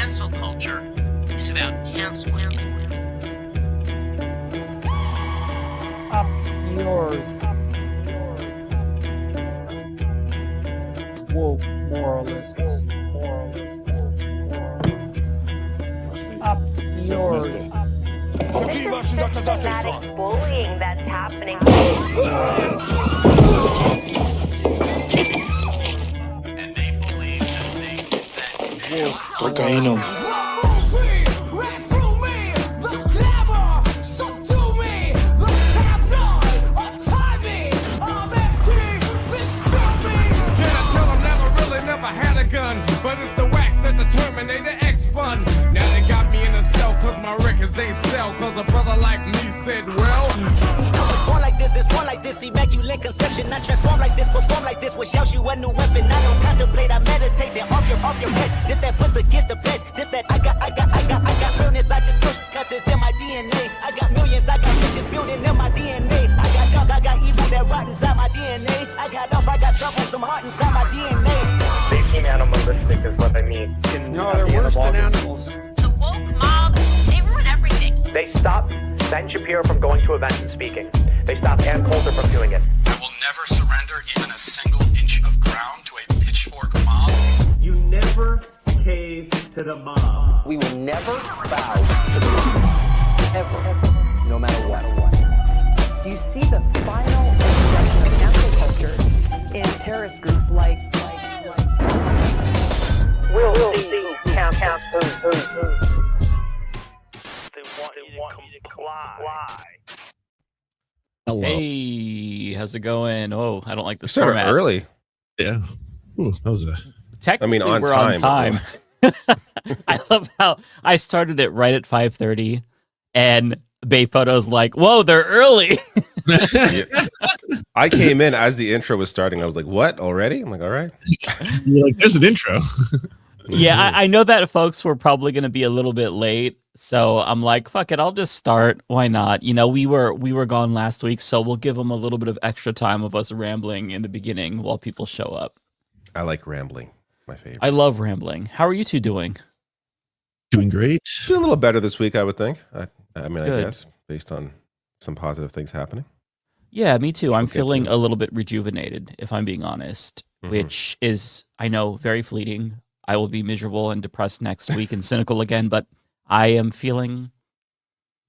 cancel culture is about canceling. Up yours. Woke moralists. Up yours. Systematic bullying that's happening. And they believe that Cocaína. But it's the wax that the Terminator X spun. Now they got me in a cell cause my records ain't sell. Cause a brother like me said, well, it's born like this, immaculate conception. I transform like this, perform like this, which yells you a new weapon. I don't contemplate, I meditate, then off your head. This that puts against the bed. This that I got realness, I just push, cause this in my DNA. I got millions, I got riches building in my DNA. I got gunk, I got evil that rot inside my DNA. I got off, I got trouble, some heart inside my DNA. They seem animalistic is what I mean. No, they're worse than animals. The woke mob, they ruin everything. They stopped Ben Shapiro from going to events and speaking. They stopped Ann Coulter from doing it. I will never surrender even a single inch of ground to a pitchfork mob. You never cave to the mob. We will never bow to the mob. Ever. No matter what. Do you see the final expression of cancel culture in terrorist groups like We'll see. Camp. They want you to comply. Hello. Hey, how's it going? Oh, I don't like this Started format. early. Yeah. Ooh, that was a. Technically, on we're time. on time. I love how I started it right at 5:30, and Bay Photo's like, "Whoa, they're early." Yeah. I came in as the intro was starting. I was like, "What already?" I'm like, "All right." You're like, "There's an intro." Yeah, I know that folks were probably going to be a little bit late, so I'm like, "Fuck it, I'll just start. Why not?" You know, we were gone last week, so we'll give them a little bit of extra time of us rambling in the beginning while people show up. I like rambling. My favorite. I love rambling. How are you two doing? Doing great. Doing a little better this week, I would think. I mean, Good. I guess based on some positive things happening. Yeah, me too. I'm We'll get feeling to a little bit rejuvenated, if I'm being honest, which is, I know, very fleeting. I will be miserable and depressed next week and cynical again, but I am feeling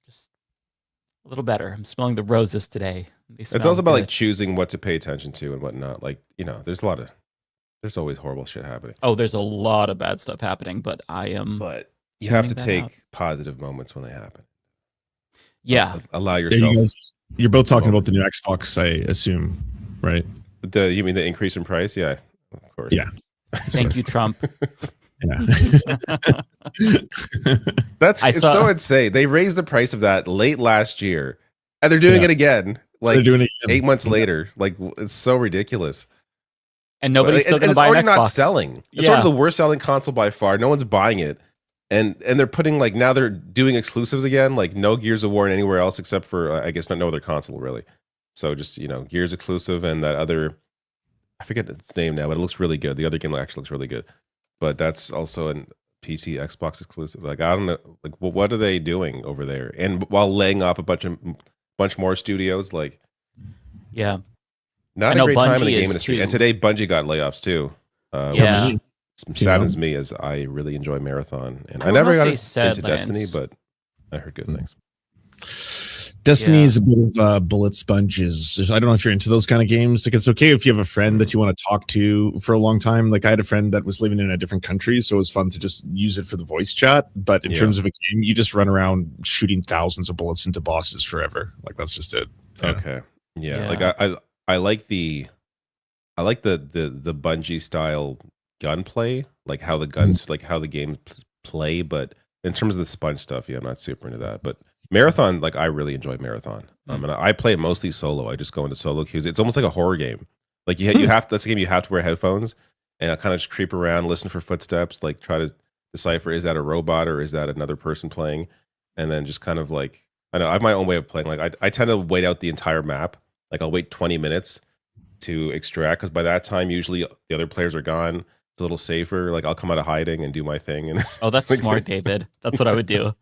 just a little better. I'm smelling the roses today. It's also about like choosing what to pay attention to and whatnot. Like, you know, there's always horrible shit happening. Oh, there's a lot of bad stuff happening, but I am. But you have to tuning that take positive moments when they happen. Yeah. Allow Yeah, yourself. you're both talking about the new Xbox, I assume, right? You mean the increase in price? Yeah, of course. Yeah. Thank you, Trump. Yeah. It's so insane. They raised the price of that late last year, and they're doing it again. Like They're doing it again. 8 months later. Like, it's so ridiculous. And nobody's still going to it's buy an already Xbox. not selling. It's sort of the worst selling console by far. No one's buying it. And they're putting, like, now they're doing exclusives again, like no Gears of War anywhere else except for, I guess, no other console, really. So just, you know, Gears exclusive and that other, I forget its name now, but it looks really good. The other game actually looks really good. But that's also a PC, Xbox exclusive. Like, I don't know, like, what are they doing over there? And while laying off a bunch more studios, like, yeah, not a great time in the game industry. And today, Bungie got layoffs too. Yeah. Which saddens me as I really enjoy Marathon, and I don't never know got if they into said, Destiny, Lance. but I heard good things. Destiny is a bit of bullet sponges. I don't know if you're into those kind of games. Like, it's okay if you have a friend that you want to talk to for a long time. Like, I had a friend that was living in a different country, so it was fun to just use it for the voice chat. But in terms of a game, you just run around shooting thousands of bullets into bosses forever. Like, that's just it. Yeah. Okay, yeah. Like I like the Bungie style gunplay, like how the guns, like how the games play. But in terms of the sponge stuff, yeah, I'm not super into that. But Marathon, like, I really enjoy Marathon. And I play it mostly solo. I just go into solo queues. It's almost like a horror game. Like you have that's a game you have to wear headphones, and I kind of just creep around, listen for footsteps, like try to decipher, is that a robot or is that another person playing, and then just kind of like, I know I have my own way of playing. Like I tend to wait out the entire map. Like I'll wait 20 minutes to extract, because by that time usually the other players are gone. It's a little safer. Like I'll come out of hiding and do my thing. And Oh, that's like, smart, David. That's what I would do.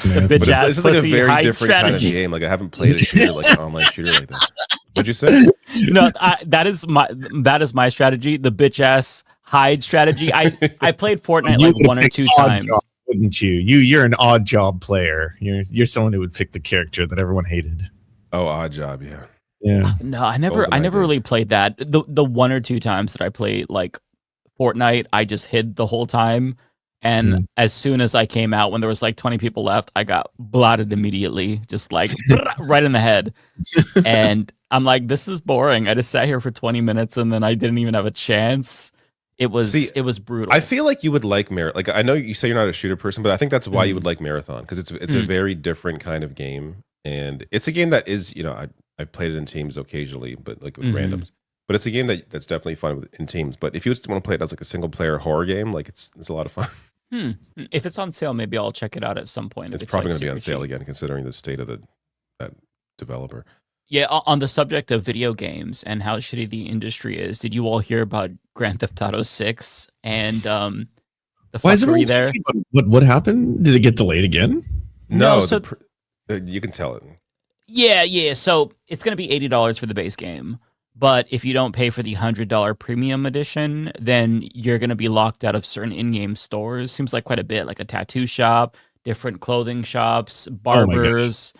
Yeah. The but bitch ass this is like a pussy very hide different kind of strategy. game. Like I haven't played a shooter like an online shooter like that. What'd you say? No, that is my strategy. The bitch ass hide strategy. I played Fortnite You like would one or pick two odd times. job, wouldn't you? You're an odd job player. You're someone who would pick the character that everyone hated. Oh, Odd Job, yeah. Yeah. No, I never Golden really ideas. played that. The one or two times that I played like Fortnite, I just hid the whole time. And as soon as I came out, when there was like 20 people left, I got blotted immediately, just like right in the head. And I'm like, this is boring. I just sat here for 20 minutes and then I didn't even have a chance. It was brutal. I feel like you would like Marathon. Like I know you say you're not a shooter person, but I think that's why you would like Marathon, because it's a very different kind of game, and it's a game that is, you know, I've played it in teams occasionally, but like with randoms. But it's a game that's definitely fun in teams. But if you just want to play it as like a single player horror game, like it's a lot of fun. If it's on sale, maybe I'll check it out at some point. It's If probably like going to be on super sale cheap. again, considering the state of that developer. Yeah, on the subject of video games and how shitty the industry is, did you all hear about Grand Theft Auto 6 and the Why is everyone fuckery there? talking about what happened? Did it get delayed again? No, so you can tell it. Yeah. So it's going to be $80 for the base game. But if you don't pay for the $100 premium edition, then you're going to be locked out of certain in-game stores. Seems like quite a bit, like a tattoo shop, different clothing shops, barbers.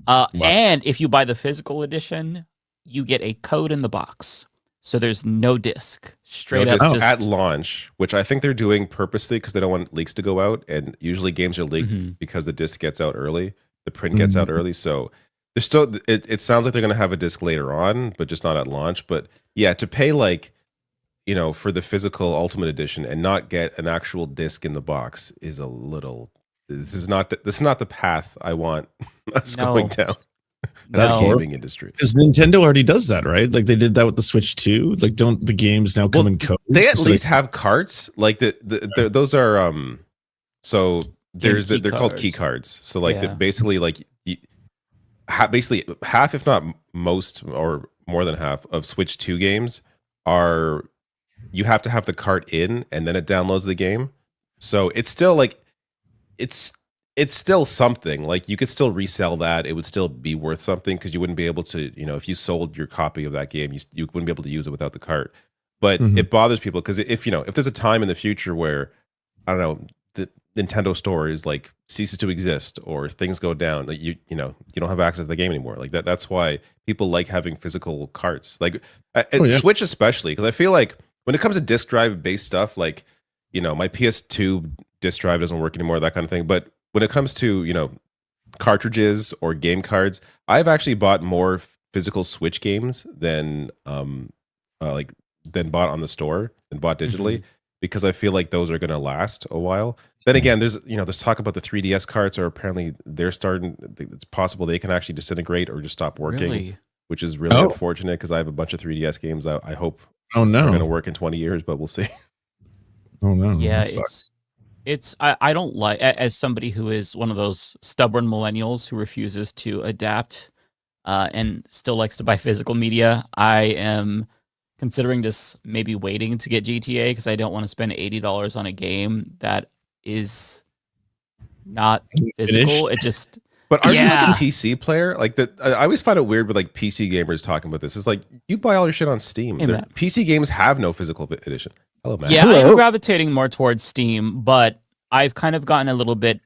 And if you buy the physical edition, you get a code in the box. So there's no disc. Straight up just at launch, which I think they're doing purposely because they don't want leaks to go out. And usually games are leaked because the disc gets out early, the print gets out early. So there's still, it sounds like they're going to have a disc later on, but just not at launch. But yeah, to pay like, you know, for the physical Ultimate Edition and not get an actual disc in the box is a little. This is not the path I want us going down. That's the gaming industry. Because Nintendo already does that, right? Like they did that with the Switch too. Like, don't the games now come in codes? They at least have carts. Like those are So there's they're called key cards. So like basically like basically half, if not most or more than half of Switch 2 games are, you have to have the cart in and then it downloads the game. So it's still like it's still something. Like you could still resell that. It would still be worth something because you wouldn't be able to, you know, if you sold your copy of that game, you wouldn't be able to use it without the cart. But it bothers people because if there's a time in the future where, I don't know, the Nintendo store is like ceases to exist or things go down, like you don't have access to the game anymore. Like that's why people like having physical carts. Like Switch especially, because I feel like when it comes to disc drive based stuff, like, you know, my PS2 disc drive doesn't work anymore, that kind of thing. But when it comes to, you know, cartridges or game cards, I've actually bought more physical Switch games than bought on the store and bought digitally, because I feel like those are going to last a while. Then again, there's talk about the 3DS carts are apparently it's possible they can actually disintegrate or just stop working, which is really unfortunate because I have a bunch of 3DS games I hope are going to work in 20 years, but we'll see. Oh no. Yeah, I don't like, as somebody who is one of those stubborn millennials who refuses to adapt and still likes to buy physical media, I am considering just maybe waiting to get GTA because I don't want to spend $80 on a game that is not physical. It just. But are you like a PC player? Like I always find it weird with like PC gamers talking about this. It's like you buy all your shit on Steam. PC games have no physical edition. Hello, man. Yeah, I'm gravitating more towards Steam, but I've kind of gotten a little bit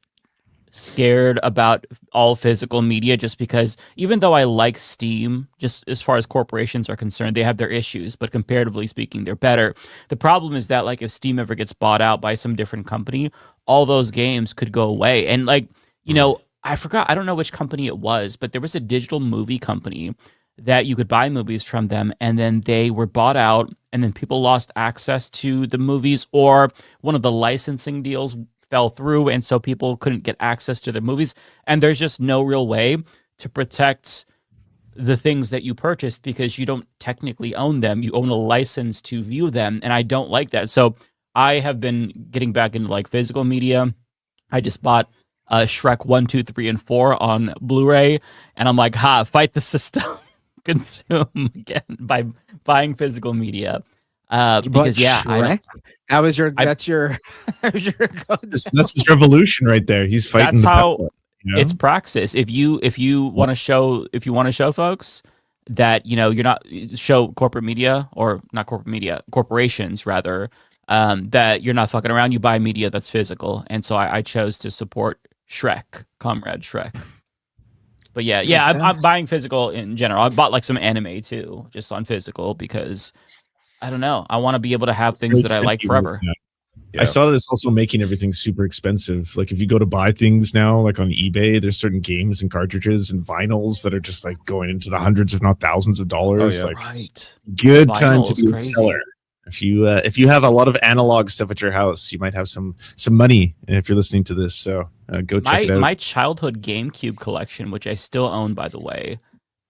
scared about all physical media just because even though I like Steam, just as far as corporations are concerned, they have their issues, but comparatively speaking, they're better. The problem is that like if Steam ever gets bought out by some different company, all those games could go away. And like, you know, I don't know which company it was, but there was a digital movie company that you could buy movies from them, and then they were bought out, and then people lost access to the movies, or one of the licensing deals fell through, and so people couldn't get access to the movies. And there's just no real way to protect the things that you purchased because you don't technically own them. You own a license to view them, and I don't like that. So I have been getting back into like physical media. I just bought Shrek 1, 2, 3, and 4 on Blu-ray, and I'm like, fight the system. Consume again by buying physical media. Because yeah, that was your that was your that's his revolution right there. He's fighting. That's how you know? it's praxis. If you want to show folks that you're not show corporate media or not corporate media corporations rather that you're not fucking around, you buy media that's physical. And so I chose to support Comrade Shrek. But yeah, I'm buying physical in general. I bought like some anime too, just on physical because I don't know. I want to be able to have things that I like forever. Yeah. I saw this also making everything super expensive. Like if you go to buy things now, like on eBay, there's certain games and cartridges and vinyls that are just like going into the hundreds, if not thousands of dollars. Like good time to be a seller. If you have a lot of analog stuff at your house, you might have some money if you're listening to this. So go check it out. My childhood GameCube collection, which I still own, by the way,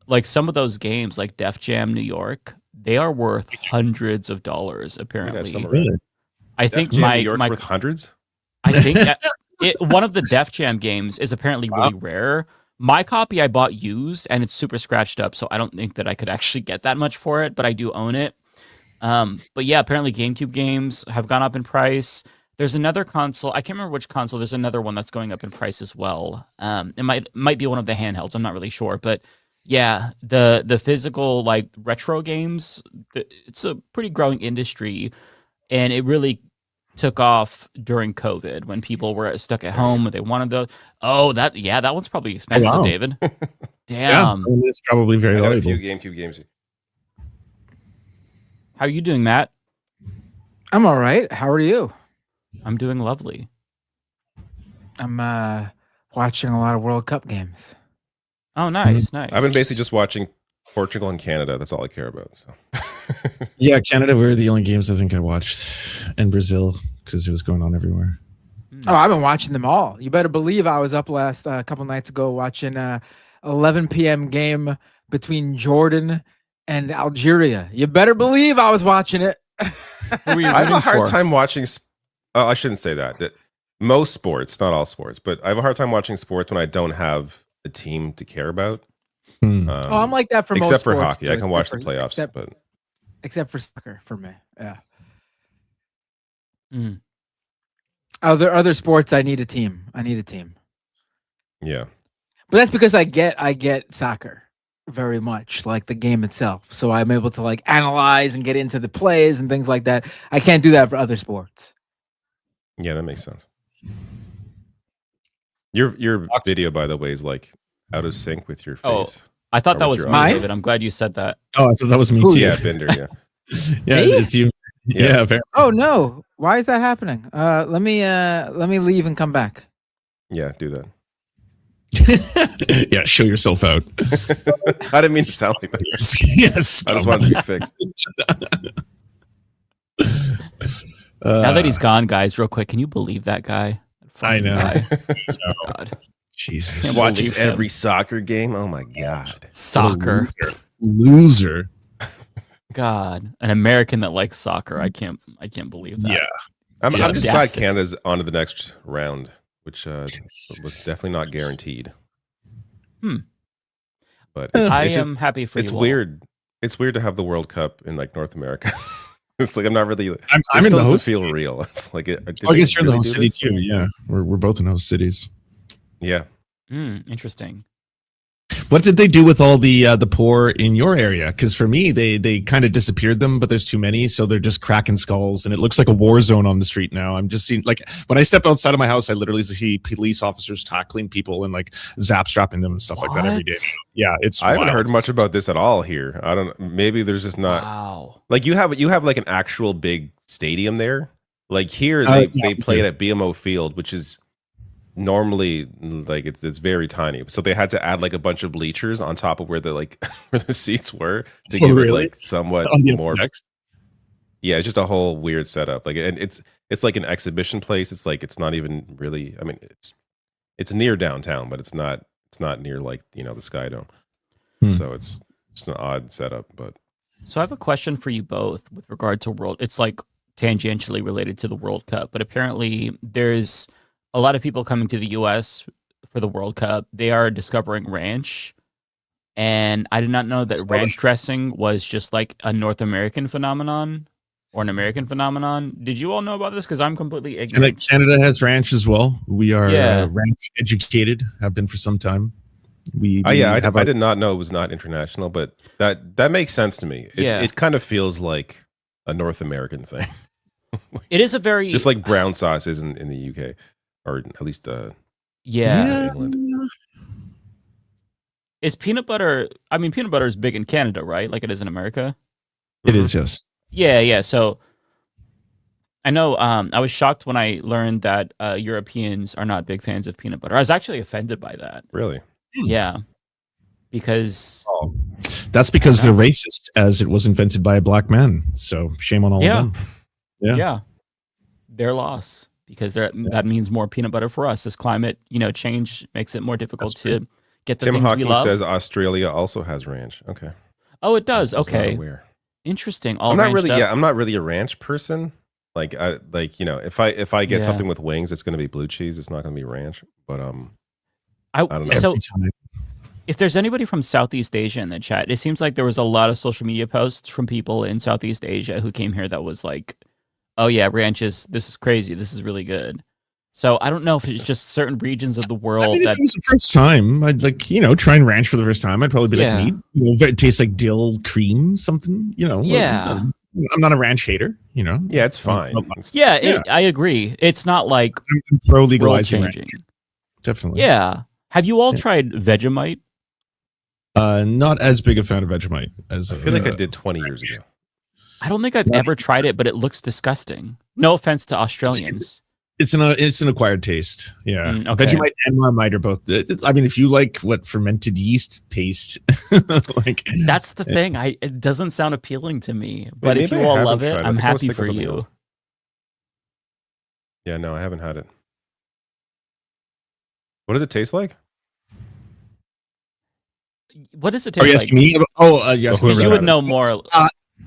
like some of those games, like Def Jam New York, they are worth hundreds of dollars. Apparently, I think New York's worth hundreds. I think one of the Def Jam games is apparently really rare. My copy I bought used, and it's super scratched up, so I don't think that I could actually get that much for it. But I do own it. But yeah, apparently GameCube games have gone up in price. There's another console. I can't remember which console. There's another one that's going up in price as well. It might be one of the handhelds. I'm not really sure, but yeah, the physical like retro games, it's a pretty growing industry, and it really took off during COVID when people were stuck at home and they wanted the. Oh, that one's probably expensive, wow. David. Damn, it's probably very I got a valuable. few GameCube games. How are you doing, Matt? I'm all right. How are you? I'm doing lovely. I'm watching a lot of World Cup games. Oh, nice, nice. I've been basically just watching Portugal and Canada. That's all I care about. So. Yeah, Canada were the only games I think I watched, and Brazil because it was going on everywhere. Oh, I've been watching them all. You better believe I was up last couple nights ago watching 11 p.m. game between Jordan and Algeria. You better believe I was watching it. I have a hard time watching. I shouldn't say that. Most sports, not all sports, but I have a hard time watching sports when I don't have a team to care about. I'm like that for most except for sports, hockey. I can watch the playoffs, except for soccer for me. Yeah. Other sports, I need a team. Yeah. But that's because I get soccer very much, like the game itself. So I'm able to like analyze and get into the plays and things like that. I can't do that for other sports. Yeah, that makes sense. Your video, by the way, is like out of sync with your face. Oh, I thought that was me, David. I'm glad you said that. Oh, I thought that was me too. Yeah, Bender. Yeah. Yeah, it's you. Yeah. Oh no! Why is that happening? Let me leave and come back. Yeah, do that. Yeah, show yourself out. I didn't mean to sound like that. Yes, I just wanted to be fixed. Now that he's gone, guys, real quick, can you believe that guy? I know. Oh, God. Jesus. Watches every soccer game. Oh my God. Soccer. Loser. God, an American that likes soccer. I can't believe that. Yeah. I'm just glad Canada's on to the next round, which was definitely not guaranteed. But I am happy for you. It's weird. It's weird to have the World Cup in like North America. It's like I'm not really. I'm in the host. Feel real. It's like I guess you're in the host city too. Yeah, we're both in host cities. Yeah. Interesting. What did they do with all the poor in your area? Because for me, they kind of disappeared them, but there's too many, so they're just cracking skulls, and it looks like a war zone on the street now. I'm just seeing, like, when I step outside of my house, I literally see police officers tackling people and like zap strapping them and stuff like that every day. Yeah, it's. I haven't heard much about this at all here. I don't. Maybe there's just not. Wow. Like you have like an actual big stadium there. Like here, they play it at BMO Field, which is normally like it's very tiny, so they had to add like a bunch of bleachers on top of where the like where the seats were to give it like somewhat more. Yeah, it's just a whole weird setup. Like, and it's like an exhibition place. It's like it's not even really. I mean, it's near downtown, but it's not near like the Sky Dome. So it's just an odd setup. But so I have a question for you both with regard to World. It's like tangentially related to the World Cup, but apparently there's a lot of people coming to the U.S. for the World Cup. They are discovering ranch, and I did not know that ranch dressing was just like a North American phenomenon. or an American phenomenon. Did you all know about this? Because I'm completely ignorant. Canada has ranch as well. We are Yeah. ranch educated. Have been for some time. I did not know it was not international, but that makes sense to me. It kind of feels like a North American thing. It is a very just like brown sauce is in the UK, or at least England. Is peanut butter? I mean, peanut butter is big in Canada, right? Like it is in America. It is, yes. Yeah. So I know. I was shocked when I learned that Europeans are not big fans of peanut butter. I was actually offended by that. Really? Yeah. Because that's because they're racist, as it was invented by a black man. So shame on all of them. Yeah. Their loss, because that means more peanut butter for us. This climate, change makes it more difficult to get the Tim things Hawking we love. says Australia also has ranch. Okay. Oh, it does. I was not Okay. aware. Interesting. I'm not really a ranch person. Like if I get something with wings, it's going to be blue cheese. It's not going to be ranch. But I don't know. So if there's anybody from Southeast Asia in the chat, it seems like there was a lot of social media posts from people in Southeast Asia who came here that was like, oh yeah, ranches, this is crazy. This is really good. So I don't know if it's just certain regions of the world if it was the first time, I'd try and ranch for the first time. I'd probably be like, neat. It tastes like dill cream, something, Yeah. I'm not a ranch hater, Yeah, it's fine. I agree. It's not like I'm pro legalizing ranch. Definitely. Yeah. Have you all tried Vegemite? Not as big a fan of Vegemite as I feel like I did 20 years ago. I don't think I've ever tried it, but it looks disgusting. No offense to Australians. It's an acquired taste. Yeah. Okay. Vegemite and Marmite are both. I mean, if you like fermented yeast paste, that's the thing. It doesn't sound appealing to me, but if you all love it, I'm happy for you. Else. Yeah, no, I haven't had it. What does it taste like? What does it taste like? Me? Yes. You would know more.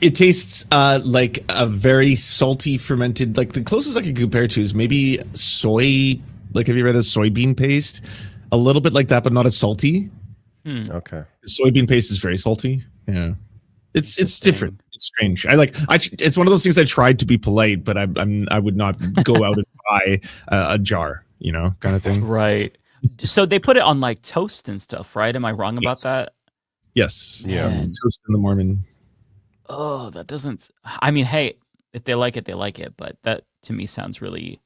It tastes like a very salty fermented. Like the closest I could compare to is maybe soy. Like, have you read a soybean paste? A little bit like that, but not as salty. Okay. Soybean paste is very salty. Yeah, it's different. It's strange. It's one of those things I tried to be polite, but I would not go out and buy a jar. Kind of thing. Right. So they put it on like toast and stuff, right? Am I wrong about that? Yes. Yeah. Toast in the Mormon. Oh, that doesn't. I mean, hey, if they like it, they like it. But that to me sounds really.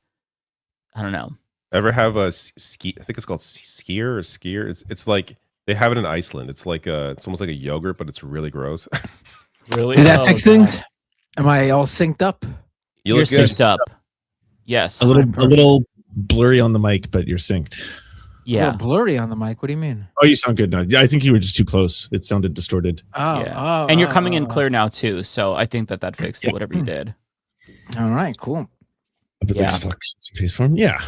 I don't know. Ever have a ski? I think it's called skier or skier. It's like they have it in Iceland. It's like it's almost like a yogurt, but it's really gross. Really? Did that fix things? Am I all synced up? You're synced up. Yes. A little blurry on the mic, but you're synced. Yeah. Blurry on the mic. What do you mean? Oh, you sound good now. I think you were just too close. It sounded distorted. And you're coming in clear now too. So I think that fixed it, whatever you did. All right, cool. Yeah. Yeah.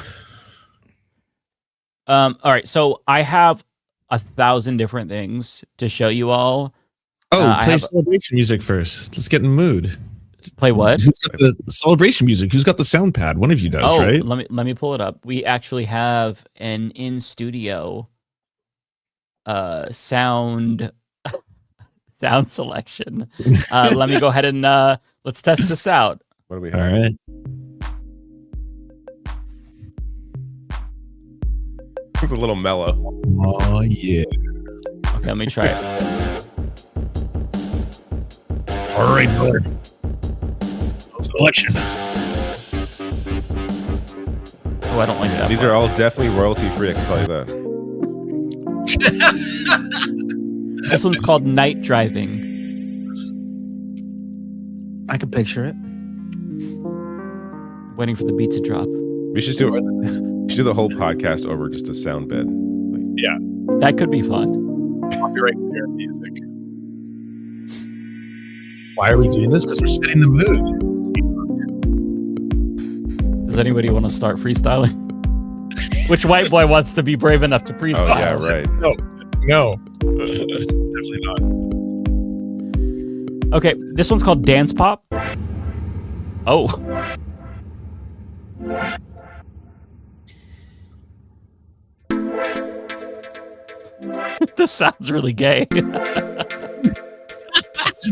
All right. So I have 1,000 different things to show you all. Play celebration music first. Let's get in the mood. Play what? Who's got the celebration music? Who's got the sound pad? One of you does, right? Let me pull it up. We actually have an in studio sound selection. Let me go ahead and let's test this out. What do we have? All right. It's a little mellow. Oh yeah. Okay, let me try it. All right, brother. Selection. Oh, I don't like that. These are all definitely royalty free. I can tell you that. This one's called Night Driving. I can picture it. Waiting for the beat to drop. We should do the whole podcast over just a sound bed. Yeah, that could be fun. Copyright music. Why are we doing this? Because we're setting the mood. Does anybody want to start freestyling? Which white boy wants to be brave enough to freestyle? Oh, yeah, right. No. Definitely not. Okay, this one's called Dance Pop. Oh. This sounds really gay.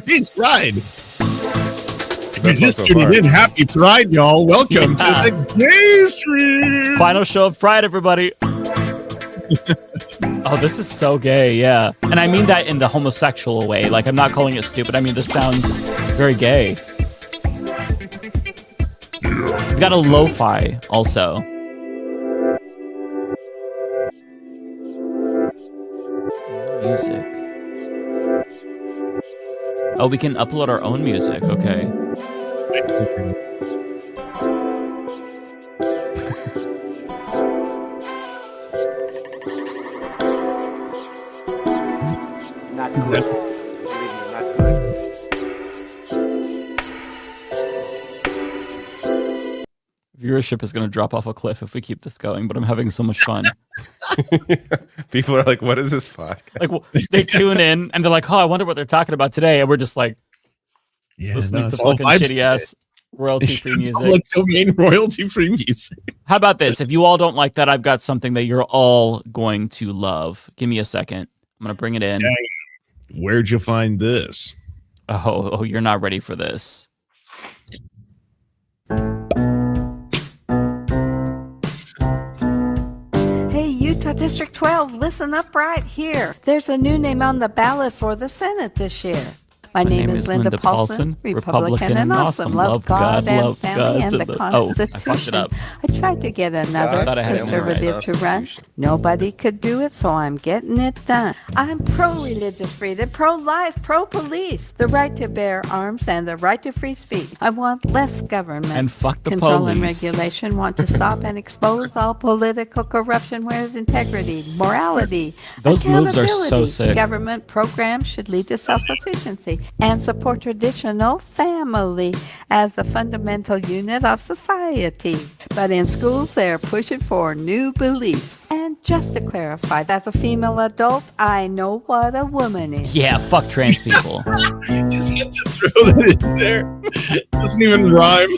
Please ride. best one just so tuning far. in, happy Pride, y'all. Welcome to the gay stream. Final show of Pride, everybody. Oh, this is so gay, yeah. And I mean that in the homosexual way. Like, I'm not calling it stupid. I mean, this sounds very gay. We've got a lo-fi also. Music. Oh, we can upload our own music. Okay. Not good. Not good. Viewership is going to drop off a cliff if we keep this going, but I'm having so much fun. People are like, what is this podcast? Like, well, they tune in and they're like, oh, I wonder what they're talking about today. And we're just like, listening to fucking shitty ass royalty-free music. Public domain royalty-free music. How about this? If you all don't like that, I've got something that you're all going to love. Give me a second. I'm going to bring it in. Dang. Where'd you find this? Oh, you're not ready for this. Hey, Utah District 12, listen up right here. There's a new name on the ballot for the Senate this year. My name is Linda Paulson, Republican and awesome. Love God and family and the Constitution. I tried to get another conservative to run. Nobody could do it, so I'm getting it done. I'm pro-religious freedom, pro-life, pro-police, the right to bear arms and the right to free speech. I want less government and fuck the control and police. regulation. Want to stop and expose all political corruption where there's integrity, morality, Those moves are so accountability. sick. Government programs should lead to self-sufficiency and support traditional family as the fundamental unit of society. But in schools, they're pushing for new beliefs. And just to clarify, as a female adult, I know what a woman is. Yeah, fuck trans people. Just had to throw that in there. Doesn't even rhyme.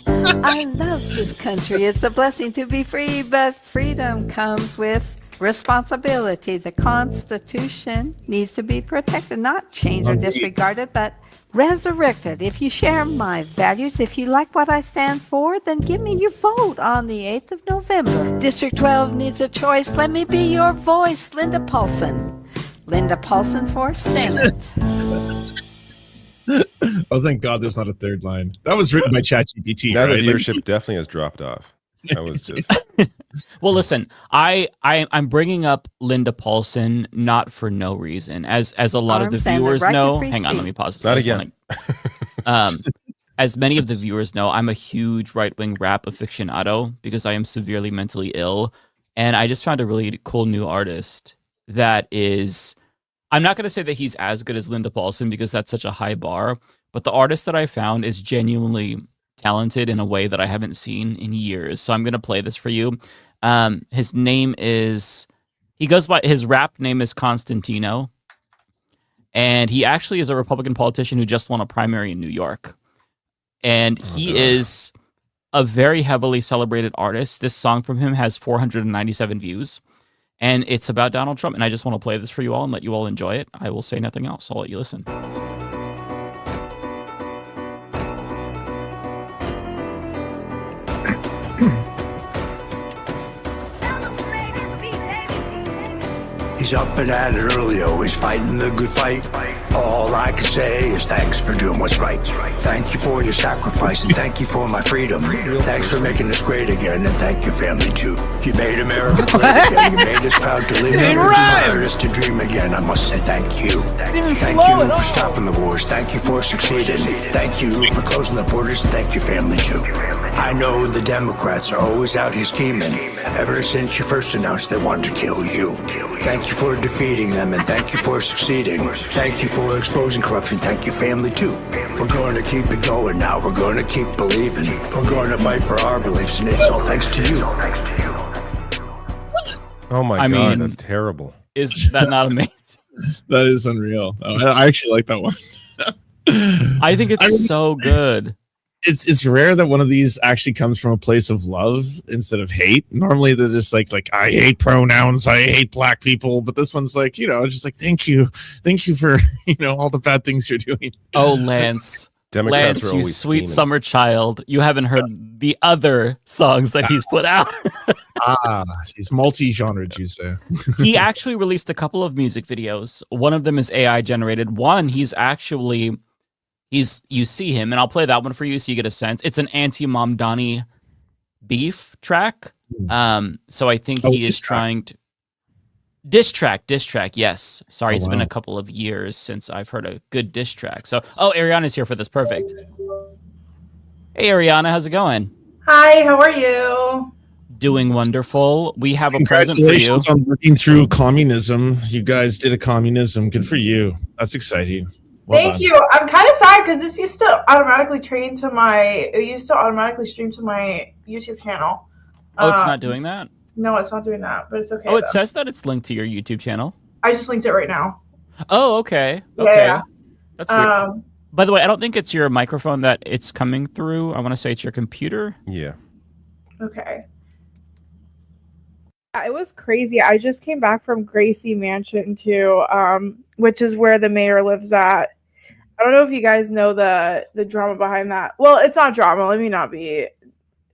I love this country. It's a blessing to be free, but freedom comes with responsibility. The Constitution needs to be protected, not changed or disregarded, but resurrected. If you share my values, if you like what I stand for, then give me your vote on the 8th of November. District 12 needs a choice. Let me be your voice, Linda Paulson. Linda Paulson for Senate. Oh, thank God there's not a third line. That was written by ChatGPT. Now right? the viewership definitely has dropped off. That was just... Well, listen, I'm bringing up Linda Paulson not for no reason, as a lot of the viewers know. Hang on, let me pause this. Not again. As many of the viewers know, I'm a huge right-wing rap aficionado because I am severely mentally ill, and I just found a really cool new artist that is. I'm not going to say that he's as good as Linda Paulson because that's such a high bar, but the artist that I found is genuinely talented in a way that I haven't seen in years. So I'm going to play this for you. His name is, his rap name is Constantino. And he actually is a Republican politician who just won a primary in New York. And he is a very heavily celebrated artist. This song from him has 497 views. And it's about Donald Trump. And I just want to play this for you all and let you all enjoy it. I will say nothing else. I'll let you listen. He's up and at it early, always fighting the good fight. All I can say is thanks for doing what's right. Thank you for your sacrifice and thank you for my freedom. Thanks for making us great again and thank your family too. You made America great again, you made us proud to live. You inspired us to dream again, I must say thank you. Thank you for stopping the wars, thank you for succeeding. Thank you for closing the borders, thank your family too. I know the Democrats are always out here scheming. Ever since you first announced they wanted to kill you. Thank you for defeating them and thank you for succeeding. Thank you for exposing corruption, thank you family too. We're going to keep it going now, we're going to keep believing. We're going to fight for our beliefs and it's all thanks to you. Oh my God, that's terrible. Is that not amazing? That is unreal. I actually like that one. I think it's so good. It's rare that one of these actually comes from a place of love instead of hate. Normally they're just like I hate pronouns, I hate black people, but this one's like, just like thank you for all the bad things you're doing. Oh, Lance, Democrats are Lance, you always sweet scheming. summer child. You haven't heard the other songs that he's put out. He's multi-genre juicer. He actually released a couple of music videos. One of them is AI generated. One, you see him, and I'll play that one for you so you get a sense. It's an anti-Mamdani beef track. So I think he is trying to diss track. Yes. Sorry, it's been a couple of years since I've heard a good diss track. So, Ariana's here for this. Perfect. Hey, Ariana, how's it going? Hi, how are you? Doing wonderful. We have a present for you. Congratulations on working through communism. You guys did a communism. Good for you. That's exciting. Well Thank done. you. I'm kind of sad because this used to automatically stream to my YouTube channel. Oh, it's not doing that? No, it's not doing that, but it's okay. Oh, it says that it's linked to your YouTube channel. I just linked it right now. Oh, okay. Okay. Yeah. That's weird. By the way, I don't think it's your microphone that it's coming through. I want to say it's your computer. Yeah. Okay. It was crazy. I just came back from Gracie Mansion too, which is where the mayor lives at. I don't know if you guys know the drama behind that. Well, it's not drama. Let me not be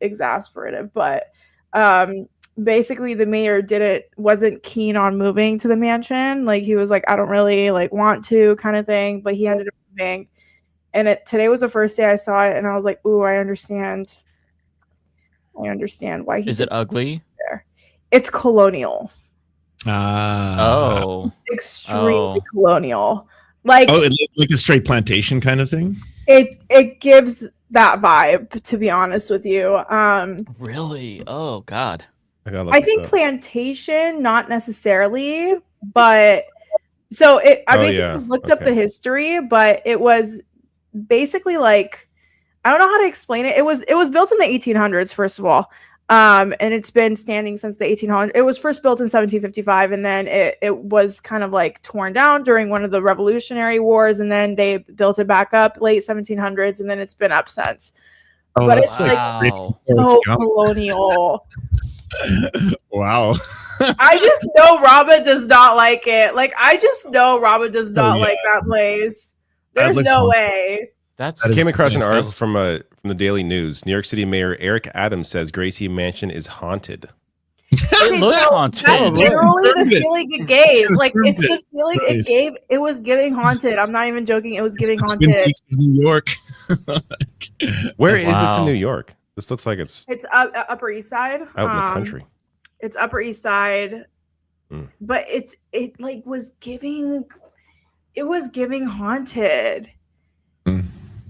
exasperative, but basically the mayor wasn't keen on moving to the mansion. Like he was like, I don't really want to kind of thing, but he ended up moving. And today was the first day I saw it, and I was like, ooh, I understand why he. Is it ugly? There. It's colonial. It's extremely colonial. Like like a straight plantation kind of thing. It gives that vibe, to be honest with you. Really? Oh God. I think plantation, not necessarily, but so I basically looked up the history, but it was basically like, I don't know how to explain it. It was built in the 1800s, first of all. And it's been standing since the 1800s. It was first built in 1755, and then it was kind of like torn down during one of the Revolutionary Wars, and then they built it back up late 1700s, and then it's been up since. Oh, but that's it's like so colonial. Wow. I just know Raba does not like it. Like I just know Raba does not like that place. There's no way. I came across an article from the Daily News. New York City Mayor Eric Adams says Gracie Mansion is haunted. It looks haunted. That's literally the feeling it gave. Like it's the feeling it gave. It was giving haunted. I'm not even joking. It was giving haunted. New York. Where is this in New York? This looks like it's Upper East Side. Out in the country. It's Upper East Side, but it was giving haunted.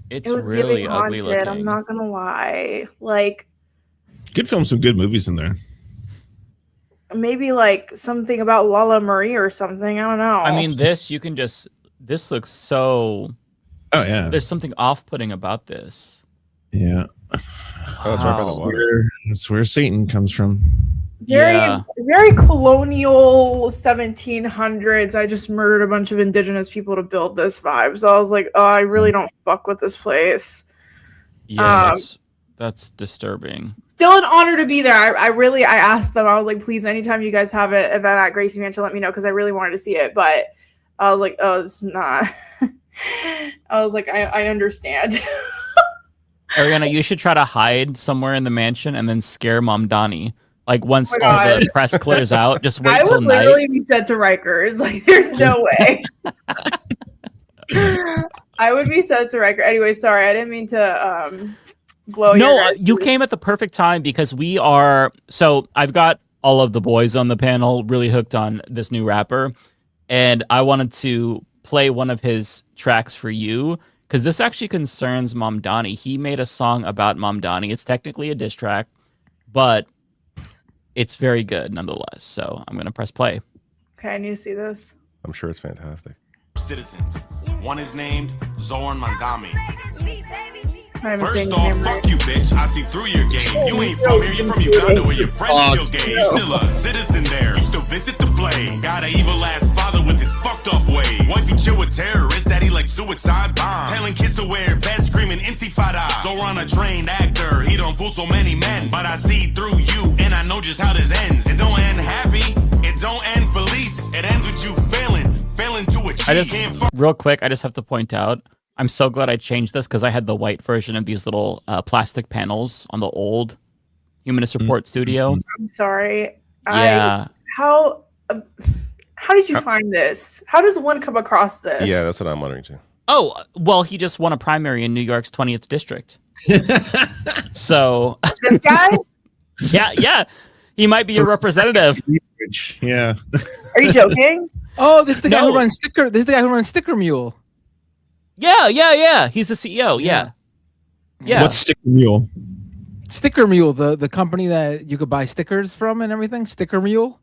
It's it was really giving ugly haunted. looking. I'm not gonna lie. Like Good film, some good movies in there. maybe like something about Lala Marie or something. I don't know. I mean, this looks so. Oh yeah. There's something off-putting about this. Yeah. Oh, it's right by the water. That's where Satan comes from. Very colonial 1700s. I just murdered a bunch of indigenous people to build this vibe. So I was like, oh, I really don't fuck with this place. Yeah, that's disturbing. Still an honor to be there. I asked them, I was like, please, anytime you guys have an event at Gracie Mansion, let me know, because I really wanted to see it. But I was like, oh, it's not. I was like, I understand. Ariana, you should try to hide somewhere in the mansion and then scare Mamdani. Like once all the press clears out, just wait till night. I would literally be sent to Rikers. Like, there's no way. I would be sent to Rikers. Anyway, sorry, I didn't mean to blow your. No, you came at the perfect time because we are. So I've got all of the boys on the panel really hooked on this new rapper, and I wanted to play one of his tracks for you because this actually concerns Mamdani. He made a song about Mamdani. It's technically a diss track, but it's very good nonetheless. So I'm going to press play. Okay, I need to see this. I'm sure it's fantastic. Citizens. One is named Zoran Mandami. First First off, fuck you, bitch. I see through your game. You ain't from here, you from Uganda where your friends feel gay. You still a citizen there. You still visit the play. Got an evil ass father with his fucked up way. Wifey chill with terrorists, daddy like suicide bomb. Telling kids to wear vests, screaming intifada. Zoran a trained actor, he don't fool so many men. But I see through you, and I know just how this ends. It don't end happy, it don't end felice. It ends with you failing to achieve. Real quick, I just have to point out, I'm so glad I changed this because I had the white version of these little plastic panels on the old Humanist Report Studio. I'm sorry. Yeah. How did you find this? How does one come across this? Yeah, that's what I'm wondering too. Oh, well, he just won a primary in New York's 20th district. So this guy? Yeah. He might be a representative. Yeah. Are you joking? Oh, this is the guy who runs Sticker. This is the guy who runs Sticker Mule. Yeah. He's the CEO. Yeah. What's Sticker Mule? Sticker Mule, the company that you could buy stickers from and everything. Sticker Mule.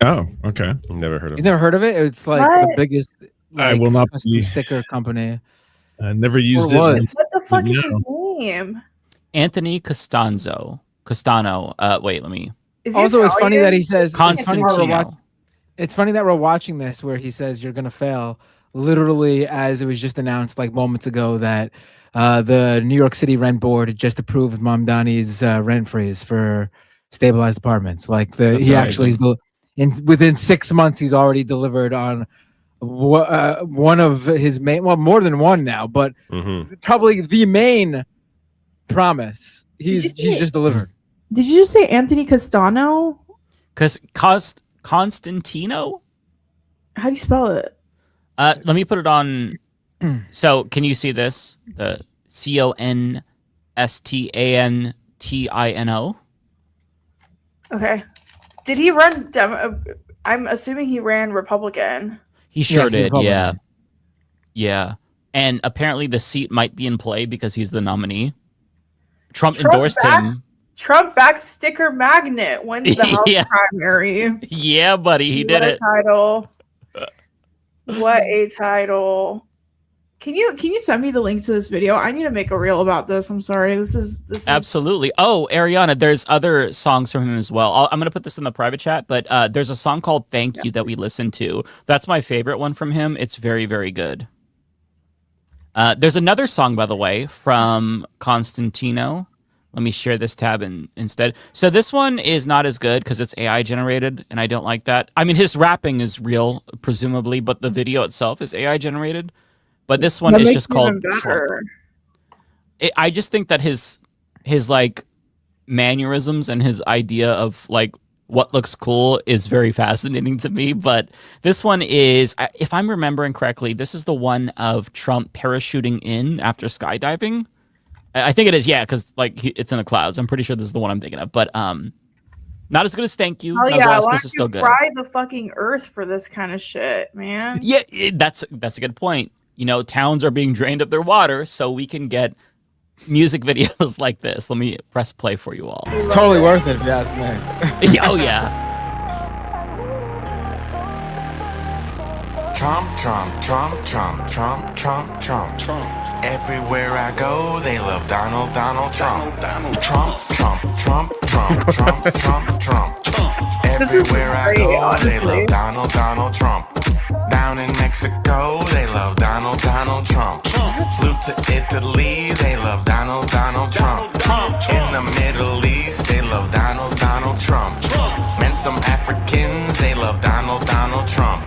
Oh, okay. Never heard of it. You never heard of it? It's like the biggest. I will not be sticker company. I never used it. What the fuck is his name? Anthony Castano. Wait, let me. Also, it's funny that he says Constantino. It's funny that we're watching this where he says you're gonna fail, literally as it was just announced like moments ago that the New York City Rent Board had just approved Mamdani's rent freeze for stabilized apartments. Like within 6 months he's already delivered on one of his main, well, more than one now, but probably the main promise. He's just delivered. Did you just say Anthony Castano? Constantino? How do you spell it? Let me put it on. So, can you see this? The Constantino. Okay. Did he run I'm assuming he ran Republican. He sure did. Yeah. And apparently the seat might be in play because he's the nominee. Trump endorsed him. Trump backed Sticker Magnet wins the House primary. Yeah, buddy, he did it. What a title! Can you send me the link to this video? I need to make a reel about this. I'm sorry. This is absolutely. Oh, Ariana, there's other songs from him as well. I'm gonna put this in the private chat, but there's a song called "Thank You" that we listened to. That's my favorite one from him. It's very, very good. There's another song, by the way, from Constantino. Let me share this tab instead. So this one is not as good because it's AI generated, and I don't like that. I mean, his rapping is real, presumably, but the video itself is AI generated. But this one is just called Trump. I just think that his like mannerisms and his idea of like what looks cool is very fascinating to me. But this one is, if I'm remembering correctly, this is the one of Trump parachuting in after skydiving. I think it is, yeah, because like it's in the clouds. I'm pretty sure this is the one I'm thinking of, but not as good as "Thank You." Oh yeah, why this is still good. Fry the fucking earth for this kind of shit, man. Yeah, that's a good point. You know, towns are being drained of their water, so we can get music videos like this. Let me press play for you all. It's totally worth it, if you ask me. Oh yeah. Trump, Trump, Trump, Trump, Trump, Trump, Trump, Trump. Everywhere I go, they love Donald, Donald Trump. Trump, Trump, Trump, Trump, Trump, Trump, Trump. Everywhere I go, they love Donald, Donald Trump. Down in Mexico, they love Donald, Donald Trump. Flew to Italy, they love Donald, Donald Trump. In the Middle East, they love Donald, Donald Trump. Met some Africans, they love Donald, Donald Trump.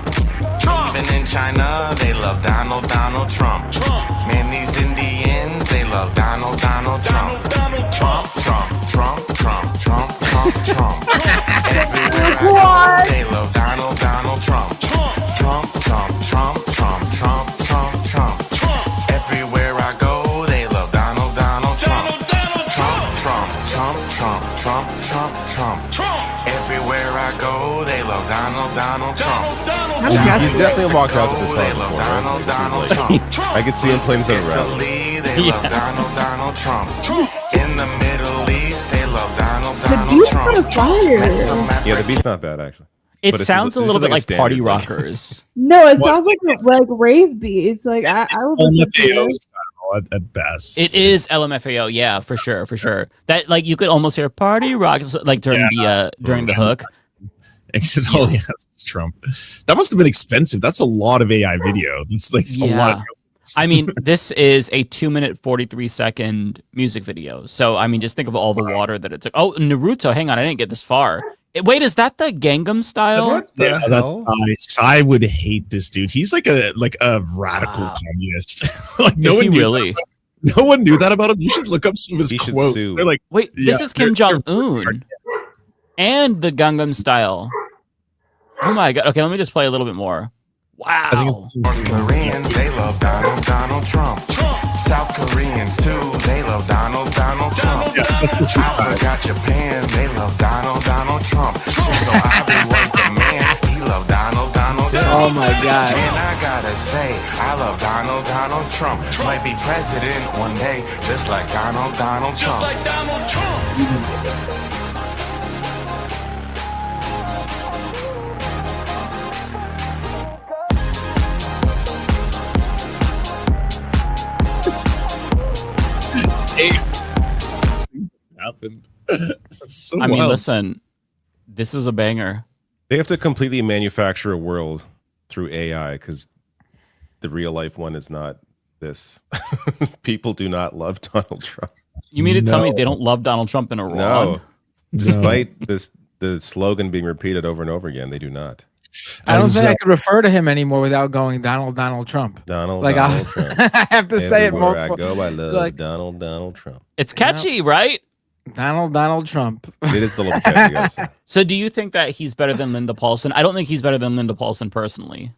Even in China, they love Donald, Donald Trump. Man, these Indians, they love Donald, Donald Trump. Trump, Trump, Trump, Trump, Trump, Trump, Trump. Everywhere I go, they love Donald, Donald Trump. Trump, Trump, Trump, Trump, Trump, Trump, Trump. Everywhere I go, they love Donald, Donald Trump. Trump, Trump, Trump, Trump, Trump, Trump, Trump. Everywhere I go, they love Donald, Donald Trump. He's definitely walked out to the song before, right? I could see him playing this around. They love Donald, Donald Trump. In the Middle East, they love Donald, Donald Trump. Yeah, the beat's not bad actually. It sounds a little bit like Party Rockers. No, it sounds like rave beats. Like I at best. It is LMFAO, yeah, for sure. That like you could almost hear Party Rockers like during the hook. It's Trump. That must have been expensive. That's a lot of AI video. It's like a lot of I mean, this is a 2-minute 43-second music video. So I mean, just think of all the water that it took. Oh, Naruto. Hang on, I didn't get this far. Wait, is that the Gangnam Style? That's I would hate this dude. He's like a radical communist. Like no one really. No one knew that about him. You should look up some of his quotes. They're like, wait, this is Kim Jong-un and the Gangnam Style. Oh my god. Okay, let me just play a little bit more. Wow. North Koreans, they love Donald Trump. South Koreans too, they love Donald Trump. Yeah, that's what she's Africa, Japan, they love Donald Trump. So Abe was the man, he loved Donald Trump. Oh my god. And I gotta say, I love Donald Trump. Might be president one day, just like Donald Trump. Just like Donald Trump. happened. So I mean, listen, this is a banger. They have to completely manufacture a world through AI because the real life one is not this. People do not love Donald Trump. You mean to tell me they don't love Donald Trump in Iran? No. Despite the slogan being repeated over and over again, they do not. I don't think I could refer to him anymore without going Donald Trump. Donald Trump. I have to say it multiple. I go, I love Donald Trump. It's catchy, right? Donald Trump. It is the little catchy. So do you think that he's better than Linda Paulson? I don't think he's better than Linda Paulson personally.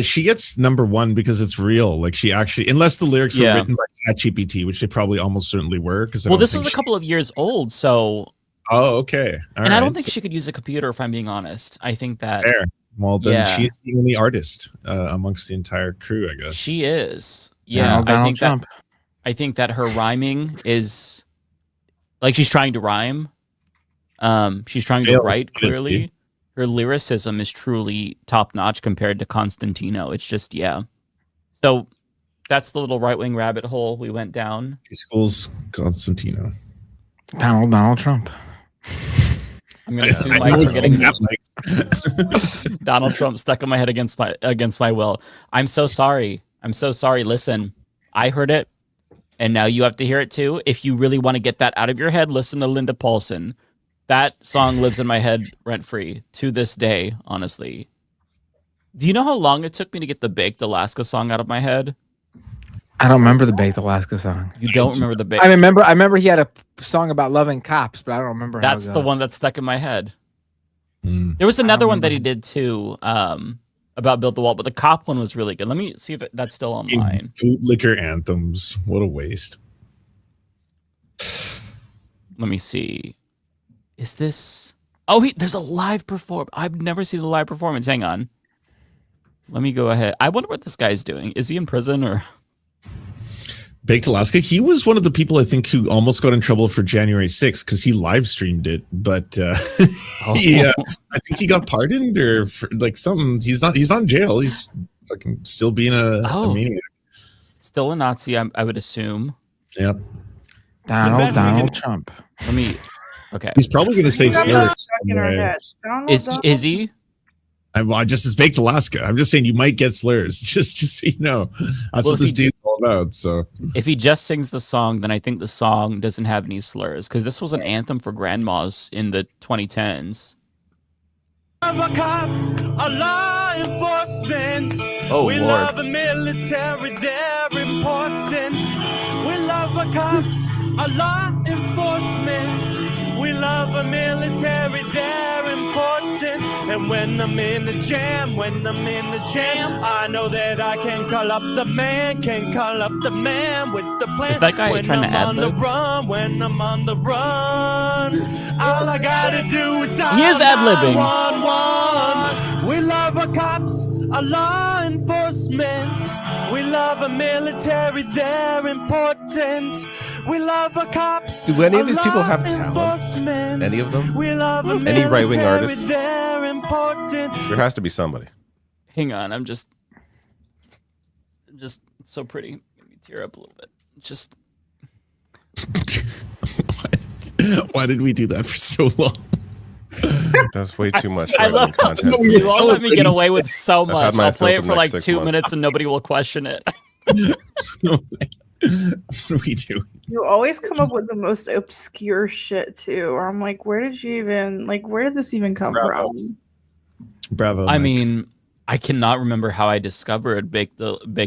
She gets number one because it's real. Like she actually, unless the lyrics were written by ChatGPT, which they probably almost certainly were. Because this was a couple of years old, so. Oh, okay. All right. I don't think she could use a computer, if I'm being honest. I think that. Fair. Well, then she's the only artist amongst the entire crew, I guess. She is. Yeah, I think that her rhyming is like she's trying to rhyme. She's trying to write clearly. Her lyricism is truly top notch compared to Constantino. It's just So that's the little right wing rabbit hole we went down. She schools Constantino. Donald Trump. I'm gonna assume Mike for getting Donald Trump stuck in my head against my will. I'm so sorry. Listen, I heard it, and now you have to hear it too. If you really want to get that out of your head, listen to Linda Paulson. That song lives in my head rent free to this day. Honestly, do you know how long it took me to get the Baked Alaska song out of my head? I don't remember the Baked Alaska song. You don't remember the Baked? I remember he had a song about loving cops, but I don't remember. That's the one that's stuck in my head. There was another one that he did too, about Build the Wall, but the cop one was really good. Let me see if that's still online. Bootlicker anthems. What a waste. Let me see. Is this? Oh, there's a live performance. I've never seen the live performance. Hang on. Let me go ahead. I wonder what this guy's doing. Is he in prison or? Baked Alaska, he was one of the people I think who almost got in trouble for January 6th because he live streamed it, but I think he got pardoned or like something. He's not in jail. He's fucking still being a maniac. Still a Nazi, I would assume. Yep. Donald Trump. Let me. Okay. He's probably going to say slurs. Is he? It's Baked Alaska. I'm just saying you might get slurs. Just so you know, that's what this dude's all about. So if he just sings the song, then I think the song doesn't have any slurs because this was an anthem for grandmas in the 2010s. Cops, a law enforcement. Oh, we Lord. love the military, they're important. We love our cops, a law enforcement. We love the military, they're important. And when I'm in the jam, I know that I can call up the man, with the plan. Is that guy when trying I'm to on the ad-lib? run, when I'm on the run, all I gotta do is dial He is ad-libbing. 911. We love our cops, our law enforcement. We love our military, they're important. We love our cops. Do any of these people have talent? Any of them? We love our Any right-wing artists? They're important. There has to be somebody. Hang on, I'm just so pretty. Let me tear up a little bit. Just. Why did we do that for so long? That's way too much. I love how content. you won't let me get away with so much. my I'll play fill it for for the like next 6 2 months. minutes and nobody will question it. We do. You always come up with the most obscure shit too. Or I'm like, where did this even come from? Bravo. I Mike. mean, I cannot remember how I discovered Bake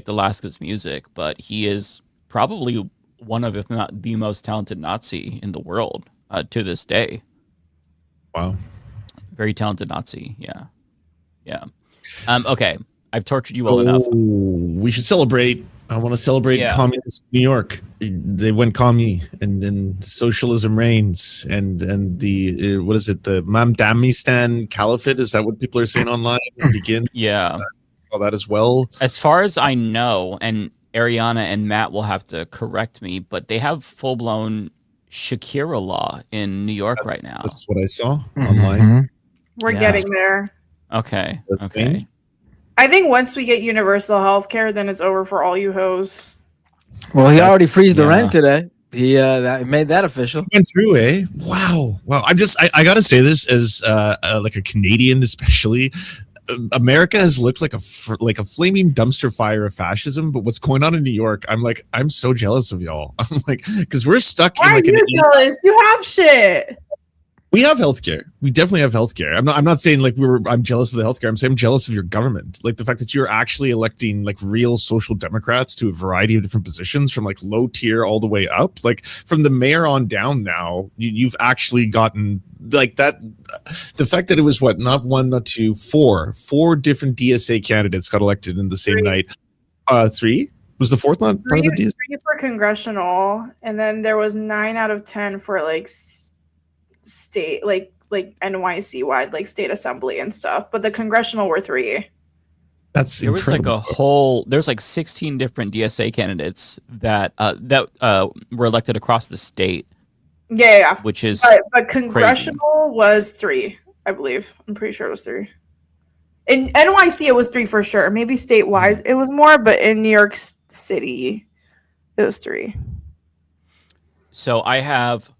Alaska's music, but he is probably one of, if not the most talented Nazi in the world to this day. Wow. Very talented Nazi. Yeah. Yeah. Okay. I've tortured you well enough. We should celebrate. I want to celebrate communist New York. They went commie, and then socialism reigns. And the what is it? The Mamdamistan Caliphate? Is that what people are saying online? Begin. Yeah. All that as well. As far as I know, and Ariana and Matt will have to correct me, but they have full blown Shakira law in New York right now. That's what I saw online. We're getting there. Okay. Okay. I think once we get universal health care, then it's over for all you hoes. Well, he already freezed the rent today. He made that official. Went through, eh? Wow. I gotta say this as like a Canadian, especially. America has looked like a flaming dumpster fire of fascism, but what's going on in New York? I'm so jealous of y'all. I'm like, because we're stuck Why in like are you jealous? You have shit. We have healthcare. We definitely have healthcare. I'm not saying like I'm jealous of the healthcare. I'm saying I'm jealous of your government. Like the fact that you're actually electing like real social democrats to a variety of different positions, from like low tier all the way up. Like from the mayor on down now, you've actually gotten like that. The fact that it was not one, not two, four different DSA candidates got elected in the same night. 3 was the fourth not part of the DSA? 3 for congressional, and then there was 9 out of 10 for like state, like NYC wide, like state assembly and stuff. But the congressional were 3. That's there was like a whole. There's like 16 different DSA candidates that were elected across the state. Yeah. Which is but congressional was 3, I believe. I'm pretty sure it was 3. In NYC, it was 3 for sure. Maybe statewide it was more, but in New York City, it was 3. So I have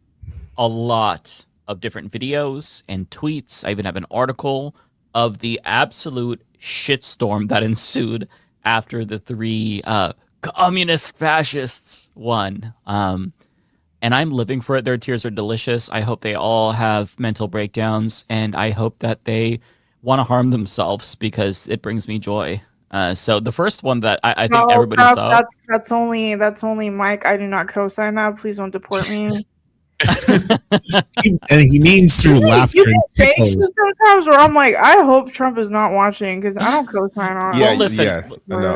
a lot of different videos and tweets. I even have an article of the absolute shitstorm that ensued after the 3 communist fascists won. And I'm living for it. Their tears are delicious. I hope they all have mental breakdowns, and I hope that they want to harm themselves because it brings me joy. So the first one that I think everybody saw. That's only Mike. I do not co-sign that. Please don't deport me. And he means through laughter. You can say sometimes where I'm like, I hope Trump is not watching because I don't co-sign on. Well, listen.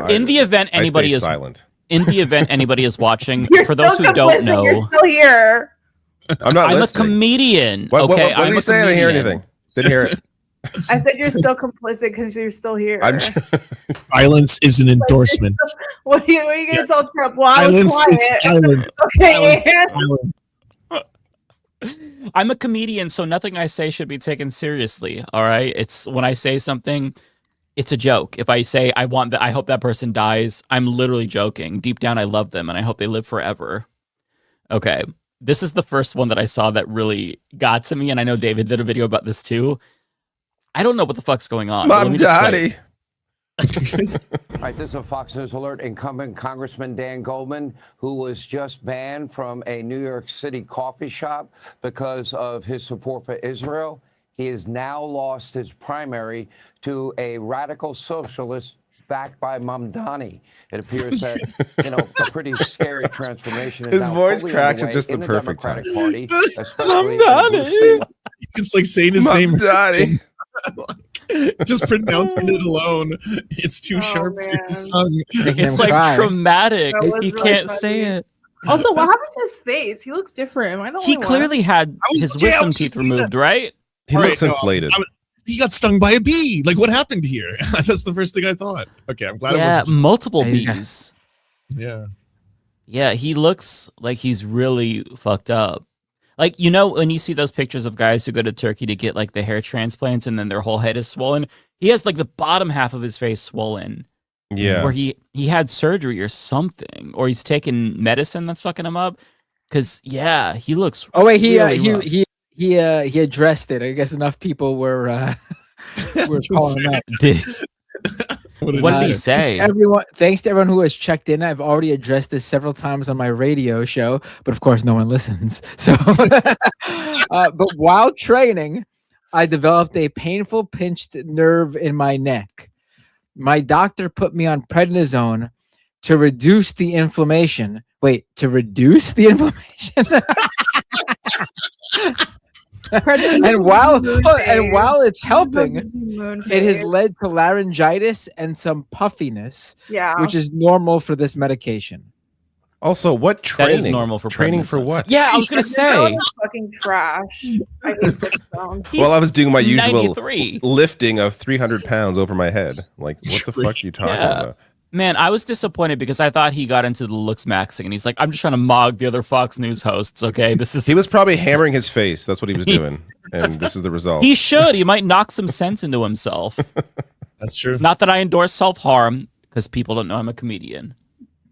In the event anybody is silent. In the event anybody is watching, You're for those who don't know, you're still here. I'm a comedian. What okay, are you saying? I didn't hear anything. Didn't hear it. I said you're still complicit because you're still here. Violence is an endorsement. What are you going to tell Trump? Well, I was Violence quiet. Okay, I'm a comedian, so nothing I say should be taken seriously. All right, it's when I say something, it's a joke. If I say I hope that person dies, I'm literally joking. Deep down, I love them and I hope they live forever. Okay, this is the first one that I saw that really got to me, and I know David did a video about this too. I don't know what the fuck's going on. Mom, daddy. All right, this is a Fox News alert. Incumbent Congressman Dan Goldman, who was just banned from a New York City coffee shop because of his support for Israel. He has now lost his primary to a radical socialist backed by Mamdani. It appears that, a pretty scary transformation. His voice cracks at just the perfect time. Party, Mamdani. It's like saying his name. Mamdani. Just pronouncing it alone, it's too sharp for your tongue. It's like traumatic. He really can't funny. say it. Also, what happened to his face? He looks different. Am I the only He one? clearly had his wisdom teeth removed, right? He looks inflated. He got stung by a bee. Like, what happened here? That's the first thing I thought. Okay, I'm glad it wasn't just multiple bees. Yeah. Yeah, he looks like he's really fucked up. Like, when you see those pictures of guys who go to Turkey to get like the hair transplants and then their whole head is swollen, he has like the bottom half of his face swollen. Yeah. Where he had surgery or something, or he's taking medicine that's fucking him up. Cause he looks. Oh wait, really rough. he he addressed it. I guess enough people were calling him out. What did he say? Thanks to everyone who has checked in. I've already addressed this several times on my radio show, but of course no one listens. So, but while training, I developed a painful pinched nerve in my neck. My doctor put me on prednisone to reduce the inflammation. Wait, to reduce the inflammation? and while it's helping, it has led to laryngitis and some puffiness, which is normal for this medication. Also, what training? That is normal for training prednisone. for what? Yeah, I was gonna say. Fucking trash. I hate this song. Well, I was doing my usual 93. lifting of 300 pounds over my head. Like, what the fuck are you talking about? Man, I was disappointed because I thought he got into the looks maxing, and he's like, "I'm just trying to mog the other Fox News hosts." Okay, this is. He was probably hammering his face. That's what he was doing, and this is the result. He should. He might knock some sense into himself. That's true. Not that I endorse self-harm, because people don't know I'm a comedian.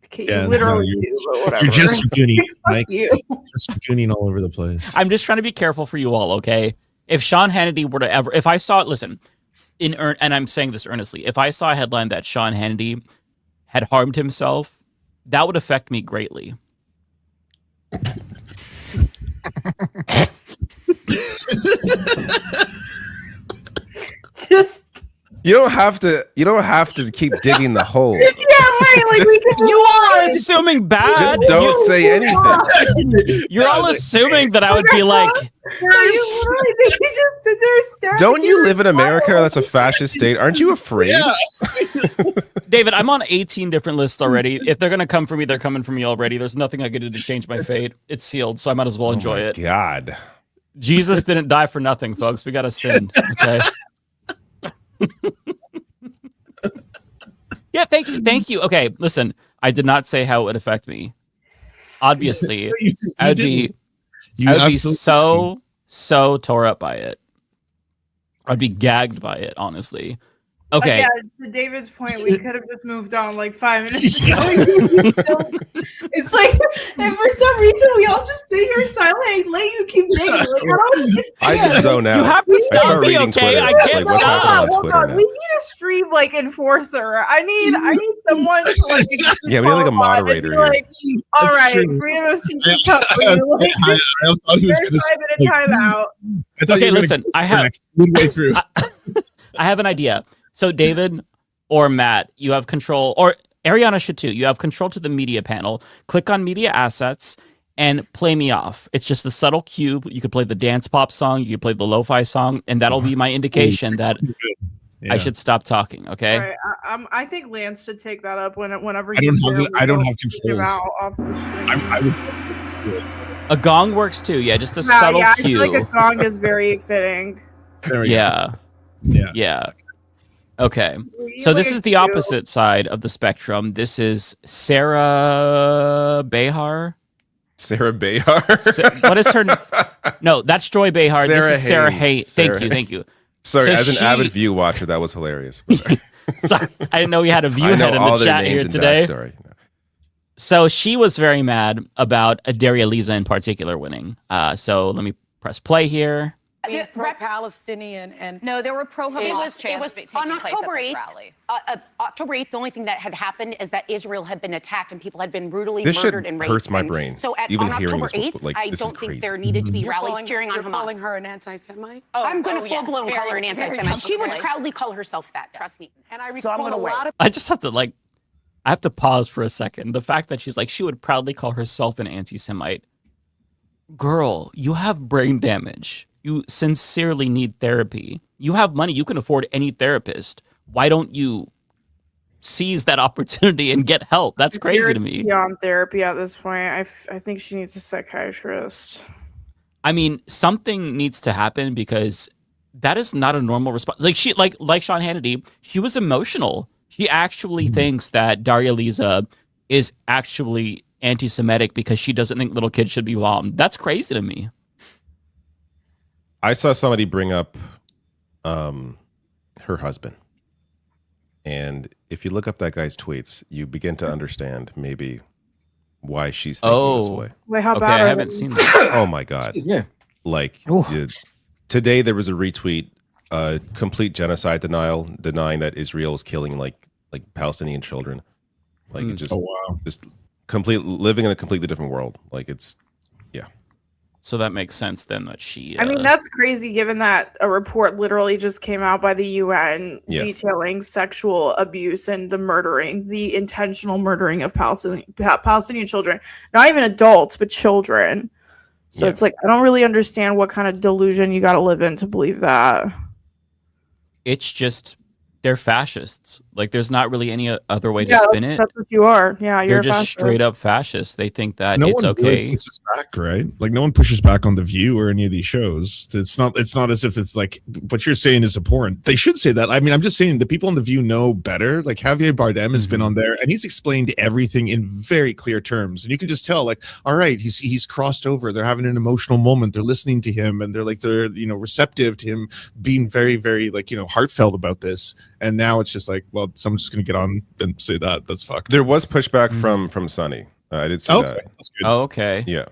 Okay, you literally do, but whatever. You're just gooning, Fuck you. just gooning all over the place. I'm just trying to be careful for you all, okay? If Sean Hannity were to ever, if I saw it, listen, and I'm saying this earnestly, if I saw a headline that Sean Hannity had harmed himself, that would affect me greatly. Just You don't have to keep digging the hole. yeah, right. Like we can. You all are assuming bad. Just don't say anything. You're all assuming that I would be like. Don't you live in America? That's a fascist state. Aren't you afraid? David, I'm on 18 different lists already. If they're gonna come for me, they're coming for me already. There's nothing I could do to change my fate. It's sealed, so I might as well enjoy it. God, Jesus didn't die for nothing, folks. We gotta sin. Okay. Yeah, thank you. Okay, listen, I did not say how it would affect me. Obviously, I'd be so tore up by it. I'd be gagged by it, honestly. Okay. Yeah, to David's point, we could have just moved on like 5 minutes ago. It's like, and for some reason, we all just sit here silent and let you keep digging. Like, I just zone out. You have to I stop start me, reading okay? Twitter. I It's can't like, what's happening on Hold Twitter on, now? we need a stream like enforcer. I need someone to like. Yeah, we need like a moderator here. Like, all right, true. three of us can keep up. Like, I thought he was there's going 5 minute timeout. Okay, listen, I have midway through. I have an idea. So David or Matt, you have control, or Ariana should too. You have control to the media panel. Click on media assets and play me off. It's just the subtle cue. You could play the dance pop song, you could play the lo-fi song, and that'll be my indication that I should stop talking. Okay. All right, I think Lance should take that up whenever I don't have controls. Off the stream. A gong works too. Yeah, just a subtle I cue. feel like a gong is very fitting. Yeah. Okay. So this is the opposite side of the spectrum. This is Sarah Behar. Sarah Behar? What is her? No, that's Joy Behar. This is Sarah Hayes. Thank you. Sorry, So as an avid View watcher, that was hilarious. Sorry, I didn't know we had a view head in the chat here today. So she was very mad about Daria Lisa in particular winning. So let me press play here. Pro-Palestinian and No, there were pro-Hamas it was on October 8th. October 8th, the only thing that had happened is that Israel had been attacked and people had been brutally This shit murdered and raped. hurts my brain. So Even on hearing October this, 8th, like, I this is don't crazy. think there needed to be rallies cheering on you're Hamas. calling her an anti-Semite? I'm going to full-blown call her an very anti-Semite. She would publicly. proudly call herself that, trust me. And I So I'm recall gonna a wait. lot of I just have to I have to pause for a second. The fact that she's like, she would proudly call herself an anti-Semite. Girl, you have brain damage. You sincerely need therapy. You have money. You can afford any therapist. Why don't you seize that opportunity and get help? That's crazy to me. Beyond therapy at this point, I think she needs a psychiatrist. I mean, something needs to happen because that is not a normal response. Like Sean Hannity, she was emotional. She actually thinks that Daria Lisa is actually anti-Semitic because she doesn't think little kids should be bombed. That's crazy to me. I saw somebody bring up her husband. And if you look up that guy's tweets, you begin to understand maybe why she's thinking this way. Wait, how Okay, bad I are haven't they? seen that. Oh my God. Yeah. Like today, there was a retweet, complete genocide denial, denying that Israel is killing like Palestinian children. Like it just, just living in a completely different world. Like it's, yeah. So that makes sense then that she. I mean, that's crazy given that a report literally just came out by the UN detailing sexual abuse and the intentional murdering of Palestinian children. Not even adults, but children. So it's like, I don't really understand what kind of delusion you got to live in to believe that. It's just, they're fascists. Like, there's not really any other way to spin it. That's what you are. Yeah, you're They're just straight up fascists. They think that it's okay. Really pushes back, right? Like no one pushes back on The View or any of these shows. It's not as if it's like what you're saying is abhorrent. They should say that. I mean, I'm just saying the people on The View know better. Like Javier Bardem has been on there and he's explained everything in very clear terms. And you can just tell, like, all right, he's crossed over. They're having an emotional moment. They're listening to him and they're receptive to him being very, very heartfelt about this. And now it's just like, well, someone's just going to get on and say that. That's fucked. There was pushback from Sunny. I did see that. That's good. Oh, okay. Yeah.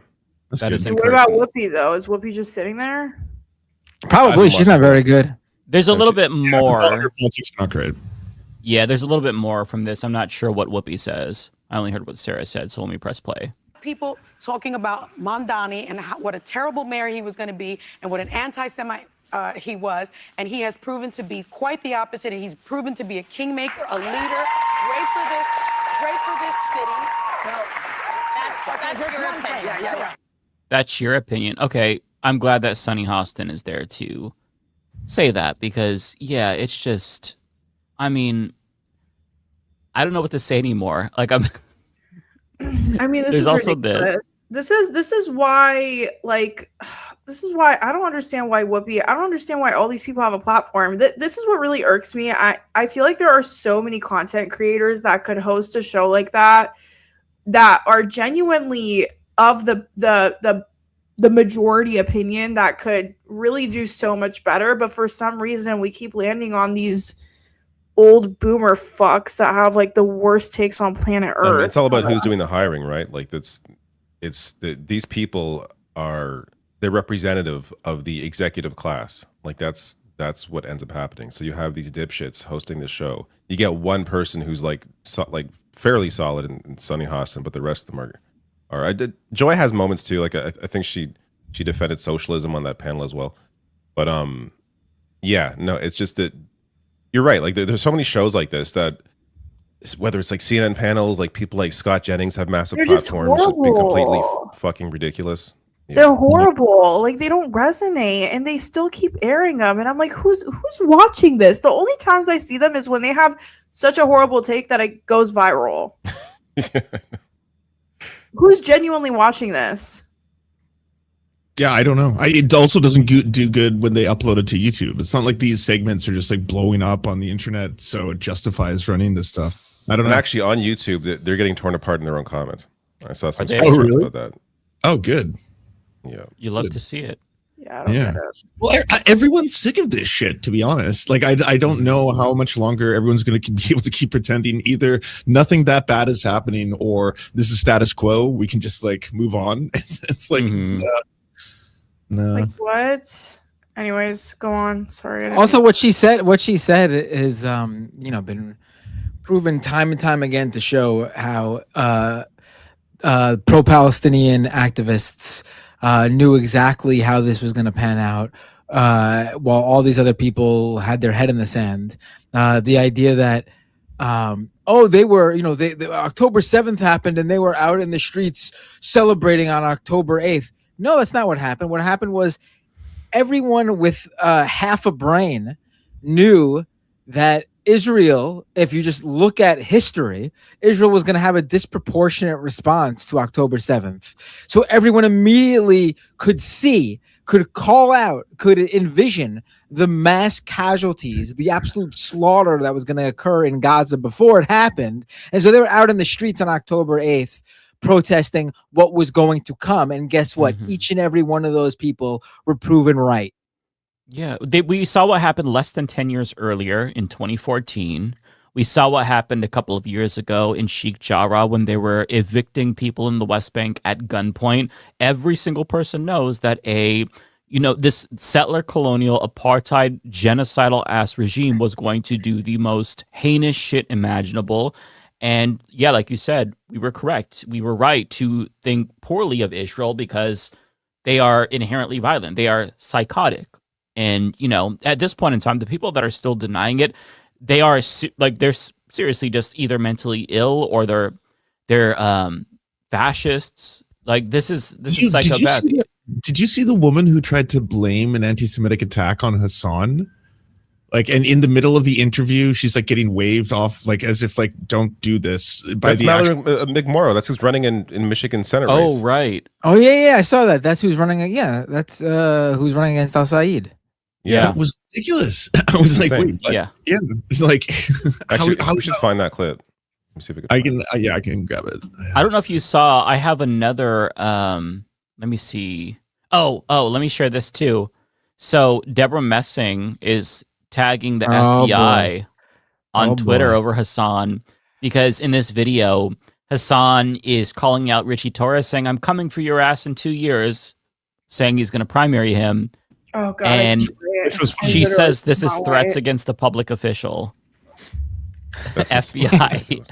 That is What about Whoopi, though? Is Whoopi just sitting there? Probably. She's not very good. There's a little bit more. Her politics are not great. Yeah, there's a little bit more from this. I'm not sure what Whoopi says. I only heard what Sarah said, so let me press play. People talking about Mondani and what a terrible mayor he was going to be and what an anti-Semite he was, and he has proven to be quite the opposite, and he's proven to be a kingmaker, a leader. Great for this city. So that's your opinion. Yeah. That's your opinion. Okay, I'm glad that Sunny Hostin is there to say that because, yeah, it's just, I mean, I don't know what to say anymore. Like, I mean, this is also ridiculous. This is why, like, this is why I don't understand why Whoopi. I don't understand why all these people have a platform. This is what really irks me. I feel like there are so many content creators that could host a show like that are genuinely of the majority opinion that could really do so much better. But for some reason, we keep landing on these old boomer fucks that have like the worst takes on planet Earth. It's all about who's doing the hiring, right? Like these people they're representative of the executive class. Like that's what ends up happening. So you have these dipshits hosting the show. You get one person who's like fairly solid in Sunny Hostin, but the rest of them are. Joy has moments too. Like I think she defended socialism on that panel as well. But yeah, no, it's just that you're right. Like there's so many shows like this that, whether it's like CNN panels, like people like Scott Jennings have massive platforms, be completely fucking ridiculous. Yeah. They're horrible. Like they don't resonate, and they still keep airing them. And I'm like, who's watching this? The only times I see them is when they have such a horrible take that it goes viral. Who's genuinely watching this? Yeah, I don't know. It also doesn't do good when they upload it to YouTube. It's not like these segments are just like blowing up on the internet, so it justifies running this stuff. I don't know. Actually, on YouTube, they're getting torn apart in their own comments. I saw some screenshots about that. Oh, good. Yeah, you love to see it. Yeah, I don't get it. Well, everyone's sick of this shit, to be honest. Like, I don't know how much longer everyone's going to be able to keep pretending either nothing that bad is happening or this is status quo. We can just like move on. It's like, no. Like what? Anyways, go on. Sorry. Also, what she said is, been proven time and time again to show how pro-Palestinian activists knew exactly how this was going to pan out, while all these other people had their head in the sand. The idea that, they were, October 7th happened and they were out in the streets celebrating on October 8th. No, that's not what happened. What happened was everyone with half a brain knew that Israel, if you just look at history, Israel was going to have a disproportionate response to October 7th. So everyone immediately could call out, could envision the mass casualties, the absolute slaughter that was going to occur in Gaza before it happened. And so they were out in the streets on October 8th protesting what was going to come. And guess what? Each and every one of those people were proven right. Yeah, we saw what happened less than 10 years earlier in 2014. We saw what happened a couple of years ago in Sheikh Jarrah when they were evicting people in the West Bank at gunpoint. Every single person knows that a this settler colonial apartheid genocidal ass regime was going to do the most heinous shit imaginable. And yeah, like you said, we were correct. We were right to think poorly of Israel because they are inherently violent. They are psychotic. And, at this point in time, the people that are still denying it, they are they're seriously just either mentally ill or they're fascists. Like this is psychopathic. Did you see the woman who tried to blame an anti-Semitic attack on Hassan? Like, and in the middle of the interview, she's like getting waved off, like as if like, don't do this. That's Mallory McMorrow. That's who's running in Michigan Senate race. Oh, right. Oh, yeah, I saw that. That's who's running. Yeah, that's who's running against Al Said. Yeah, that was ridiculous. I was like, wait, yeah, it's like, actually, we should find that clip. Let me see if we can. I can grab it. I don't know if you saw. I have another. Let me see. Oh, let me share this too. So Deborah Messing is tagging the FBI on Twitter over Hassan because in this video, Hassan is calling out Richie Torres saying, "I'm coming for your ass in 2 years," saying he's going to primary him. Oh God! And she says this is threats against the public official. FBI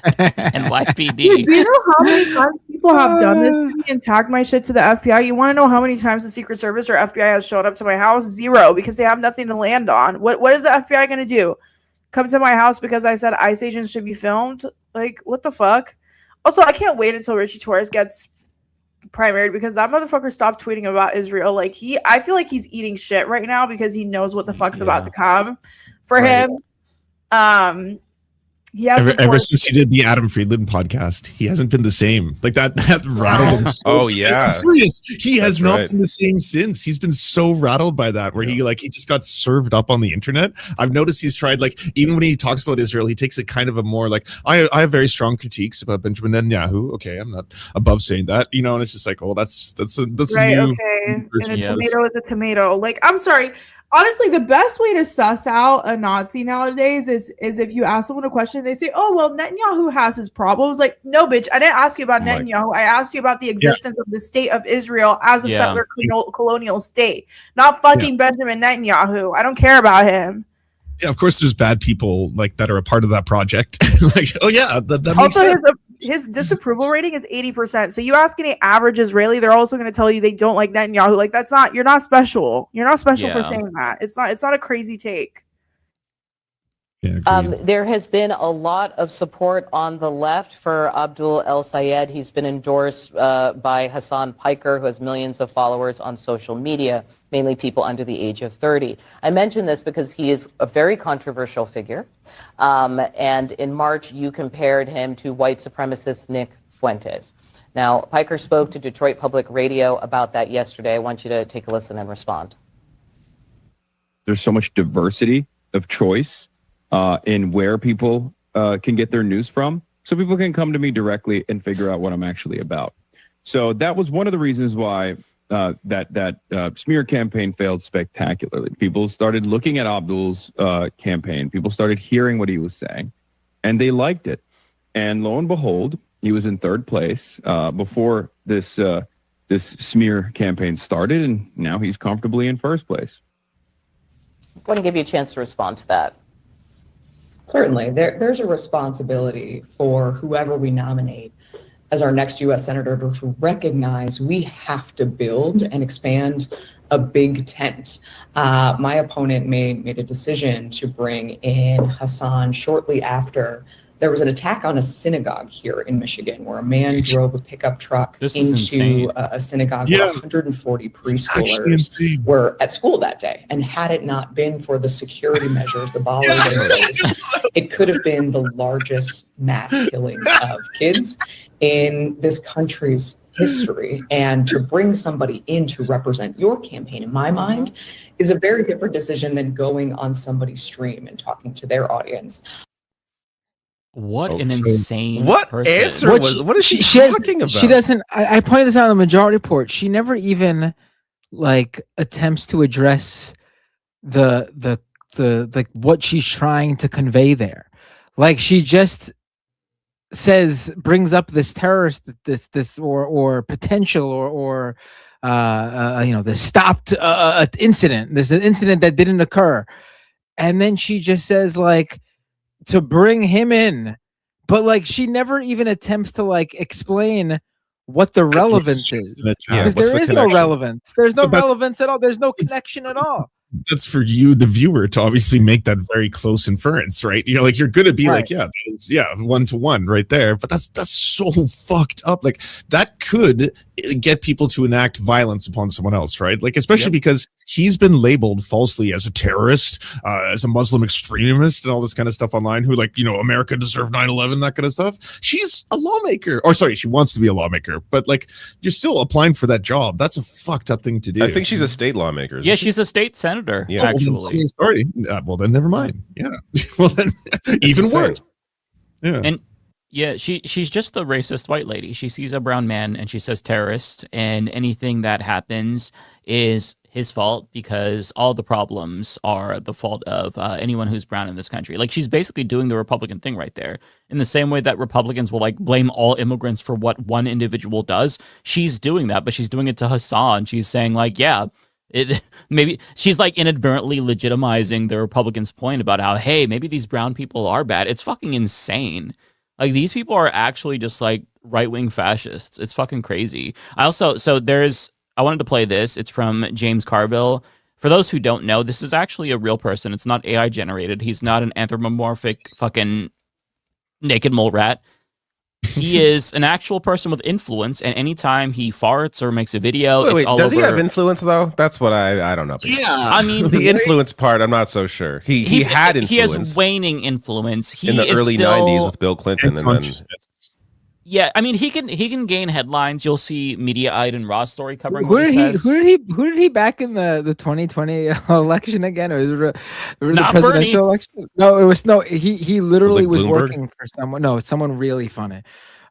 and YPD. Dude, do you know how many times people have done this to me and tagged my shit to the FBI? You want to know how many times the Secret Service or FBI has showed up to my house? 0, because they have nothing to land on. What is the FBI going to do? Come to my house because I said ICE agents should be filmed? Like, what the fuck? Also, I can't wait until Richie Torres gets primaried because that motherfucker stopped tweeting about Israel. Like, I feel like he's eating shit right now because he knows what the fuck's about to come for him. He has ever since he did the Adam Friedland podcast, he hasn't been the same. Like that rattled him. Oh yeah, I'm serious. He has not been the same since. He's been so rattled by that, where he just got served up on the internet. I've noticed he's tried, like, even when he talks about Israel, he takes it kind of a more like, I have very strong critiques about Benjamin Netanyahu. Okay, I'm not above saying that, and it's just like, oh, that's right. A new Okay, and a tomato is a tomato. Like, I'm sorry. Honestly, the best way to suss out a Nazi nowadays is if you ask someone a question, they say, "Oh, well, Netanyahu has his problems." Like, no, bitch, I didn't ask you about Netanyahu. I asked you about the existence of the state of Israel as a settler colonial state, not fucking Benjamin Netanyahu. I don't care about him. Yeah, of course, there's bad people like that are a part of that project. Like, oh yeah, that makes also, sense. His disapproval rating is 80%. So you ask any average Israeli, they're also going to tell you they don't like Netanyahu. Like, you're not special. You're not special for saying that. It's not a crazy take. Yeah, there has been a lot of support on the left for Abdul El Sayed. He's been endorsed by Hassan Piker, who has millions of followers on social media, mainly people under the age of 30. I mention this because he is a very controversial figure. And in March, you compared him to white supremacist Nick Fuentes. Now, Piker spoke to Detroit Public Radio about that yesterday. I want you to take a listen and respond. There's so much diversity of choice in where people can get their news from, so people can come to me directly and figure out what I'm actually about. So that was one of the reasons why that smear campaign failed spectacularly. People started looking at Abdul's campaign. People started hearing what he was saying, and they liked it. And lo and behold, he was in third place before this smear campaign started, and now he's comfortably in first place. I want to give you a chance to respond to that. Certainly. There's a responsibility for whoever we nominate as our next U.S. Senator to recognize we have to build and expand a big tent. My opponent made a decision to bring in Hassan shortly after there was an attack on a synagogue here in Michigan where a man drove a pickup truck into a synagogue where 140 preschoolers were at school that day. And had it not been for the security measures the bollards in place, it could have been the largest mass killing of kids in this country's history. And to bring somebody in to represent your campaign, in my mind, is a very different decision than going on somebody's stream and talking to their audience. What an insane person. Answer what is she talking about? She doesn't. I pointed this out in the Majority Report. She never even attempts to address the what she's trying to convey there. Like, she just brings up this terrorist, this or potential or the stopped incident, this incident that didn't occur. And then she just says like to bring him in, but like she never even attempts to like explain what the relevance is. Because there is no relevance. There's no relevance at all. There's no connection at all. That's for you, the viewer, to obviously make that very close inference, right? You're like, you're going to be like, yeah, that is, 1-to-1 right there. But that's so fucked up. Like that could get people to enact violence upon someone else, right? Like, especially because he's been labeled falsely as a terrorist, as a Muslim extremist and all this kind of stuff online, who like, America deserved 9/11, that kind of stuff. She's a lawmaker, or sorry, she wants to be a lawmaker, but like you're still applying for that job. That's a fucked up thing to do. I think she's a state lawmaker. Yeah, she's a state senator. Yeah, actually. Sorry. Well, then never mind. Yeah. Well, then even worse. Yeah. And yeah, she's just the racist white lady. She sees a brown man and she says terrorist, and anything that happens is his fault because all the problems are the fault of anyone who's brown in this country. Like she's basically doing the Republican thing right there. In the same way that Republicans will like blame all immigrants for what one individual does, she's doing that, but she's doing it to Hassan. She's saying like, yeah, maybe she's like inadvertently legitimizing the Republicans' point about how, hey, maybe these brown people are bad. It's fucking insane. Like these people are actually just like right-wing fascists. It's fucking crazy. I wanted to play this. It's from James Carville. For those who don't know, this is actually a real person. It's not AI generated. He's not an anthropomorphic fucking naked mole rat. He is an actual person with influence, and anytime he farts or makes a video, it's all does over. He have influence though? That's what I don't know. Yeah, I mean the influence part, I'm not so sure. He had influence. He has waning influence. In the early '90s with Bill Clinton, and then yeah, I mean he can gain headlines. You'll see Mediaite and Raw Story covering. Who did he back in the 2020 election again? Or the presidential Bernie. election? No, it was he literally was working for someone. No, someone really funny.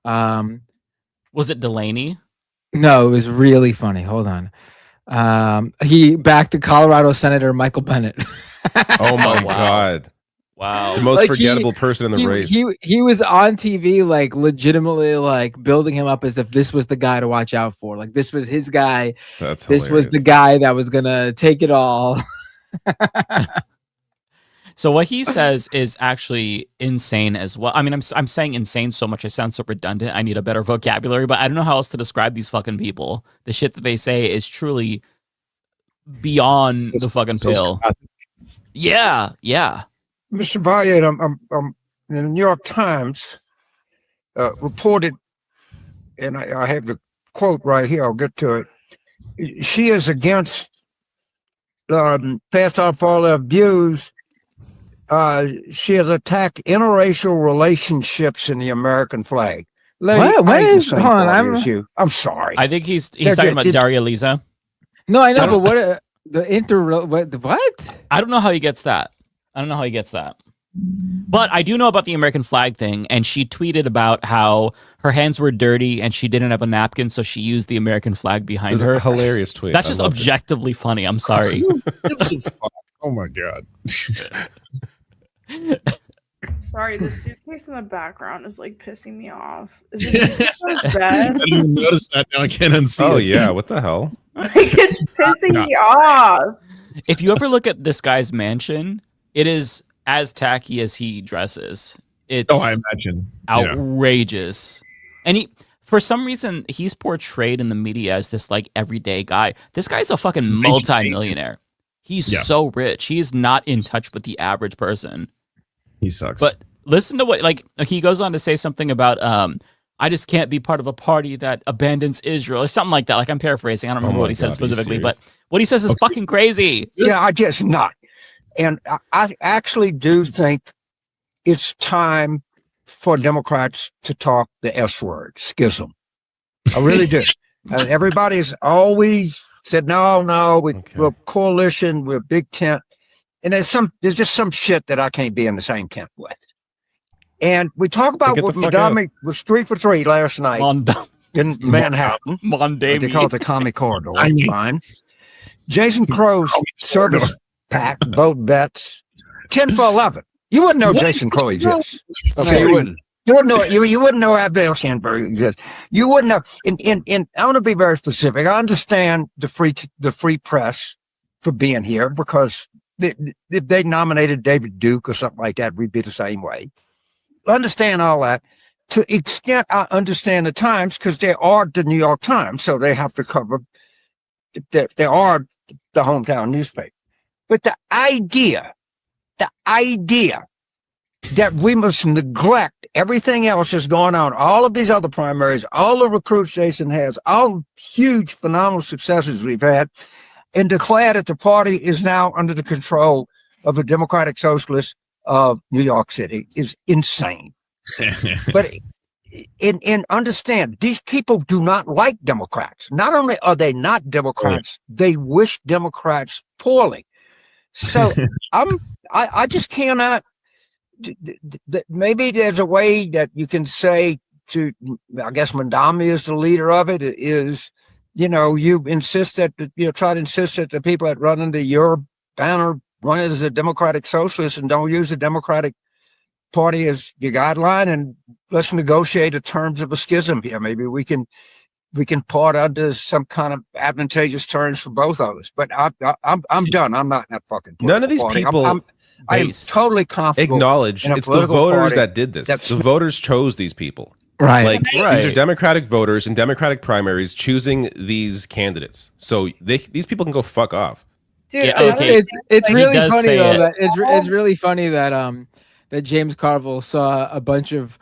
Was it Delaney? No, it was really funny. Hold on. He backed Colorado Senator Michael Bennett. Oh my God. Wow. The most forgettable person in the race. He was on TV, like legitimately like building him up as if this was the guy to watch out for. Like this was his guy. That's this was the guy that was gonna take it all. So what he says is actually insane as well. I mean, I'm saying insane so much I sound so redundant. I need a better vocabulary, but I don't know how else to describe these fucking people. The shit that they say is truly beyond the fucking pale. Yeah. Mr. Valiant, I'm in the New York Times reported, and I have the quote right here. I'll get to it. She is against pass off all their views. She has attacked interracial relationships in the American flag. I'm sorry. I think he's talking about Daria Lisa. No, I know, but what? I don't know how he gets that. But I do know about the American flag thing, and she tweeted about how her hands were dirty and she didn't have a napkin, so she used the American flag behind her. A hilarious tweet. That's just objectively funny. I'm sorry. Oh my God. Sorry, the suitcase in the background is like pissing me off. Is it bad? I didn't even notice that. Now I can't unsee it. Oh yeah, what the hell? Like it's pissing me off. If you ever look at this guy's mansion, it is as tacky as he dresses. It's I imagine outrageous. And for some reason, he's portrayed in the media as this like everyday guy. This guy's a fucking multi-millionaire. He's so rich. He's not in touch with the average person. He sucks. But listen to what he goes on to say something about I just can't be part of a party that abandons Israel or something like that. Like I'm paraphrasing. I don't remember what he said specifically, but what he says is fucking crazy. Yeah, I guess not. And I actually do think it's time for Democrats to talk the S word, schism. I really do. Everybody's always said, no, we're coalition, we're big tent. And there's just some shit that I can't be in the same camp with. And we talk about what Mondami was 3 for 3 last night in Manhattan. They call it the Commie Corridor. Fine. Jason Crow's service pack, vote bets, 10 for 11. You wouldn't know Jason Crow exists. Okay, you wouldn't. You wouldn't know. You wouldn't know Abdel Sandberg exists. You wouldn't know. In I want to be very specific. I understand the free press for being here because if they nominated David Duke or something like that, we'd be the same way. I understand all that. To the extent I understand the Times, because they are the New York Times, so they have to cover. They are the hometown newspaper. But the idea that we must neglect everything else that's going on, all of these other primaries, all the recruits Jason has, all huge, phenomenal successes we've had, and declare that the party is now under the control of the Democratic Socialists of New York City is insane. But and understand, these people do not like Democrats. Not only are they not Democrats, they wish Democrats poorly. So I just cannot. Maybe there's a way that you can say to, I guess Mandami is the leader of it, is, you insist that, try to insist that the people that run under your banner run as a Democratic Socialist and don't use the Democratic Party as your guideline, and let's negotiate the terms of a schism here. Maybe we can part under some kind of advantageous terms for both of us. But I'm done. I'm not in that fucking party. None of these people. I am totally comfortable. Acknowledge it's the voters that did this. The voters chose these people. Right. These are Democratic voters in Democratic primaries choosing these candidates. So these people can go fuck off. Dude, it's really funny though that it's really funny that that James Carville saw a bunch of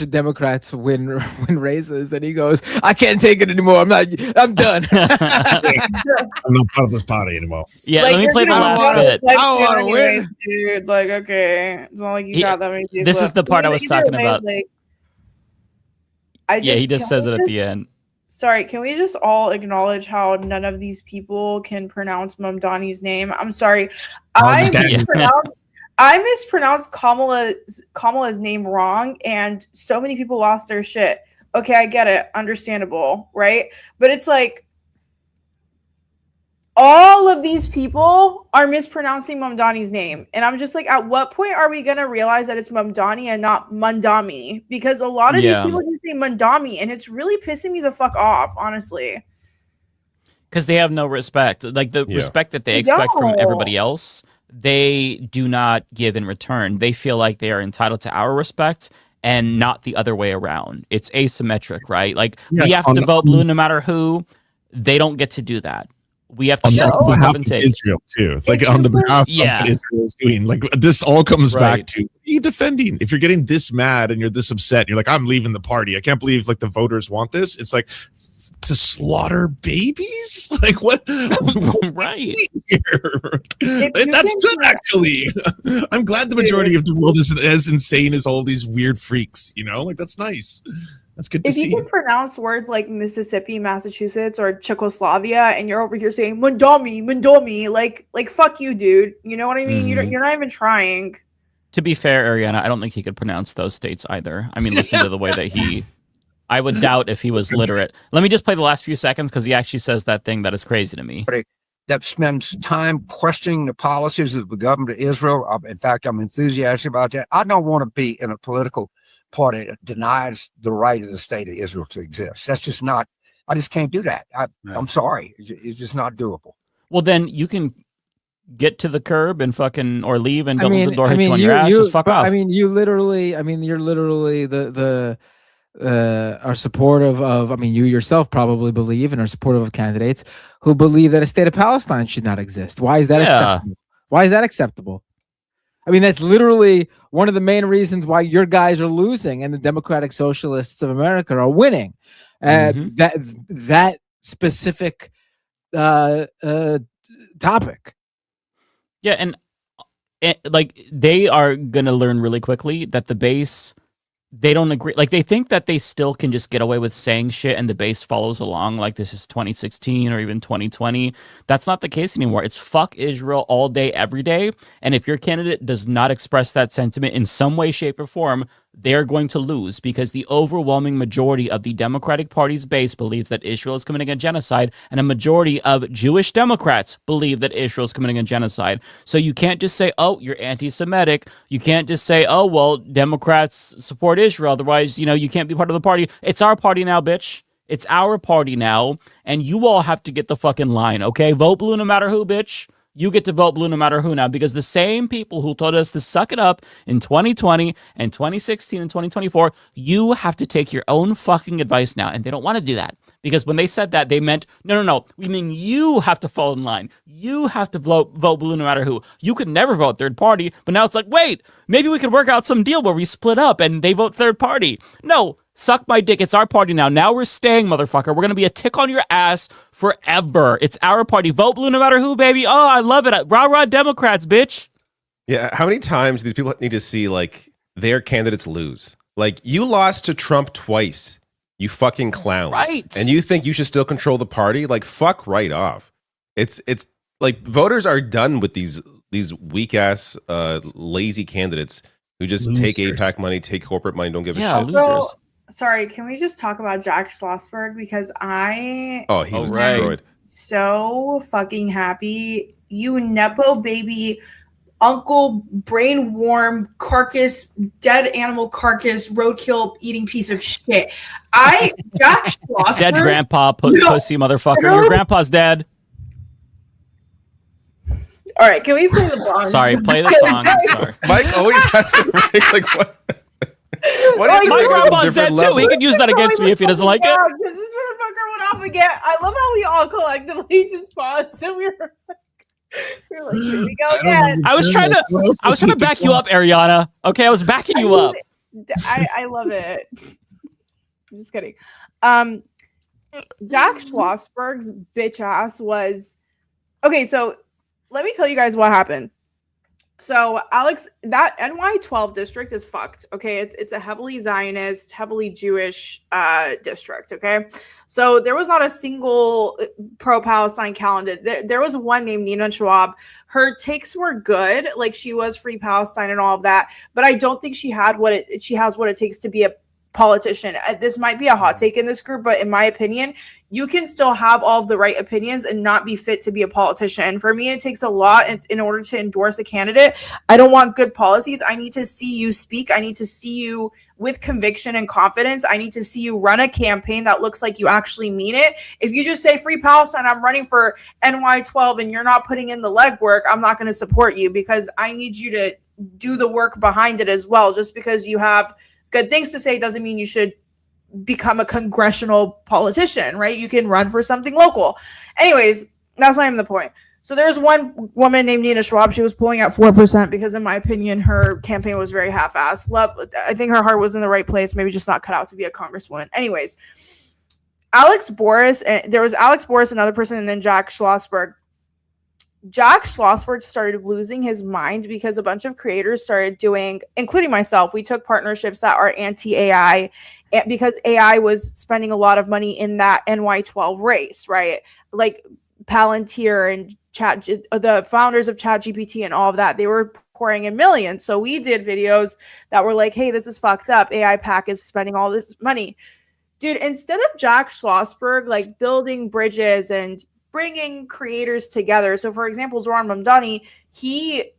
Democrats win races, and he goes, "I can't take it anymore. I'm done. I'm not part of this party anymore." Yeah, let me play the last bit. I don't want to win, dude. Like, okay, it's not like you got that many people. This is the part I was talking about. He just says it at the end. Sorry, can we just all acknowledge how none of these people can pronounce Mamdani's name? I'm sorry, I mispronounced Kamala's name wrong, and so many people lost their shit. Okay, I get it. Understandable, right? But it's like all of these people are mispronouncing Mamdani's name. And I'm just like, at what point are we going to realize that it's Mamdani and not Mandami? Because a lot of these people do say Mandami, and it's really pissing me the fuck off, honestly. Because they have no respect. Like the respect that they expect from everybody else, they do not give in return. They feel like they are entitled to our respect and not the other way around. It's asymmetric, right? Like we have to vote blue no matter who. They don't get to do that. We have to on behalf of Israel too. Like on the behalf of Israel is doing. Like this all comes back to you defending. If you're getting this mad and you're this upset, you're like, I'm leaving the party. I can't believe like the voters want this. It's like to slaughter babies? Like what? Right. That's good, actually. I'm glad the majority of the world isn't as insane as all these weird freaks, like that's nice. That's good to see. If you can pronounce words like Mississippi, Massachusetts, or Czechoslovakia, and you're over here saying Mondomi, like fuck you, dude. You know what I mean? You're not even trying. To be fair, Ariana, I don't think he could pronounce those states either. I mean, listen to the way that I would doubt if he was literate. Let me just play the last few seconds because he actually says that thing that is crazy to me. That spends time questioning the policies of the government of Israel. In fact, I'm enthusiastic about that. I don't want to be in a political party that denies the right of the state of Israel to exist. That's just not, I just can't do that. I'm sorry. It's just not doable. Well, then you can get to the curb and fucking, or leave and don't let the door hit you on your ass. Just fuck off. You're literally are supportive of, you yourself probably believe and are supportive of candidates who believe that a state of Palestine should not exist. Why is that acceptable? Why is that acceptable? That's literally one of the main reasons why your guys are losing and the Democratic Socialists of America are winning. That specific topic. Yeah, and like they are gonna learn really quickly that the base, they don't agree. Like they think that they still can just get away with saying shit and the base follows along like this is 2016 or even 2020. That's not the case anymore. It's fuck Israel all day, every day. And if your candidate does not express that sentiment in some way, shape, or form, they're going to lose because the overwhelming majority of the Democratic Party's base believes that Israel is committing a genocide, and a majority of Jewish Democrats believe that Israel is committing a genocide. So you can't just say, oh, you're anti-Semitic. You can't just say, oh, well, Democrats support Israel. Otherwise, you can't be part of the party. It's our party now, bitch. It's our party now, and you all have to get the fucking line, okay? Vote blue no matter who, bitch. You get to vote blue no matter who now, because the same people who told us to suck it up in 2020 and 2016 and 2024, you have to take your own fucking advice now. And they don't want to do that, because when they said that, they meant, no. We mean you have to fall in line. You have to vote blue no matter who. You could never vote third party, but now it's like, wait, maybe we could work out some deal where we split up and they vote third party. No. Suck my dick. It's our party now. Now we're staying, motherfucker. We're going to be a tick on your ass forever. It's our party. Vote blue no matter who, baby. Oh, I love it. Rah, Democrats, bitch. Yeah, how many times do these people need to see, like, their candidates lose? Like, you lost to Trump twice, you fucking clowns. Right. And you think you should still control the party? Like, fuck right off. It's like, voters are done with these weak-ass, lazy candidates who just take AIPAC money, take corporate money, don't give a shit. Losers. Sorry, can we just talk about Jack Schlossberg? Because he was destroyed. So fucking happy. You Nepo baby, uncle, brain warm, carcass, dead animal carcass, roadkill eating piece of shit. Jack Schlossberg. Dead grandpa, pussy motherfucker. Your grandpa's dead. All right, can we play the song? Sorry, play the song. I'm sorry. Mike always has to make, like, what? My grandpa's dead too. He could use that against me if he doesn't like it. Because this motherfucker went off again. I love how we all collectively just paused and we were like, here we go again. I was trying to back you up, Ariana. Okay, I was backing you up. I love it. I'm just kidding. Jack Schlossberg's bitch ass was okay. So let me tell you guys what happened. So Alex, that NY12 district is fucked. Okay, it's a heavily Zionist, heavily Jewish district. Okay, so there was not a single pro-Palestine candidate. There was one named Nina Schwab. Her takes were good, like she was free Palestine and all of that. But I don't think she has what it takes to be a politician. This might be a hot take in this group, but in my opinion, you can still have all of the right opinions and not be fit to be a politician. For me, it takes a lot in order to endorse a candidate. I don't want good policies. I need to see you speak. I need to see you with conviction and confidence. I need to see you run a campaign that looks like you actually mean it. If you just say free Palestine, I'm running for NY12 and you're not putting in the legwork, I'm not going to support you, because I need you to do the work behind it as well. Just because you have good things to say doesn't mean you should become a congressional politician, right? You can run for something local. Anyways, that's not even the point. So there's one woman named Nina Schwab. She was pulling out 4% because, in my opinion, her campaign was very half-assed. I think her heart was in the right place, maybe just not cut out to be a congresswoman. Anyways, Alex Boris, there was Alex Boris, another person, and then Jack Schlossberg. Jack Schlossberg started losing his mind because a bunch of creators started doing, including myself, we took partnerships that are anti-AI because AI was spending a lot of money in that NY12 race, right? Like Palantir and the founders of ChatGPT and all of that, they were pouring in millions. So we did videos that were like, hey, this is fucked up. AI PAC is spending all this money. Dude, instead of Jack Schlossberg like building bridges and bringing creators together. So, for example, Zoran Mamdani, he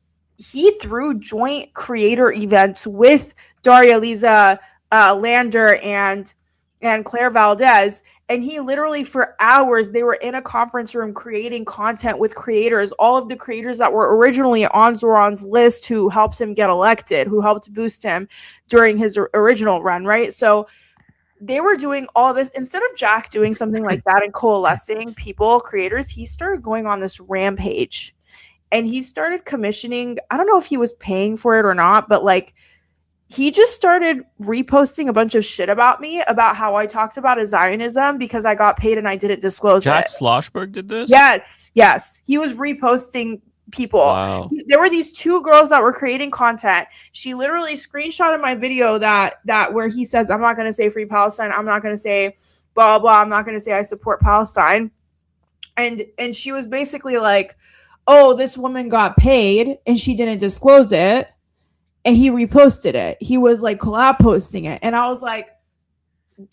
threw joint creator events with Daria Lisa Lander and Claire Valdez, and he literally for hours they were in a conference room creating content with creators, all of the creators that were originally on Zoran's list who helped him get elected, who helped boost him during his original run, right? So they were doing all this. Instead of Jack doing something like that and coalescing people, creators, he started going on this rampage and he started commissioning. I don't know if he was paying for it or not, but like he just started reposting a bunch of shit about me, about how I talked about Zionism because I got paid and I didn't disclose Jack it. Schlossberg did this? Yes. He was reposting people. Wow. There were these two girls that were creating content. She literally screenshotted my video that where he says, I'm not going to say free Palestine. I'm not going to say blah, blah. I'm not going to say I support Palestine. And she was basically like, oh, this woman got paid and she didn't disclose it. and he reposted it. He was like collab posting it. And I was like,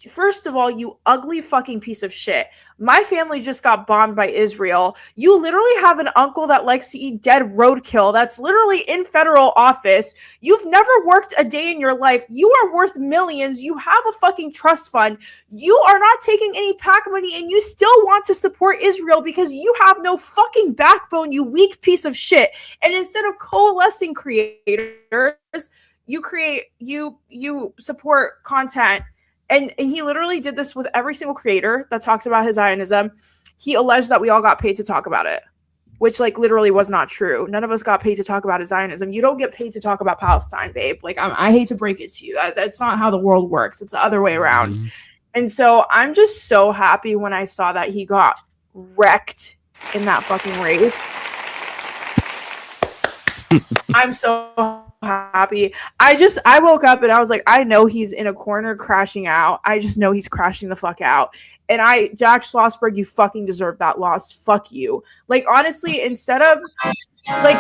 first of all, you ugly fucking piece of shit. My family just got bombed by Israel. You literally have an uncle that likes to eat dead roadkill that's literally in federal office. You've never worked a day in your life. You are worth millions. You have a fucking trust fund. You are not taking any PAC money and you still want to support Israel because you have no fucking backbone, you weak piece of shit. And instead of coalescing creators, you support content. And he literally did this with every single creator that talks about his Zionism. He alleged that we all got paid to talk about it, which like literally was not true. None of us got paid to talk about his Zionism. You don't get paid to talk about Palestine, babe. Like I hate to break it to you. That's not how the world works. It's the other way around. Mm-hmm. And so I'm just so happy when I saw that he got wrecked in that fucking race. I'm so happy. I woke up and I was like, I know he's in a corner crashing out. I just know he's crashing the fuck out. And Jack Schlossberg, you fucking deserve that loss. Fuck you. Like, honestly, instead of like,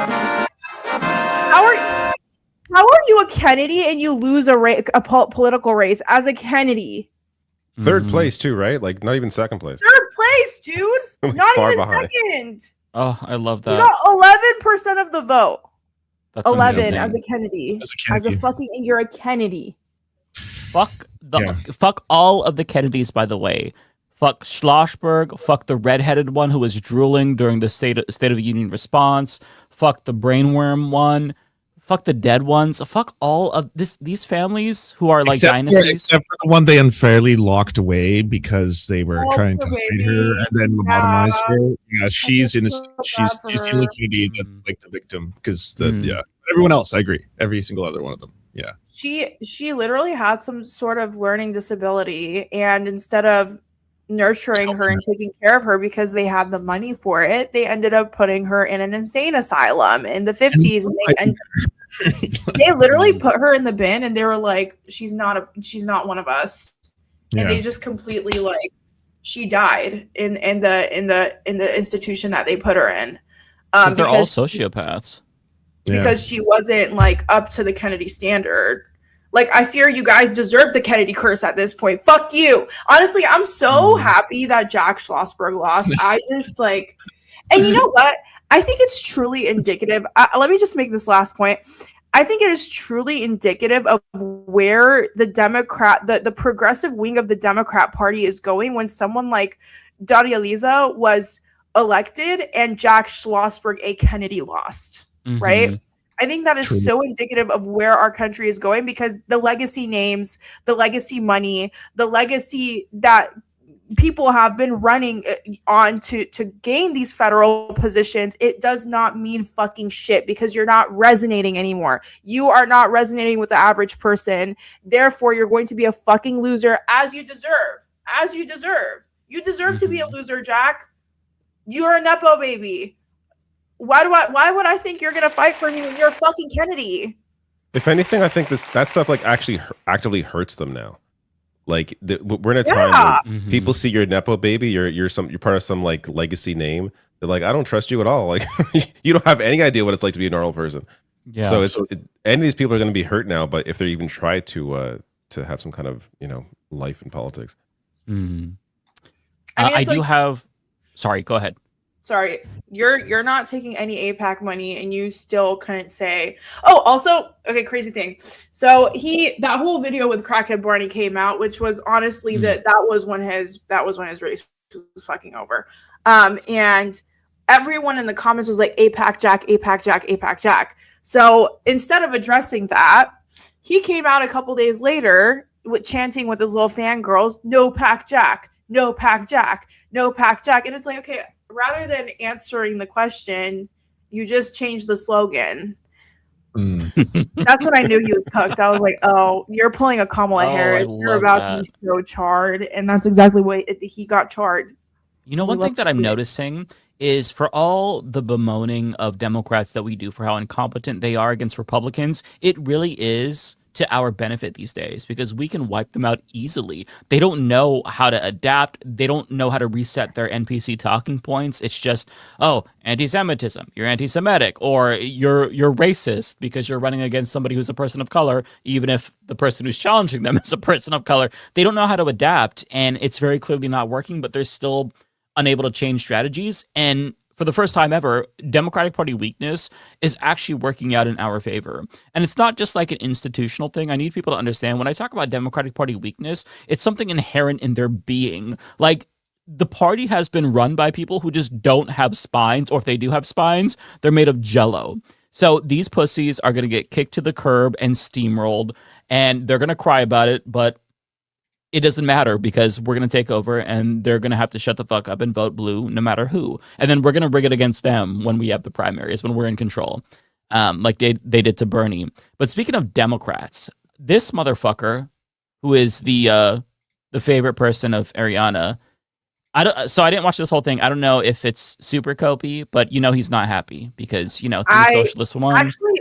how are you a Kennedy and you lose a political race as a Kennedy? Third place too, right? Like not even second place. Third place, dude. Not even behind. Second. Oh, I love that. You got 11% of the vote. That's 11 amazing. as a Kennedy. You're a Kennedy. Fuck all of the Kennedys, by the way. Fuck Schlossberg. Fuck the redheaded one who was drooling during the State of the Union response. Fuck the brainworm one. Fuck the dead ones. Fuck all of these families who are like dynasties. Except for the one they unfairly locked away because they were trying to hide her and then lobotomize her. Yeah, she's innocent. She's the only Kennedy that's like the victim because everyone else, I agree. Every single other one of them. Yeah. She literally had some sort of learning disability, and instead of nurturing her and taking care of her because they had the money for it, they ended up putting her in an insane asylum in the 50s. And they literally put her in the bin and they were like, she's not one of us. And they just completely like, she died in the institution that they put her in. Because they're all sociopaths. Because she wasn't like up to the Kennedy standard. Like, I fear you guys deserve the Kennedy curse at this point. Fuck you. Honestly, I'm so happy that Jack Schlossberg lost. I just like, and you know what? I think it's truly indicative. Let me just make this last point. I think it is truly indicative of where the progressive wing of the Democrat Party is going when someone like Daria Liza was elected and Jack Schlossberg, a Kennedy, lost, right? I think that is so indicative of where our country is going because the legacy names, the legacy money, the legacy that people have been running on to gain these federal positions, it does not mean fucking shit because you're not resonating anymore. You are not resonating with the average person. Therefore, you're going to be a fucking loser as you deserve. As you deserve. You deserve to be a loser, Jack. You're a Nepo baby. Why would I think you're gonna fight for me when you're a fucking Kennedy? If anything, I think that stuff like actually actively hurts them now. Like we're in a time where people see you're a Nepo baby, you're part of some like legacy name. They're like, I don't trust you at all. Like you don't have any idea what it's like to be a normal person. Yeah. So any of these people are going to be hurt now. But if they even try to have some kind of life in politics, I do have. Sorry, go ahead. Sorry, you're not taking any APAC money, and you still couldn't say. Oh, also, okay, crazy thing. So that whole video with Crackhead Barney came out, which was honestly that was when his race was fucking over. And everyone in the comments was like APAC Jack, APAC Jack, APAC Jack. So instead of addressing that, he came out a couple days later chanting with his little fangirls, "No PAC Jack, no PAC Jack, no PAC Jack," and it's like, okay. Rather than answering the question, you just changed the slogan. That's when I knew he was cooked. I was like, oh, you're pulling a Kamala Harris. You're about to be so charred. And that's exactly what he got charred. You know, one thing that I'm noticing is for all the bemoaning of Democrats that we do for how incompetent they are against Republicans, it really is to our benefit these days because we can wipe them out easily. They don't know how to adapt. They don't know how to reset their NPC talking points. It's just, oh, anti-Semitism, you're anti-Semitic, or you're racist because you're running against somebody who's a person of color, even if the person who's challenging them is a person of color. They don't know how to adapt, and it's very clearly not working, but they're still unable to change strategies. And for the first time ever, Democratic Party weakness is actually working out in our favor. And it's not just like an institutional thing. I need people to understand when I talk about Democratic Party weakness, it's something inherent in their being. Like, the party has been run by people who just don't have spines, or if they do have spines, they're made of jello. So these pussies are going to get kicked to the curb and steamrolled, and they're going to cry about it, but it doesn't matter because we're going to take over and they're going to have to shut the fuck up and vote blue no matter who. And then we're going to rig it against them when we have the primaries, when we're in control, like they did to Bernie. But speaking of Democrats, this motherfucker, who is the favorite person of Ariana, I didn't watch this whole thing. I don't know if it's super copy, but he's not happy because three socialists won. Actually,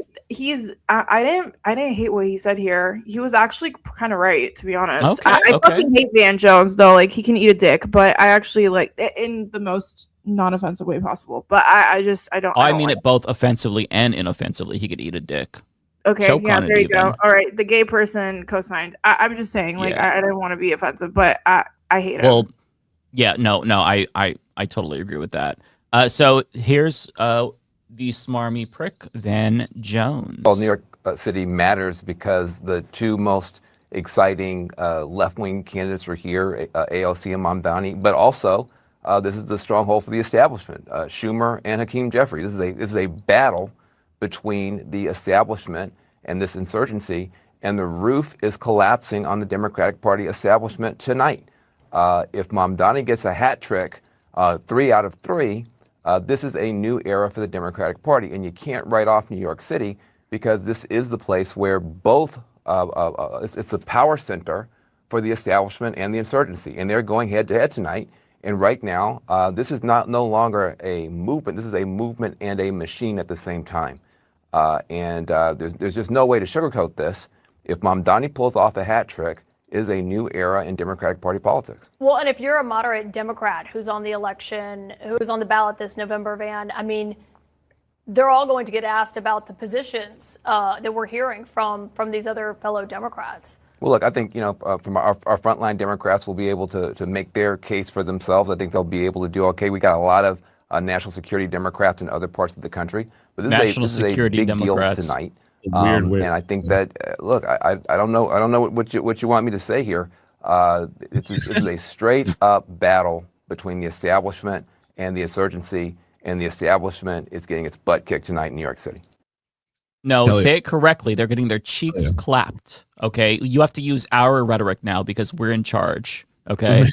I didn't hate what he said here. He was actually kind of right, to be honest. Okay, I fucking hate Van Jones though. Like, he can eat a dick, but I actually like it in the most non-offensive way possible. But I don't. I mean it both offensively and inoffensively. He could eat a dick. Okay, Choke yeah, on it there you even. go. All right, the gay person co-signed. I'm just saying, like, Yeah. I didn't want to be offensive, but I hate him. Well, yeah, no, I totally agree with that. So here's the smarmy prick, Van Jones. Well, New York City matters because the two most exciting left-wing candidates are here, AOC and Mamdani, but also this is the stronghold for the establishment, Schumer and Hakeem Jeffrey. This is a battle between the establishment and this insurgency, and the roof is collapsing on the Democratic Party establishment tonight. If Mamdani gets a hat trick, 3 out of 3, this is a new era for the Democratic Party, and you can't write off New York City because this is the place where both, it's the power center for the establishment and the insurgency, and they're going head-to-head tonight. And right now, this is no longer a movement. This is a movement and a machine at the same time. There's just no way to sugarcoat this. If Mamdani pulls off a hat trick, is a new era in Democratic Party politics. Well, and if you're a moderate Democrat who's on the election, who's on the ballot this November, Van, I mean, they're all going to get asked about the positions that we're hearing from these other fellow Democrats. Well, look, I think, from our frontline Democrats will be able to make their case for themselves. I think they'll be able to do okay. We got a lot of national security Democrats in other parts of the country, but this is a big Democrats. deal tonight. Weird way. And I think that look, I don't know what you want me to say here. This is a straight up battle between the establishment and the insurgency, and the establishment is getting its butt kicked tonight in New York City. No, say it correctly. They're getting their cheeks clapped. Okay, you have to use our rhetoric now because we're in charge. Okay.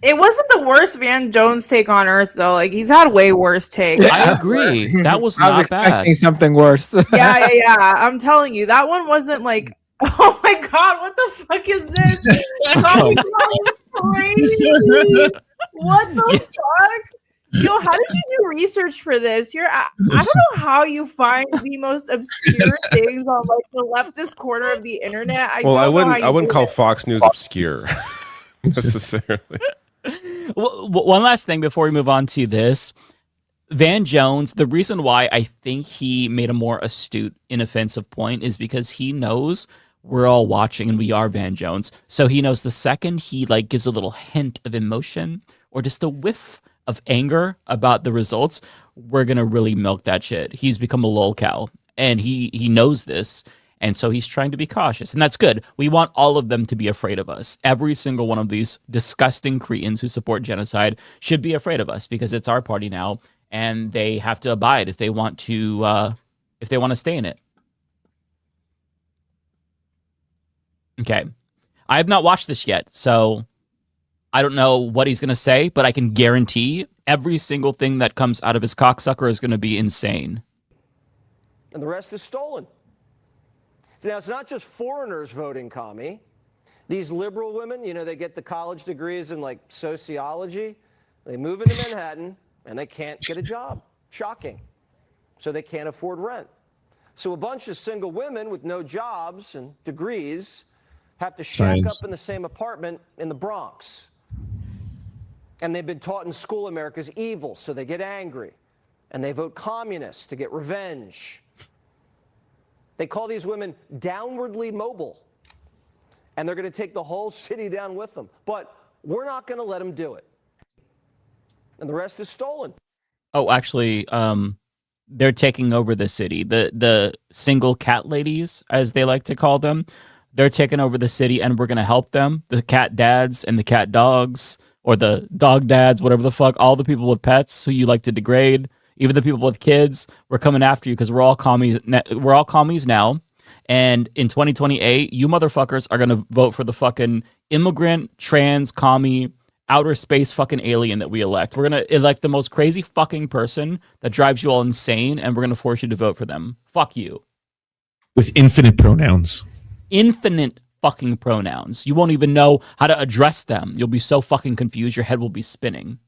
It wasn't the worst Van Jones take on earth, though. Like, he's had way worse takes. I agree. That was I was not expecting bad. something worse. Yeah. I'm telling you, that one wasn't like, oh my God, what the fuck is this? Oh, that is crazy. What the fuck? Yo, how did you do research for this? I don't know how you find the most obscure things on like the leftist corner of the internet. I wouldn't call Fox News obscure necessarily. One last thing before we move on to this. Van Jones, the reason why I think he made a more astute, inoffensive point is because he knows we're all watching and we are Van Jones. So he knows the second he like gives a little hint of emotion or just a whiff of anger about the results, we're going to really milk that shit. He's become a lol cow and he knows this. And so he's trying to be cautious. And that's good. We want all of them to be afraid of us. Every single one of these disgusting cretins who support genocide should be afraid of us because it's our party now. And they have to abide if they want to stay in it. Okay. I have not watched this yet, so I don't know what he's going to say, but I can guarantee every single thing that comes out of his cocksucker is going to be insane. And the rest is stolen. Now, it's not just foreigners voting commie. These liberal women, they get the college degrees in like sociology. They move into Manhattan and they can't get a job. Shocking. So they can't afford rent. So a bunch of single women with no jobs and degrees have to shack up in the same apartment in the Bronx. And they've been taught in school America's evil, so they get angry. And they vote communist to get revenge. They call these women downwardly mobile. And they're going to take the whole city down with them. But we're not going to let them do it. And the rest is stolen. Oh, actually, they're taking over the city. The single cat ladies, as they like to call them, they're taking over the city, and we're going to help them. The cat dads and the cat dogs, or the dog dads, whatever the fuck, all the people with pets who you like to degrade, even the people with kids, we're coming after you because we're all commies. We're all commies now. And in 2028, you motherfuckers are going to vote for the fucking immigrant, trans, commie, outer space fucking alien that we elect. We're going to elect the most crazy fucking person that drives you all insane, and we're going to force you to vote for them. Fuck you. With infinite pronouns. Infinite fucking pronouns. You won't even know how to address them. You'll be so fucking confused. Your head will be spinning.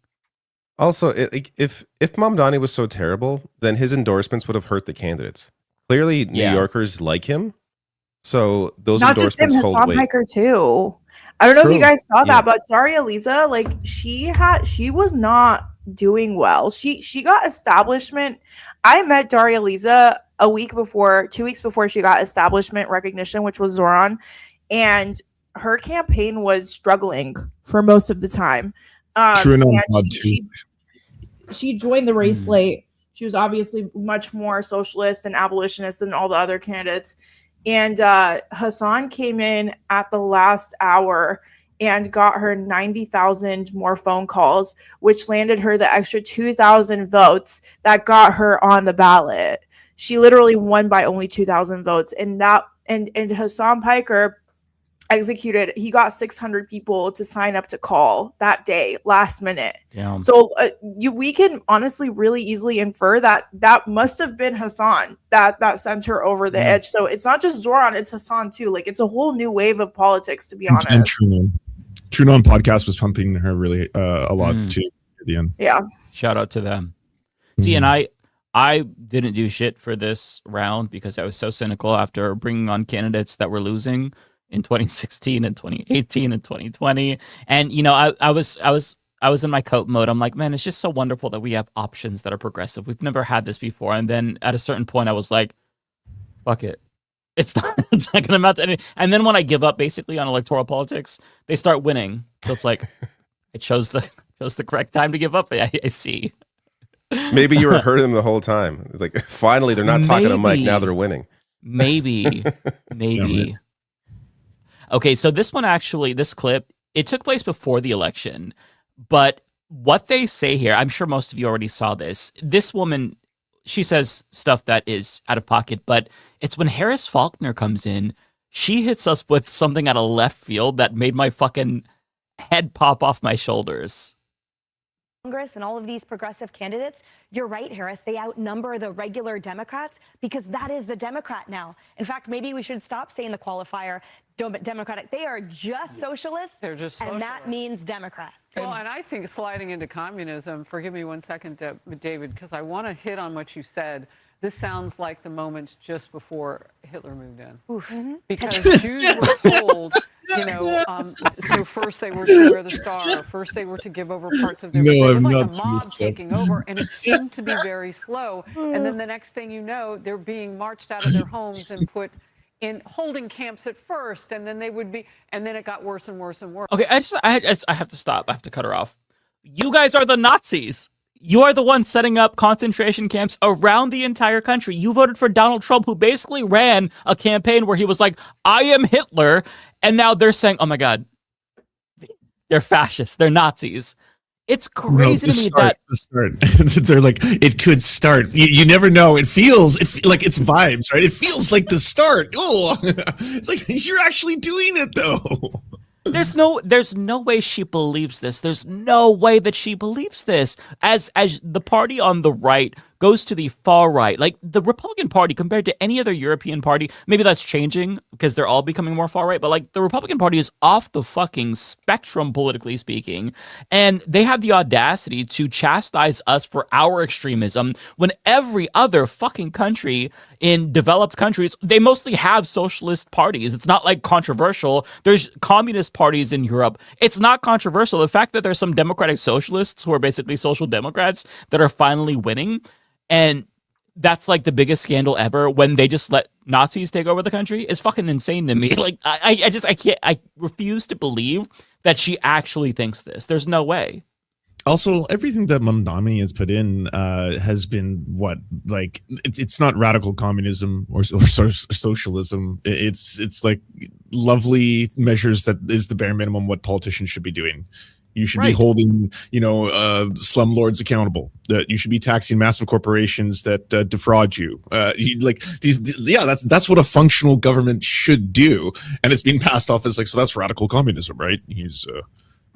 Also, if Mamdani was so terrible, then his endorsements would have hurt the candidates. Clearly, New Yorkers like him, so those not just him, endorsements hold Hassan weight. Piker too. I don't know if you True. guys saw Yeah. that, but Daria Liza, like she was not doing well. She got establishment. I met Daria Liza 2 weeks before she got establishment recognition, which was Zoran, and her campaign was struggling for most of the time. She joined the race late. She was obviously much more socialist and abolitionist than all the other candidates. And Hassan came in at the last hour and got her 90,000 more phone calls, which landed her the extra 2,000 votes that got her on the ballot. She literally won by only 2,000 votes. And Hassan Piker executed, he got 600 people to sign up to call that day, last minute. Damn. So we can honestly really easily infer that must have been Hassan that sent her over the edge. So it's not just Zoran, it's Hassan too. Like, it's a whole new wave of politics, to be honest. And TrueNon podcast was pumping her really a lot too at the end. Yeah. Shout out to them. See, and I didn't do shit for this round because I was so cynical after bringing on candidates that were losing in 2016 and 2018 and 2020. And, you know, I was in my coat mode. I'm like, man, it's just so wonderful that we have options that are progressive. We've never had this before. And then at a certain point, I was like, fuck it. It's not going to amount to anything. And then when I give up basically on electoral politics, they start winning. So it's like, I chose the correct time to give up. I see. Maybe you were hurting them the whole time. Like, finally, they're not talking to Mike. Now they're winning. Maybe. Okay, so this clip, it took place before the election, but what they say here, I'm sure most of you already saw this. This woman, she says stuff that is out of pocket, but it's when Harris Faulkner comes in, she hits us with something out of left field that made my fucking head pop off my shoulders. Congress and all of these progressive candidates, you're right, Harris, they outnumber the regular Democrats because that is the Democrat now. In fact, maybe we should stop saying the qualifier Democratic. They are just socialists, They're just and that means Democrat. Well, and I think sliding into communism, forgive me 1 second, David, because I want to hit on what you said. This sounds like the moment just before Hitler moved in. Because Jews were told, so first they were to wear the star, first they were to give over parts of their body. It was like a mob taking over, and it seemed to be very slow. And then the next thing you know, they're being marched out of their homes and put in holding camps at first, and then and then it got worse and worse and worse. Okay, I have to stop. I have to cut her off. You guys are the Nazis. You are the ones setting up concentration camps around the entire country. You voted for Donald Trump, who basically ran a campaign where he was like, I am Hitler. And now they're saying, oh my God, they're fascists. They're Nazis. It's crazy to me that they're like, it could start. You never know. It feels like it's vibes, right? It feels like the start. Oh, it's like you're actually doing it though. There's no way she believes this. There's no way that she believes this. As the party on the right goes to the far right. Like the Republican Party compared to any other European party, maybe that's changing because they're all becoming more far right, but like the Republican Party is off the fucking spectrum politically speaking, and they have the audacity to chastise us for our extremism when every other fucking country in developed countries, they mostly have socialist parties. It's not like controversial. There's communist parties in Europe. It's not controversial. The fact that there's some democratic socialists who are basically social democrats that are finally winning, and that's like the biggest scandal ever when they just let Nazis take over the country is fucking insane to me. Like I refuse to believe that she actually thinks this. There's no way. Also, everything that Mamdani has put in has been like it's not radical communism or socialism. It's like lovely measures that is the bare minimum what politicians should be doing. You should be holding, slumlords accountable. You should be taxing massive corporations that defraud you. That's what a functional government should do, and it's being passed off as like, so that's radical communism, right?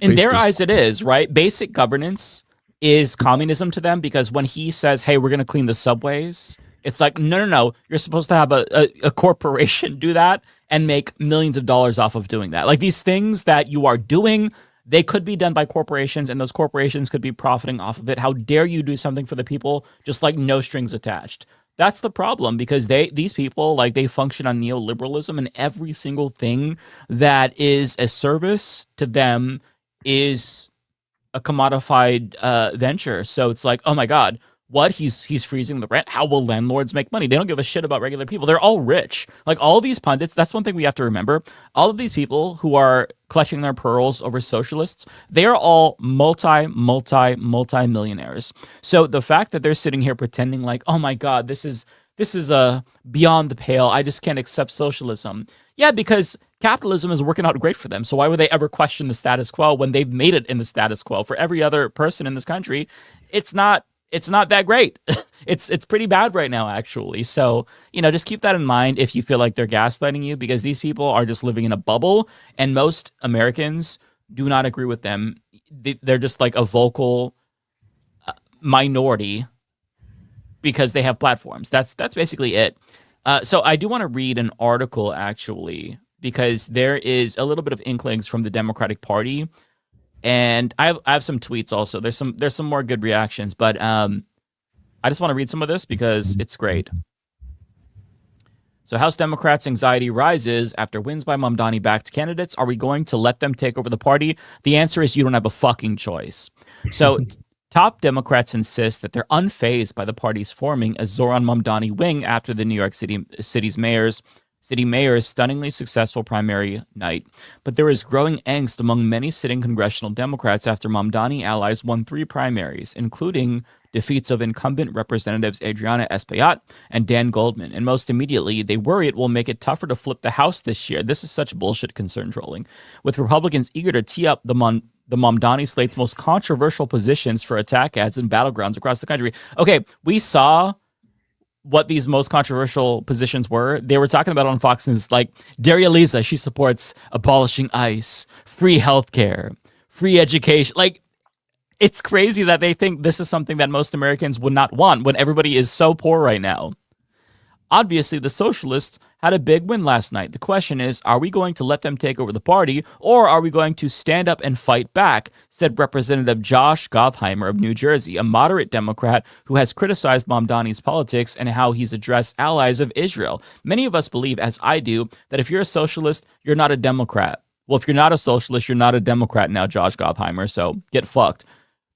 In their eyes, it is, right? Basic governance is communism to them because when he says, hey, we're going to clean the subways, it's like, no. You're supposed to have a corporation do that and make millions of dollars off of doing that. Like these things that you are doing, they could be done by corporations and those corporations could be profiting off of it. How dare you do something for the people just like no strings attached? That's the problem because these people, like they function on neoliberalism and every single thing that is a service to them is a commodified venture. So it's like, oh my God, what? He's freezing the rent. How will landlords make money? They don't give a shit about regular people. They're all rich. Like all these pundits, that's one thing we have to remember. All of these people who are clutching their pearls over socialists, they are all multi-millionaires. So the fact that they're sitting here pretending like, oh my God, this is beyond the pale. I just can't accept socialism. Yeah, because capitalism is working out great for them. So why would they ever question the status quo when they've made it in the status quo? For every other person in this country, it's not that great. It's pretty bad right now, actually. So, just keep that in mind if you feel like they're gaslighting you, because these people are just living in a bubble, and most Americans do not agree with them. They're just like a vocal minority because they have platforms. That's basically it. So I do want to read an article, actually, because there is a little bit of inklings from the Democratic Party. And I have some tweets also. There's some more good reactions, but I just want to read some of this because it's great. So House Democrats' anxiety rises after wins by Mamdani-backed candidates. Are we going to let them take over the party? The answer is you don't have a fucking choice. So top Democrats insist that they're unfazed by the party's forming a Zoran Mamdani wing after the New York City's mayor's stunningly successful primary night. But there is growing angst among many sitting congressional Democrats after Mamdani allies won 3 primaries, including defeats of incumbent representatives Adriana Espaillat and Dan Goldman. And most immediately, they worry it will make it tougher to flip the House this year. This is such bullshit concern trolling. With Republicans eager to tee up the Mamdani slate's most controversial positions for attack ads and battlegrounds across the country. Okay, we saw what these most controversial positions were. They were talking about on Fox News, like Daria Lisa, she supports abolishing ICE, free healthcare, free education. Like, it's crazy that they think this is something that most Americans would not want when everybody is so poor right now. Obviously, the Socialists had a big win last night. The question is, are we going to let them take over the party, or are we going to stand up and fight back, said Representative Josh Gottheimer of New Jersey, a moderate Democrat who has criticized Mamdani's politics and how he's addressed allies of Israel. Many of us believe, as I do, that if you're a socialist, you're not a Democrat. Well, if you're not a socialist, you're not a Democrat now, Josh Gottheimer, so get fucked.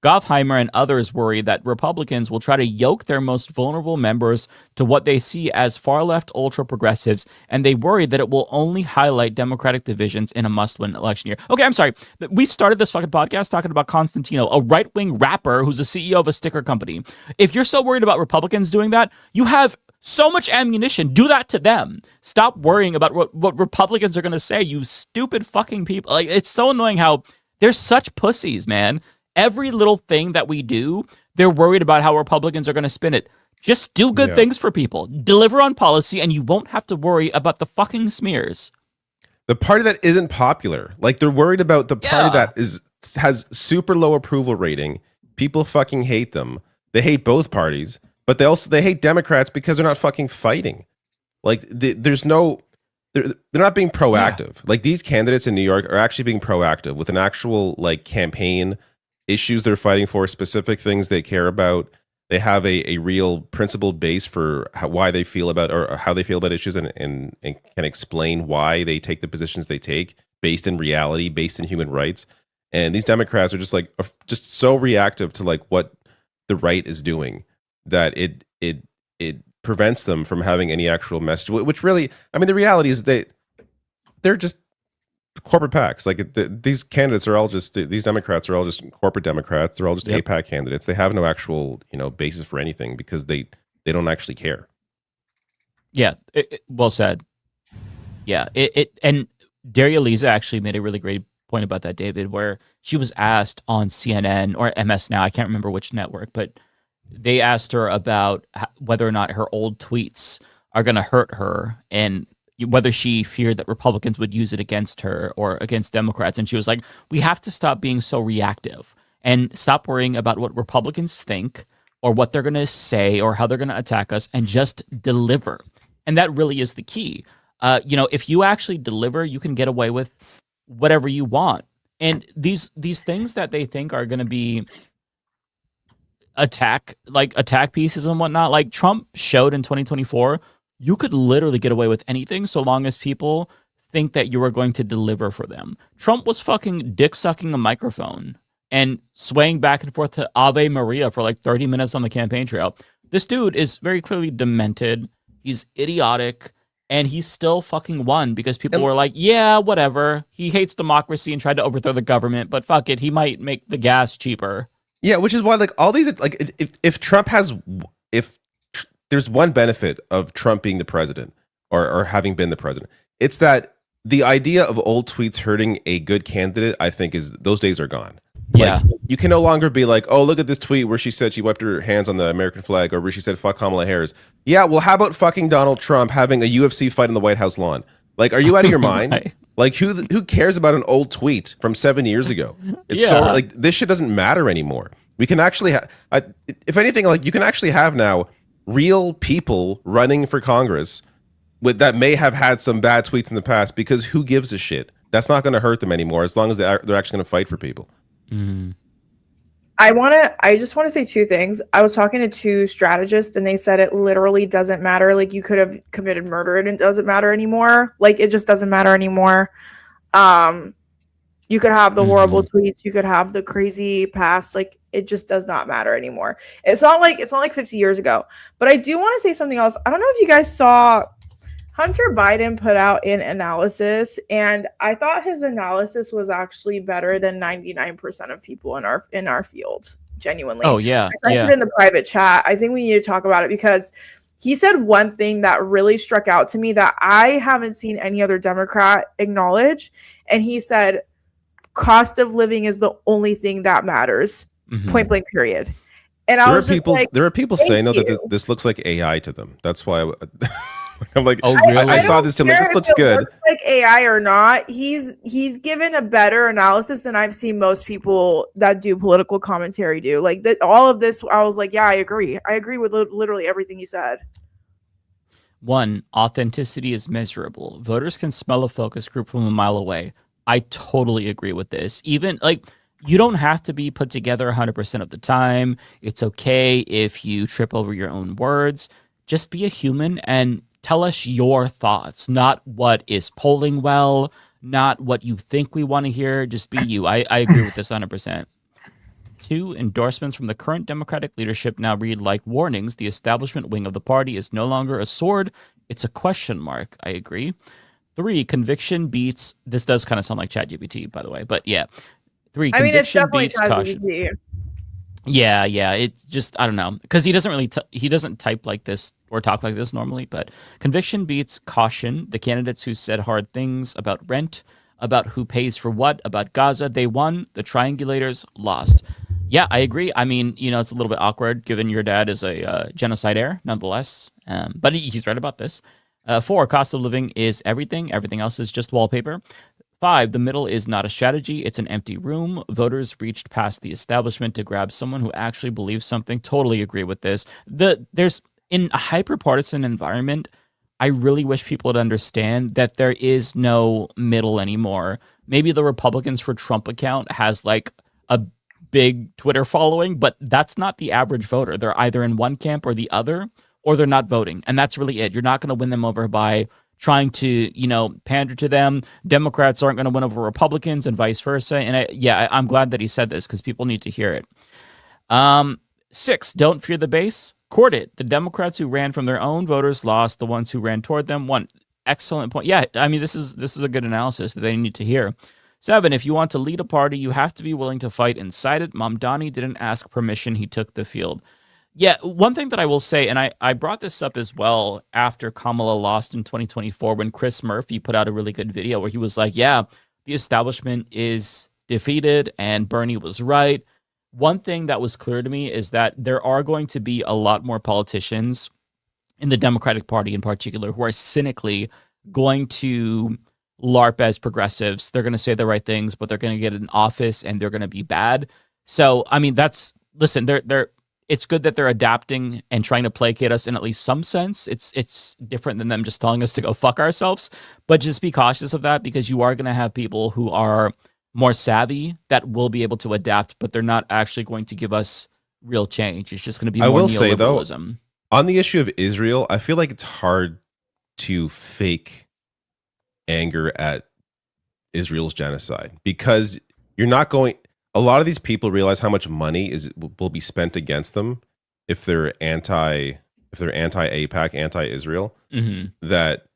Gottheimer and others worry that Republicans will try to yoke their most vulnerable members to what they see as far-left ultra-progressives, and they worry that it will only highlight Democratic divisions in a must-win election year. Okay, I'm sorry. We started this fucking podcast talking about Constantino, a right-wing rapper who's the CEO of a sticker company. If you're so worried about Republicans doing that, you have so much ammunition. Do that to them. Stop worrying about what Republicans are going to say, you stupid fucking people. Like, it's so annoying how they're such pussies, man. Every little thing that we do, they're worried about how Republicans are going to spin it. Just do good things for people. Deliver on policy, and you won't have to worry about the fucking smears. The party that isn't popular. Like, they're worried about the party that has super low approval rating. People fucking hate them. They hate both parties. but they hate Democrats because they're not fucking fighting. Like there's no, they're not being proactive. Like these candidates in New York are actually being proactive with an actual like campaign, issues they're fighting for, specific things they care about. They have a real principled base for why they feel about or how they feel about issues, and can explain why they take the positions they take based in reality, based in human rights. And these Democrats are just so reactive to like what the right is doing that it prevents them from having any actual message. Which really, I mean, the reality is they're just corporate PACs. Like these candidates are all just, these Democrats are all just corporate Democrats. They're all just APAC candidates. They have no actual, basis for anything because they don't actually care. Yeah, well said. Yeah, and Daria Lisa actually made a really great point about that, David, where she was asked on CNN or MS Now, I can't remember which network, but they asked her about whether or not her old tweets are going to hurt her and whether she feared that Republicans would use it against her or against Democrats. And she was like, we have to stop being so reactive and stop worrying about what Republicans think or what they're going to say or how they're going to attack us, and just deliver. And that really is the key. If you actually deliver, you can get away with whatever you want. And these things that they think are going to be attack pieces and whatnot, like Trump showed in 2024, you could literally get away with anything so long as people think that you are going to deliver for them. Trump was fucking dick sucking a microphone and swaying back and forth to Ave Maria for like 30 minutes on the campaign trail. This dude is very clearly demented. He's idiotic. And he still fucking won because people were like, yeah, whatever. He hates democracy and tried to overthrow the government, but fuck it. He might make the gas cheaper. Yeah, which is why like all these, like if there's one benefit of Trump being the president or having been the president, it's that the idea of old tweets hurting a good candidate, I think those days are gone. Yeah. Like, you can no longer be like, oh, look at this tweet where she said she wiped her hands on the American flag, or where she said fuck Kamala Harris. Yeah, well, how about fucking Donald Trump having a UFC fight on the White House lawn? Like, are you out of your mind? Right. Like, who cares about an old tweet from 7 years ago? It's so like this shit doesn't matter anymore. We can actually if anything, like you can actually have now real people running for Congress that may have had some bad tweets in the past, because who gives a shit? That's not going to hurt them anymore as long as they're actually going to fight for people. I just want to say two things. I was talking to two strategists and they said it literally doesn't matter. Like, you could have committed murder and it doesn't matter anymore. Like, it just doesn't matter anymore. You could have the horrible tweets, you could have the crazy past, like it just does not matter anymore. It's not like 50 years ago. But I do want to say something else. I don't know if you guys saw Hunter Biden put out an analysis, and I thought his analysis was actually better than 99% of people in our field. Genuinely. Oh yeah. I put it in the private chat. I think we need to talk about it because he said one thing that really struck out to me that I haven't seen any other Democrat acknowledge. And he said, cost of living is the only thing that matters. Point blank, period. And I was just like, there are people saying though that this looks like AI to them. That's why I'm like, oh really? I saw this to like, this looks good. Looks like AI or not, he's given a better analysis than I've seen most people that do political commentary do. Like that, all of this, I was like, yeah, I agree. I agree with literally everything he said. One, authenticity is measurable. Voters can smell a focus group from a mile away. I totally agree with this. Even like, you don't have to be put together 100% of the time. It's okay if you trip over your own words. Just be a human and tell us your thoughts, not what is polling well, not what you think we want to hear. Just be you. I agree with this 100%. 2, endorsements from the current Democratic leadership now read like warnings. The establishment wing of the party is no longer a sword. It's a question mark. I agree. 3, conviction beats. This does kind of sound like ChatGPT, by the way, but yeah. 3, I mean, it's conviction definitely beats caution. ChatGPT. Yeah. It's just, I don't know, because he doesn't really he doesn't type like this or talk like this normally. But conviction beats caution. The candidates who said hard things about rent, about who pays for what, about Gaza, they won. The triangulators lost. Yeah, I agree. I mean, it's a little bit awkward given your dad is a genocide heir, nonetheless. But he's right about this. 4, cost of living is everything. Everything else is just wallpaper. 5, the middle is not a strategy. It's an empty room. Voters reached past the establishment to grab someone who actually believes something. Totally agree with this. There's in a hyper-partisan environment, I really wish people would understand that there is no middle anymore. Maybe the Republicans for Trump account has like a big Twitter following, but that's not the average voter. They're either in one camp or the other, or they're not voting. And that's really it. You're not going to win them over by trying to, pander to them. Democrats aren't going to win over Republicans and vice versa. And I'm glad that he said this because people need to hear it. 6, don't fear the base. Court it. The Democrats who ran from their own voters lost. The ones who ran toward them won. Excellent point. Yeah, I mean, this is a good analysis that they need to hear. 7, if you want to lead a party, you have to be willing to fight inside it. Mamdani didn't ask permission. He took the field. Yeah, one thing that I will say, and I brought this up as well after Kamala lost in 2024 when Chris Murphy put out a really good video where he was like, yeah, the establishment is defeated and Bernie was right. One thing that was clear to me is that there are going to be a lot more politicians in the Democratic Party in particular who are cynically going to LARP as progressives. They're going to say the right things, but they're going to get in office and they're going to be bad. So, I mean, it's good that they're adapting and trying to placate us in at least some sense. It's different than them just telling us to go fuck ourselves, but just be cautious of that because you are going to have people who are more savvy that will be able to adapt, but they're not actually going to give us real change. It's just going to be more neoliberalism. Say, though, on the issue of Israel, I feel like it's hard to fake anger at Israel's genocide because you're not going. A lot of these people realize how much money will be spent against them if they're anti-AIPAC, anti-Israel. Mm-hmm. That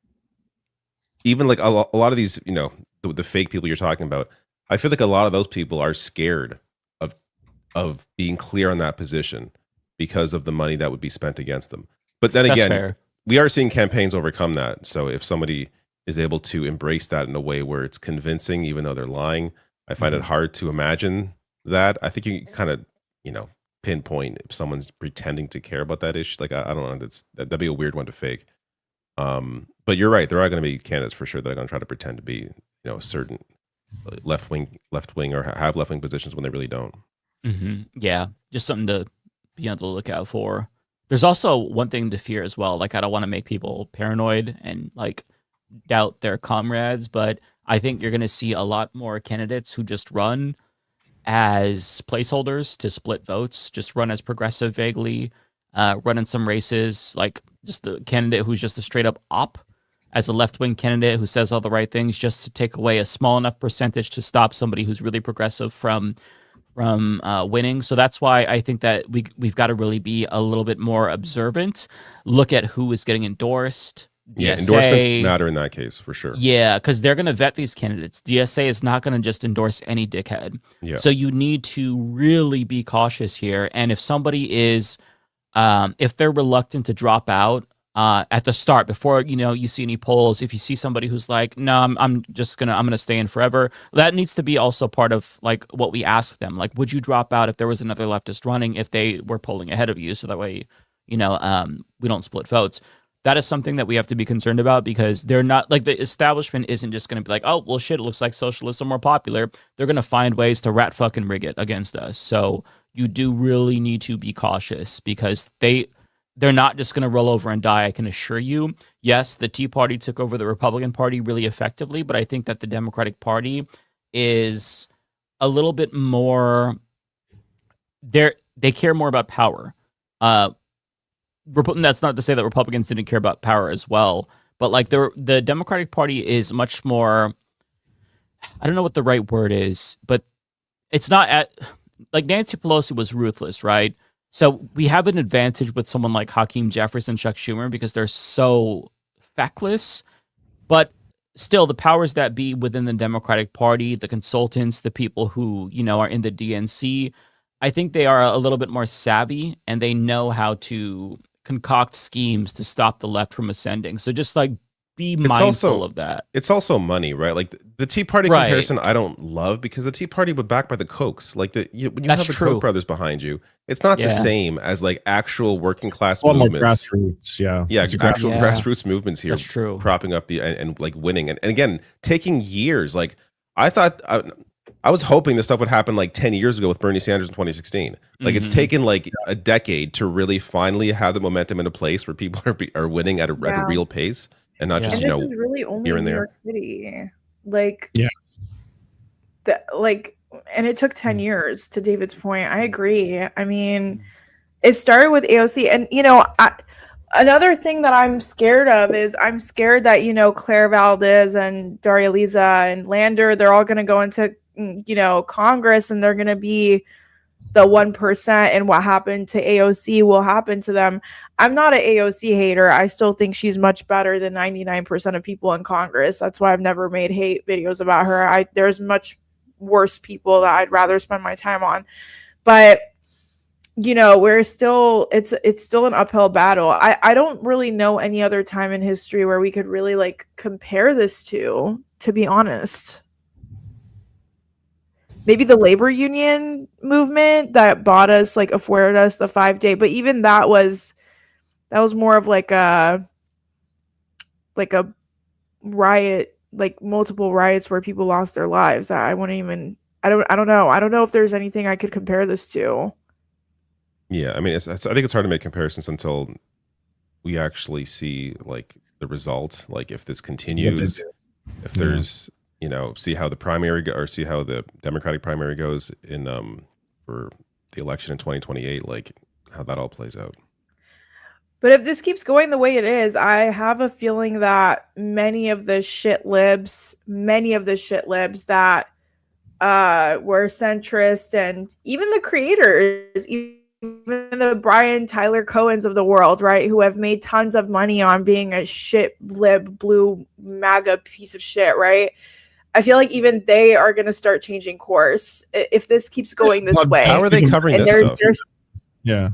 even like a lot of these, the fake people you're talking about, I feel like a lot of those people are scared of being clear on that position because of the money that would be spent against them. But then again, we are seeing campaigns overcome that. So if somebody is able to embrace that in a way where it's convincing, even though they're lying, I find it hard to imagine that. I think you kind of, pinpoint if someone's pretending to care about that issue. Like, I don't know, that'd be a weird one to fake. But you're right. There are going to be candidates for sure that are going to try to pretend to be, a certain left wing or have left wing positions when they really don't. Mm-hmm. Yeah. Just something to be on the lookout for. There's also one thing to fear as well. Like, I don't want to make people paranoid and like doubt their comrades, but I think you're going to see a lot more candidates who just run as placeholders to split votes, just run as progressive vaguely, run in some races, like just the candidate who's just a straight up op as a left-wing candidate who says all the right things just to take away a small enough percentage to stop somebody who's really progressive from winning. So that's why I think that we've got to really be a little bit more observant, look at who is getting endorsed. Yeah, DSA, endorsements matter in that case for sure. Yeah, because they're going to vet these candidates. DSA is not going to just endorse any dickhead. Yeah. So you need to really be cautious here. And if somebody is, if they're reluctant to drop out at the start before you see any polls, if you see somebody who's like, no, I'm gonna stay in forever, that needs to be also part of like what we ask them. Like, would you drop out if there was another leftist running if they were polling ahead of you? So that way, we don't split votes. That is something that we have to be concerned about because they're not like the establishment isn't just going to be like, oh, well, shit, it looks like socialists are more popular. They're going to find ways to rat fucking rig it against us. So you do really need to be cautious because they're not just going to roll over and die. I can assure you. Yes, the Tea Party took over the Republican Party really effectively, but I think that the Democratic Party is a little bit more. They care more about power. That's not to say that Republicans didn't care about power as well, but like the Democratic Party is much more, I don't know what the right word is, but it's not like Nancy Pelosi was ruthless, right? So we have an advantage with someone like Hakeem Jeffries and Chuck Schumer because they're so feckless, but still the powers that be within the Democratic Party, the consultants, the people who, are in the DNC, I think they are a little bit more savvy and they know how to concoct schemes to stop the left from ascending. So just like be mindful of that. It's also money, right? Like the Tea Party comparison, I don't love because the Tea Party was backed by the Kochs. Like when you have the Koch brothers behind you, it's not the same as like actual working class movements. Grassroots, grassroots movements here. That's true. Propping up and like winning, and again taking years. Like I thought I was hoping this stuff would happen like 10 years ago with Bernie Sanders in 2016. Like it's taken like a decade to really finally have the momentum in a place where people are winning at a real pace and not just and this is really only here in and New there. York City. Like Yeah. And it took 10 years, to David's point. I agree. I mean, it started with AOC, and another thing that I'm scared of is I'm scared that Claire Valdez and Daria Liza and Lander, they're all going to go into Congress, and they're going to be the 1%, and what happened to AOC will happen to them. I'm not an AOC hater. I still think she's much better than 99% of people in Congress. That's why I've never made hate videos about her. There's much worse people that I'd rather spend my time on, but we're still it's still an uphill battle. I don't really know any other time in history where we could really like compare this to be honest. Maybe the labor union movement that afforded us the 5-day, but even that was more of like a riot, like multiple riots where people lost their lives. I don't know. I don't know if there's anything I could compare this to. Yeah, I mean, I think it's hard to make comparisons until we actually see like the result. Like if this continues, if there's see how the primary see how the Democratic primary goes in for the election in 2028, like how that all plays out. But if this keeps going the way it is, I have a feeling that many of the shit libs that were centrist, and even the creators, even the Brian Tyler Cohens of the world, right, who have made tons of money on being a shit lib blue MAGA piece of shit, right? I feel like even they are going to start changing course if this keeps going this way. How are they covering this stuff? Yeah.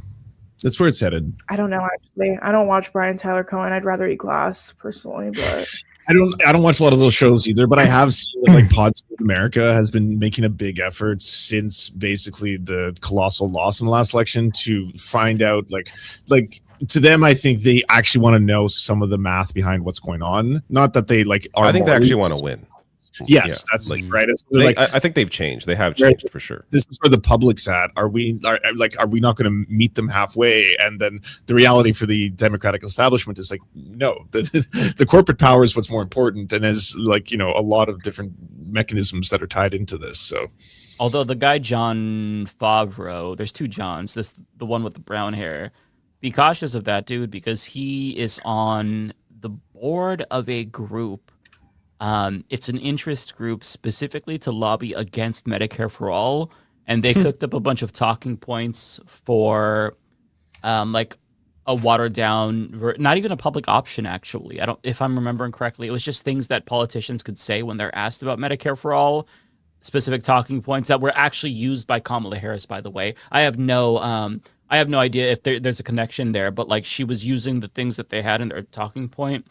That's where it's headed. I don't know, actually. I don't watch Brian Tyler Cohen. I'd rather eat glass personally, but I don't watch a lot of those shows either, but I have seen that like Pod Save America has been making a big effort since basically the colossal loss in the last election to find out like to them, I think they actually want to know some of the math behind what's going on. Not that they like are I think they actually want to win. Yes, that's like right. I think they've changed. They have changed for sure. This is where the public's at. Are we not going to meet them halfway? And then the reality for the Democratic establishment is like, no, the corporate power is what's more important, and as like a lot of different mechanisms that are tied into this. So, although the guy John Favreau, there's two Johns. The one with the brown hair. Be cautious of that dude because he is on the board of a group. It's an interest group specifically to lobby against Medicare for all, and they cooked up a bunch of talking points for like a watered down, not even a public option actually. If I'm remembering correctly, it was just things that politicians could say when they're asked about Medicare for all, specific talking points that were actually used by Kamala Harris, by the way. I have no idea if there's a connection there, but like she was using the things that they had in their talking point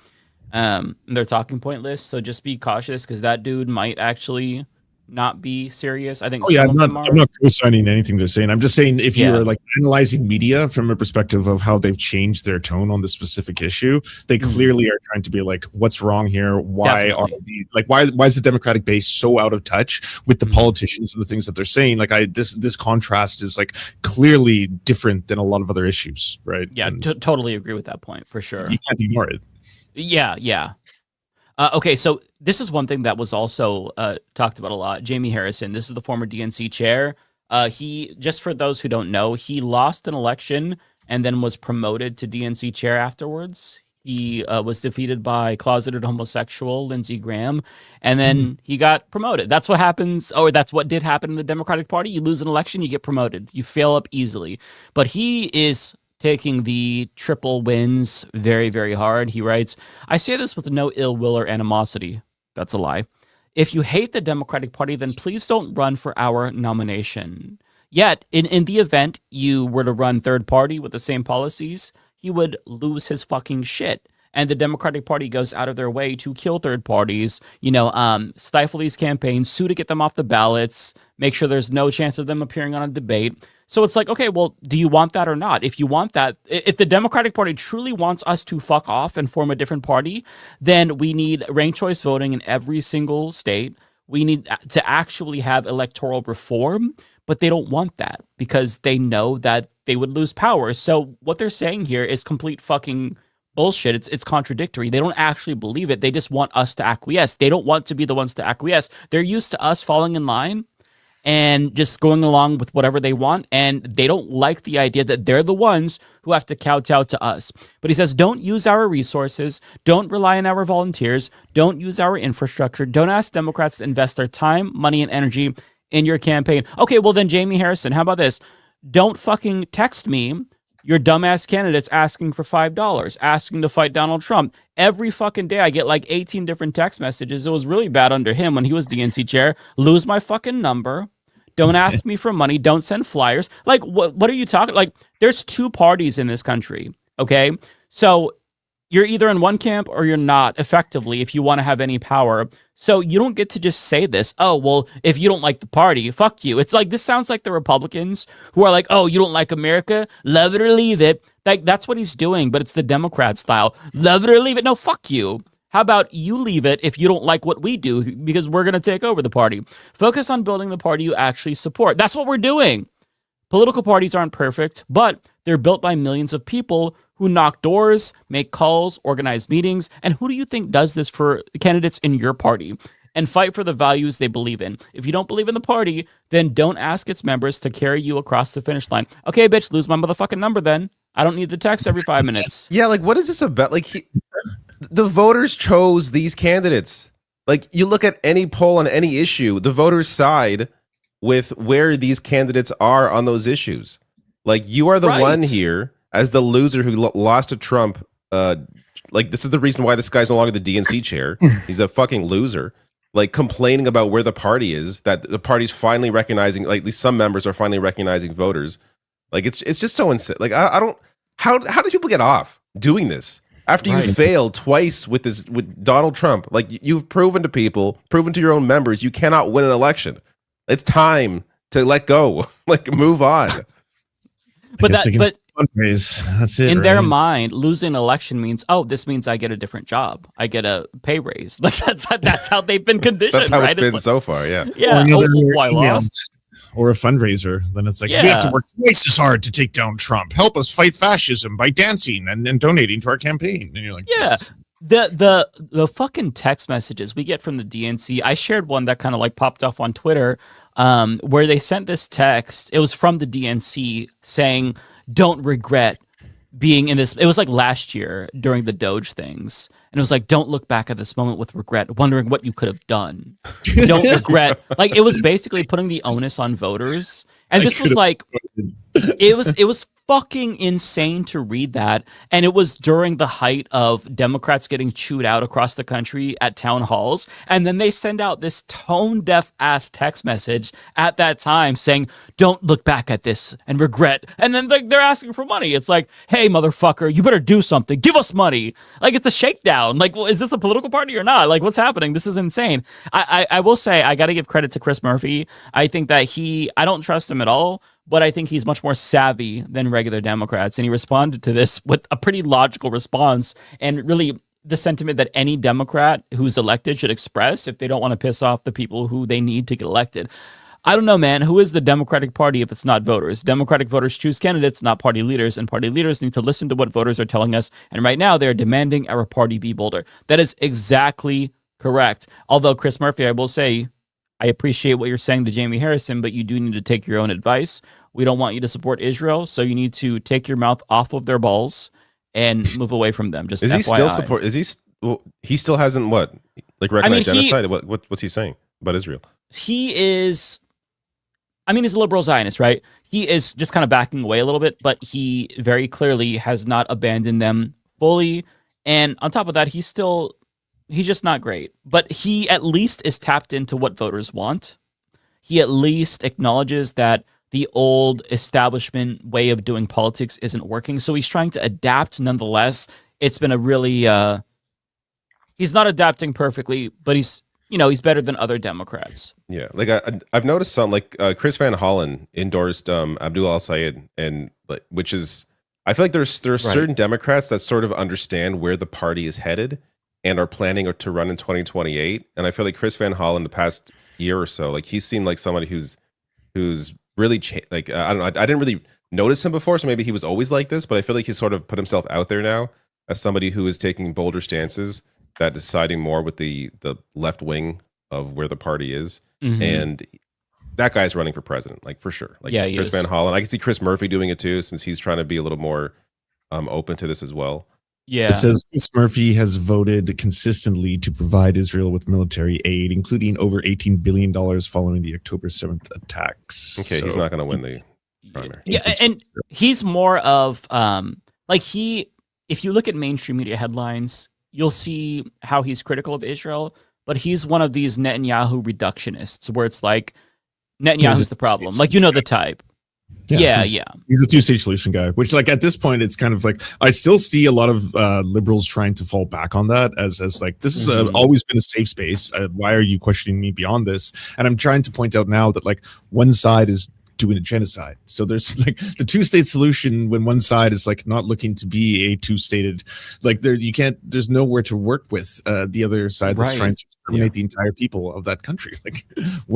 list. So just be cautious because that dude might actually not be serious. I think. I'm not co-signing anything they're saying. I'm just saying if you're like analyzing media from a perspective of how they've changed their tone on this specific issue, they clearly are trying to be like, what's wrong here? Why are these why is the Democratic base so out of touch with the politicians and the things that they're saying? Like this contrast is like clearly different than a lot of other issues, right? Yeah, totally agree with that point for sure. You can't ignore it. Yeah. Okay, so this is one thing that was also talked about a lot. Jamie Harrison, this is the former DNC chair. He, just for those who don't know, he lost an election and then was promoted to DNC chair afterwards. He was defeated by closeted homosexual Lindsey Graham, and then he got promoted. That's what happens, or that's what did happen in the Democratic Party. You lose an election, you get promoted. You fail up easily. But he is taking the triple wins very, very hard. He writes, I say this with no ill will or animosity. That's a lie. If you hate the Democratic Party, then please don't run for our nomination. Yet, in the event you were to run third party with the same policies, he would lose his fucking shit. And the Democratic Party goes out of their way to kill third parties, stifle these campaigns, sue to get them off the ballots, make sure there's no chance of them appearing on a debate. So it's like, okay, well, do you want that or not? If you want that, if the Democratic Party truly wants us to fuck off and form a different party, then we need ranked choice voting in every single state. We need to actually have electoral reform, but they don't want that because they know that they would lose power. So what they're saying here is complete fucking bullshit. It's contradictory. They don't actually believe it. They just want us to acquiesce. They don't want to be the ones to acquiesce. They're used to us falling in line and just going along with whatever they want. And they don't like the idea that they're the ones who have to kowtow to us. But he says, don't use our resources. Don't rely on our volunteers. Don't use our infrastructure. Don't ask Democrats to invest their time, money, and energy in your campaign. Okay, well then, Jamie Harrison, how about this? Don't fucking text me your dumbass candidates asking for $5, asking to fight Donald Trump. Every fucking day I get like 18 different text messages. It was really bad under him when he was DNC chair. Lose my fucking number. Don't ask me for money. Don't send flyers. Like, what are you talking? Like, there's two parties in this country, okay? So you're either in one camp or you're not, effectively, if you want to have any power. So you don't get to just say this, oh, well, if you don't like the party, fuck you. It's like, this sounds like the Republicans who are like, oh, you don't like America? Love it or leave it. Like, that's what he's doing, but it's the Democrat style. Love it or leave it. No, fuck you. How about you leave it if you don't like what we do, because we're going to take over the party. Focus on building the party you actually support. That's what we're doing. Political parties aren't perfect, but they're built by millions of people who knock doors, make calls, organize meetings. And who do you think does this for candidates in your party? And fight for the values they believe in. If you don't believe in the party, then don't ask its members to carry you across the finish line. Okay, bitch, lose my motherfucking number then. I don't need the text every 5 minutes. Yeah, like, what is this about? Like, the voters chose these candidates. Like, you look at any poll on any issue, the voters side with where these candidates are on those issues. Like, you are the one here as the loser who lost to Trump. Like, this is the reason why this guy's no longer the DNC chair. He's a fucking loser. Like, complaining about where the party is, that the party's finally recognizing, like, at least some members are finally recognizing voters. Like, it's just so insane. Like, I don't, how do people get off doing this? After you failed twice with Donald Trump, like, you've proven to people, proven to your own members, you cannot win an election. It's time to let go, like, move on. But fundraise. That's it. In their mind, losing an election means, oh, this means I get a different job. I get a pay raise. Like, that's how they've been conditioned. That's how right? it's been like, so far. Yeah. Yeah. Or another I lost. Or a fundraiser, then it's like, we have to work twice as hard to take down Trump. Help us fight fascism by dancing and donating to our campaign. And you're like, yeah, Jesus. the fucking text messages we get from the DNC. I shared one that kind of like popped off on Twitter, where they sent this text. It was from the DNC saying, "Don't regret being in this." It was like last year during the Doge things. And it was like, don't look back at this moment with regret, wondering what you could have done. Don't regret. Like, it was basically putting the onus on voters. And this was like, it was fucking insane to read that. And it was during the height of Democrats getting chewed out across the country at town halls. And then they send out this tone-deaf ass text message at that time saying, don't look back at this and regret. And then they're asking for money. It's like, hey, motherfucker, you better do something. Give us money. Like, it's a shakedown. Like, well, is this a political party or not? Like, what's happening? This is insane. I will say, I got to give credit to Chris Murphy. I think that I don't trust him at all, but I think he's much more savvy than regular Democrats. And he responded to this with a pretty logical response, and really the sentiment that any Democrat who's elected should express if they don't want to piss off the people who they need to get elected. I don't know, man. Who is the Democratic Party if it's not voters? Democratic voters choose candidates, not party leaders, and party leaders need to listen to what voters are telling us. And right now, they're demanding our party be bolder. That is exactly correct. Although, Chris Murphy, I will say, I appreciate what you're saying to Jamie Harrison, but you do need to take your own advice. We don't want you to support Israel, so you need to take your mouth off of their balls and move away from them. Just is FYI. He still support? Is he? Well, he still hasn't recognized genocide? What's he saying about Israel? He is. He's a liberal Zionist, right? He is just kind of backing away a little bit, but he very clearly has not abandoned them fully. And on top of that, he's just not great. But he at least is tapped into what voters want. He at least acknowledges that the old establishment way of doing politics isn't working. So he's trying to adapt nonetheless. It's been a really, he's not adapting perfectly, but he's better than other Democrats. Yeah, like I've noticed some, like Chris Van Hollen endorsed Abdul al-Sayed, and which is, I feel like there are certain Democrats that sort of understand where the party is headed, and are planning to run in 2028. And I feel like Chris Van Hollen the past year or so, like he seemed like somebody who's really like I don't know. I didn't really notice him before, so maybe he was always like this. But I feel like he's sort of put himself out there now as somebody who is taking bolder stances, that deciding more with the left wing of where the party is, and that guy's running for president, like for sure. Like Chris Van Hollen, I can see Chris Murphy doing it too, since he's trying to be a little more open to this as well. Yeah. It says Chris Murphy has voted consistently to provide Israel with military aid, including over $18 billion following the October 7th attacks. Okay, so he's not going to win the primary. Yeah, and he's more of if you look at mainstream media headlines, you'll see how he's critical of Israel, but he's one of these Netanyahu reductionists where it's like Netanyahu's the problem. Like, you know the type. Yeah. He's a two-state solution guy, which like at this point, it's kind of like, I still see a lot of liberals trying to fall back on that as like, this has always been a safe space. Why are you questioning me beyond this? And I'm trying to point out now that like one side is doing a genocide. So there's like the two-state solution when one side is like not looking to be a two-stated, like there's nowhere to work with the other side that's trying to exterminate the entire people of that country. Like,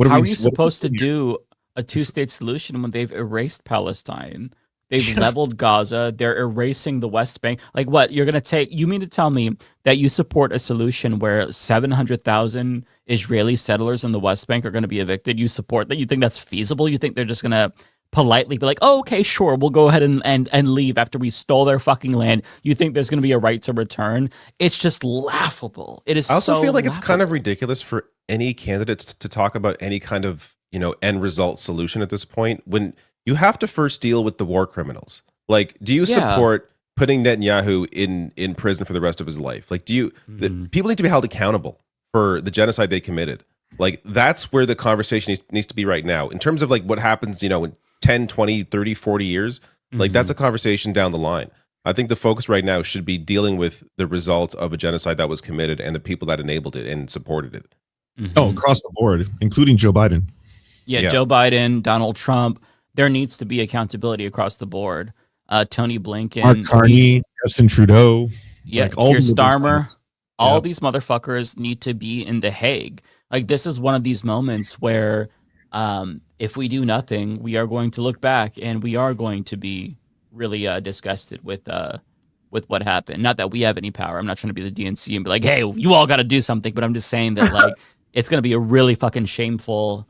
how are you supposed to do a two-state solution when they've erased Palestine? They've leveled Gaza. They're erasing the West Bank. Like what? You mean to tell me that you support a solution where 700,000 Israeli settlers in the West Bank are going to be evicted? You support that? You think that's feasible? You think they're just going to politely be like, oh, okay, sure, we'll go ahead and leave after we stole their fucking land? You think there's going to be a right to return? It's just laughable. It is. I also feel like laughable. it's kind of ridiculous for any candidates to talk about any kind of end result solution at this point, when you have to first deal with the war criminals. Like, do you support putting Netanyahu in prison for the rest of his life? Like, people need to be held accountable for the genocide they committed. Like, that's where the conversation needs to be right now. In terms of like what happens, in 10, 20, 30, 40 years, like that's a conversation down the line. I think the focus right now should be dealing with the results of a genocide that was committed and the people that enabled it and supported it. Oh, across the board, including Joe Biden. Yeah, Joe Biden, Donald Trump. There needs to be accountability across the board. Tony Blinken, Mark Carney, Justin Trudeau, Keir Starmer. All these motherfuckers need to be in The Hague. Like, this is one of these moments where if we do nothing, we are going to look back and we are going to be really disgusted with what happened. Not that we have any power. I'm not trying to be the DNC and be like, hey, you all got to do something. But I'm just saying that like it's going to be a really fucking shameful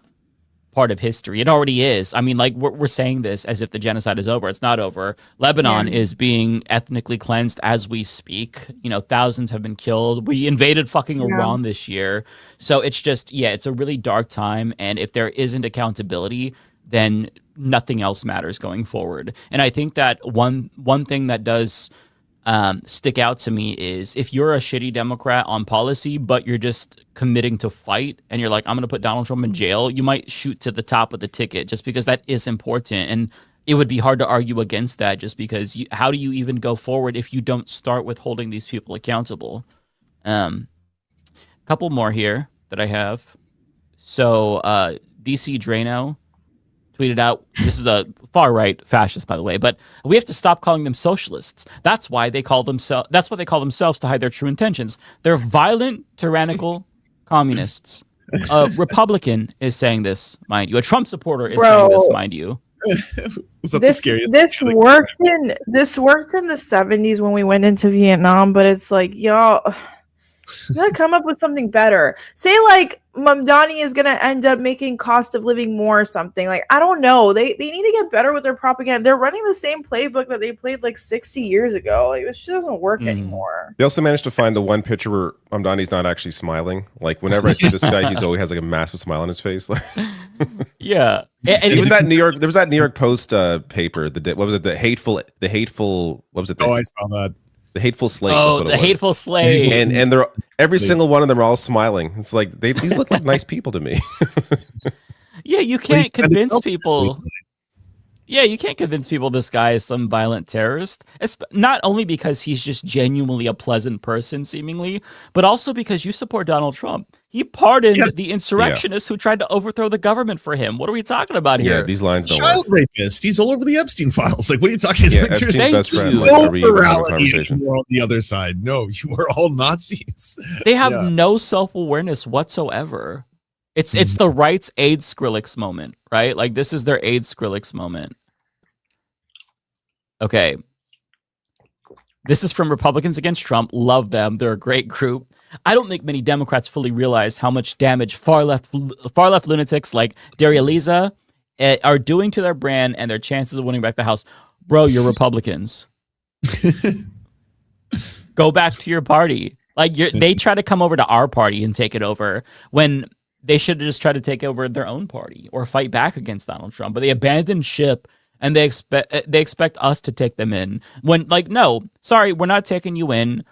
part of history. It already is. I mean, like we're saying this as if the genocide is over. It's not over. Lebanon is being ethnically cleansed as we speak. Thousands have been killed. We invaded fucking Iran this year. So it's just, it's a really dark time. And if there isn't accountability, then nothing else matters going forward. And I think that one thing that does stick out to me is if you're a shitty Democrat on policy, but you're just committing to fight and you're like, I'm going to put Donald Trump in jail, you might shoot to the top of the ticket just because that is important. And it would be hard to argue against that just because how do you even go forward if you don't start with holding these people accountable? Couple more here that I have. So DC Drano tweeted out, this is a far-right fascist, by the way, but we have to stop calling them socialists. That's why they call themselves to hide their true intentions. They're violent, tyrannical communists. A Republican is saying this, mind you. A Trump supporter is saying this, mind you. This worked in the 70s when we went into Vietnam, but it's like, y'all, you gotta come up with something better. Say like Mamdani is gonna end up making cost of living more or something. Like, I don't know. They need to get better with their propaganda. They're running the same playbook that they played like 60 years ago. Like, this shit doesn't work anymore. They also managed to find the one picture where Mamdani's not actually smiling. Like, whenever I see this guy, he's always has like a massive smile on his face. Yeah. And there was that New York Post paper. The hateful. What was it? I saw that. The Hateful Slate. Oh, the Hateful Slate. And they're every single one of them are all smiling. It's like these look like nice people to me. Yeah, you can't convince people. Yeah, you can't convince people this guy is some violent terrorist. It's not only because he's just genuinely a pleasant person, seemingly, but also because you support Donald Trump. He pardoned the insurrectionists who tried to overthrow the government for him. What are we talking about here? Yeah, these lines don't Child rapist. He's all over the Epstein files. Like, what are you talking Yeah, about? Epstein's best friend, No like, morality conversation. anymore on the other side. No, you are all Nazis. They have no self-awareness whatsoever. It's the right's AIDS Skrillex moment, right? Like, this is their AIDS Skrillex moment. Okay. This is from Republicans Against Trump. Love them. They're a great group. I don't think many Democrats fully realize how much damage far left lunatics like Daria Lisa are doing to their brand and their chances of winning back the House. Bro, you're Republicans. Go back to your party. Like, they try to come over to our party and take it over when they should have just tried to take over their own party or fight back against Donald Trump. But they abandoned ship and they expect us to take them in. When, like, no, sorry, we're not taking you in.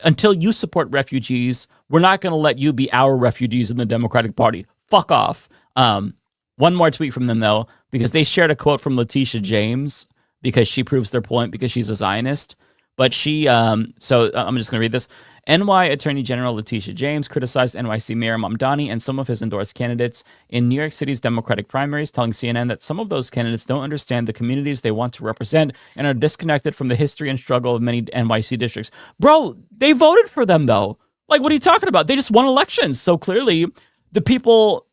Until you support refugees, we're not going to let you be our refugees in the Democratic Party. Fuck off. One more tweet from them, though, because they shared a quote from Letitia James because she proves their point because she's a Zionist. But she, so I'm just going to read this. NY Attorney General Letitia James criticized NYC Mayor Mamdani and some of his endorsed candidates in New York City's Democratic primaries, telling CNN that some of those candidates don't understand the communities they want to represent and are disconnected from the history and struggle of many NYC districts. Bro, they voted for them, though. Like, what are you talking about? They just won elections. So clearly, the people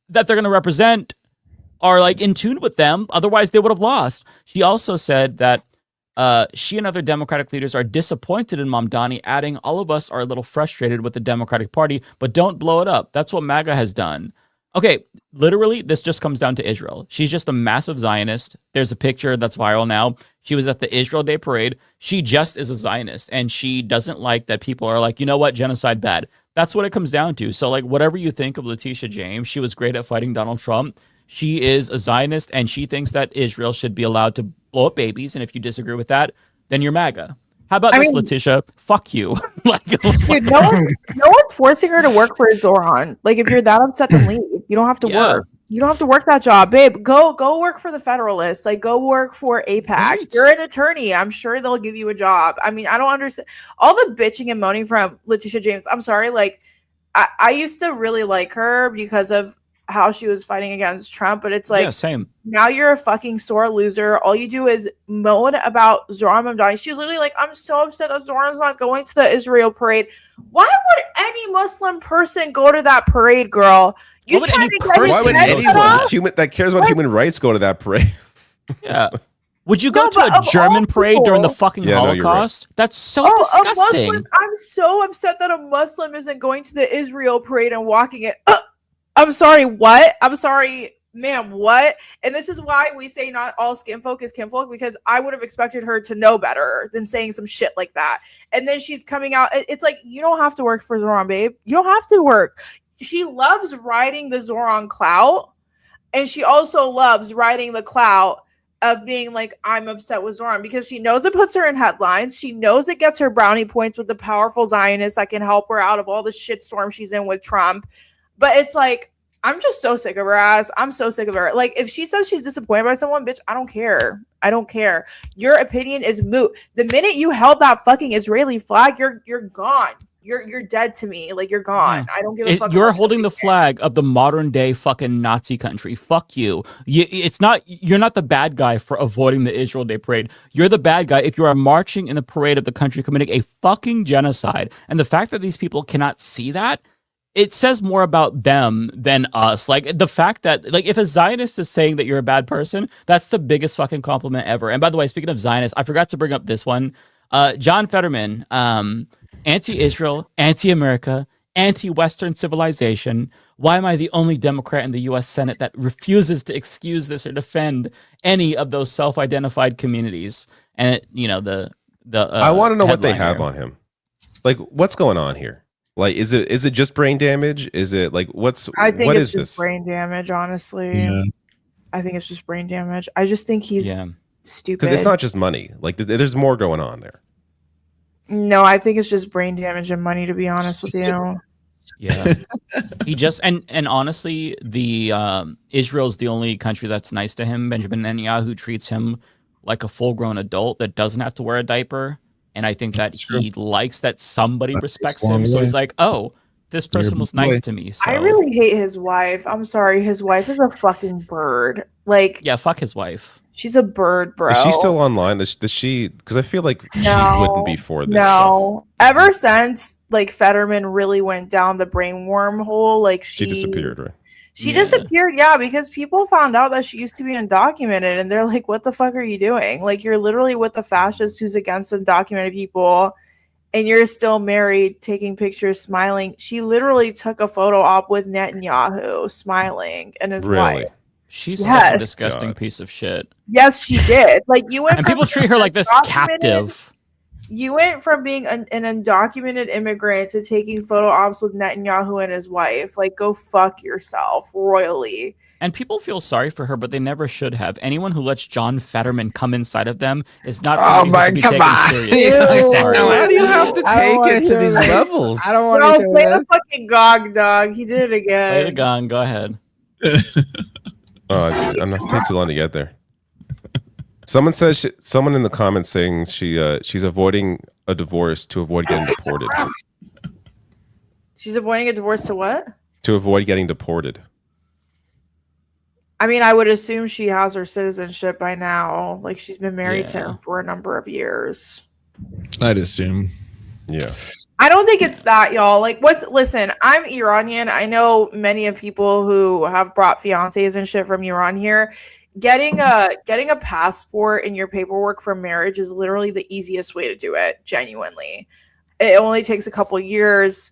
that they're going to represent are, like, in tune with them. Otherwise, they would have lost. She also said that she and other Democratic leaders are disappointed in Mamdani, adding, all of us are a little frustrated with the Democratic Party, but don't blow it up. That's what MAGA has done. Okay, literally, this just comes down to Israel. She's just a massive Zionist. There's a picture that's viral now. She was at the Israel Day Parade. She just is a Zionist, and she doesn't like that people are like, you know what, genocide bad. That's what it comes down to. So, like, whatever you think of Letitia James, she was great at fighting Donald Trump. She is a Zionist, and she thinks that Israel should be allowed to blow up babies. And if you disagree with that, then you're MAGA. How about this, Letitia? Fuck you. Like, dude, no one's forcing her to work for Zoran. Like, if you're that upset, then leave. You don't have to work. You don't have to work that job, babe. Go work for the Federalist. Like, go work for AIPAC. Right. You're an attorney. I'm sure they'll give you a job. I mean, I don't understand all the bitching and moaning from Letitia James. I'm sorry. Like, I used to really like her because of how she was fighting against Trump, but it's like, yeah, same. Now you're a fucking sore loser. All you do is moan about Zoran Mamdani. She's literally like, I'm so upset that Zoran's not going to the Israel parade. Why would any Muslim person go to that parade, girl? You trying to get why would anyone that cares about human rights go to that parade? Yeah. Would you go to a German parade during the fucking Holocaust? Right. That's so disgusting. I'm so upset that a Muslim isn't going to the Israel parade and walking it. I'm sorry, what? I'm sorry, ma'am, what? And this is why we say not all skin folk is kinfolk, because I would have expected her to know better than saying some shit like that. And then she's coming out. It's like, you don't have to work for Zoran, babe. You don't have to work. She loves riding the Zoran clout. And she also loves riding the clout of being like, I'm upset with Zoran, because she knows it puts her in headlines. She knows it gets her brownie points with the powerful Zionists that can help her out of all the shitstorm she's in with Trump. But it's like, I'm just so sick of her ass. I'm so sick of her. Like, if she says she's disappointed by someone, bitch, I don't care. I don't care. Your opinion is moot. The minute you held that fucking Israeli flag, you're gone. You're dead to me. Like, you're gone. I don't give a fuck. You're holding the flag of the modern day fucking Nazi country. Fuck you. You're not the bad guy for avoiding the Israel Day Parade. You're the bad guy if you are marching in the parade of the country committing a fucking genocide. And the fact that these people cannot see that, it says more about them than us. Like, the fact that, like, if a Zionist is saying that you're a bad person, that's the biggest fucking compliment ever. And by the way, speaking of Zionists, I forgot to bring up this one. John Fetterman, anti-Israel, anti-America, anti-Western civilization. Why am I the only Democrat in the U.S. Senate that refuses to excuse this or defend any of those self-identified communities? And, I want to know what they have on him. Like, what's going on here? Like, is it just brain damage? Is it like I think what it's is just this? brain damage, honestly. Yeah. I think it's just brain damage. I just think he's stupid. Because it's not just money. Like, there's more going on there. No, I think it's just brain damage and money, to be honest with you. Yeah. He just and honestly, the Israel's the only country that's nice to him. Benjamin Netanyahu treats him like a full-grown adult that doesn't have to wear a diaper. And I think that he likes that somebody respects him. So he's like, oh, this person was nice to me. So I really hate his wife. I'm sorry. His wife is a fucking bird. Like, yeah, fuck his wife. She's a bird, bro. Is she still online? Does she? Because I feel like she wouldn't be for this. No. Ever since like Fetterman really went down the brain wormhole, like She disappeared, right? She disappeared, yeah, because people found out that she used to be undocumented, and they're like, "What the fuck are you doing? Like, you're literally with the fascist who's against undocumented people, and you're still married, taking pictures, smiling." She literally took a photo op with Netanyahu, smiling, and his wife. She's such a disgusting piece of shit. Yes, she did. Like, you went And from people treat her like this captive. You went from being an undocumented immigrant to taking photo ops with Netanyahu and his wife. Like, go fuck yourself royally. And people feel sorry for her, but they never should have. Anyone who lets John Fetterman come inside of them is not somebody who should be taken seriously. I'm sorry. Why do you have to take it to these levels? I don't want to play the fucking gong, dog. He did it again. Play the gong. Go ahead. It takes too long to get there. Someone says someone in the comments saying she's avoiding a divorce to avoid getting deported. She's avoiding a divorce to what? To avoid getting deported. I mean, I would assume she has her citizenship by now. Like, she's been married to him for a number of years. I'd assume. Yeah. I don't think it's that, y'all. Like, listen, I'm Iranian. I know many of people who have brought fiancés and shit from Iran here. Getting a passport in your paperwork for marriage is literally the easiest way to do it, genuinely. It only takes a couple years.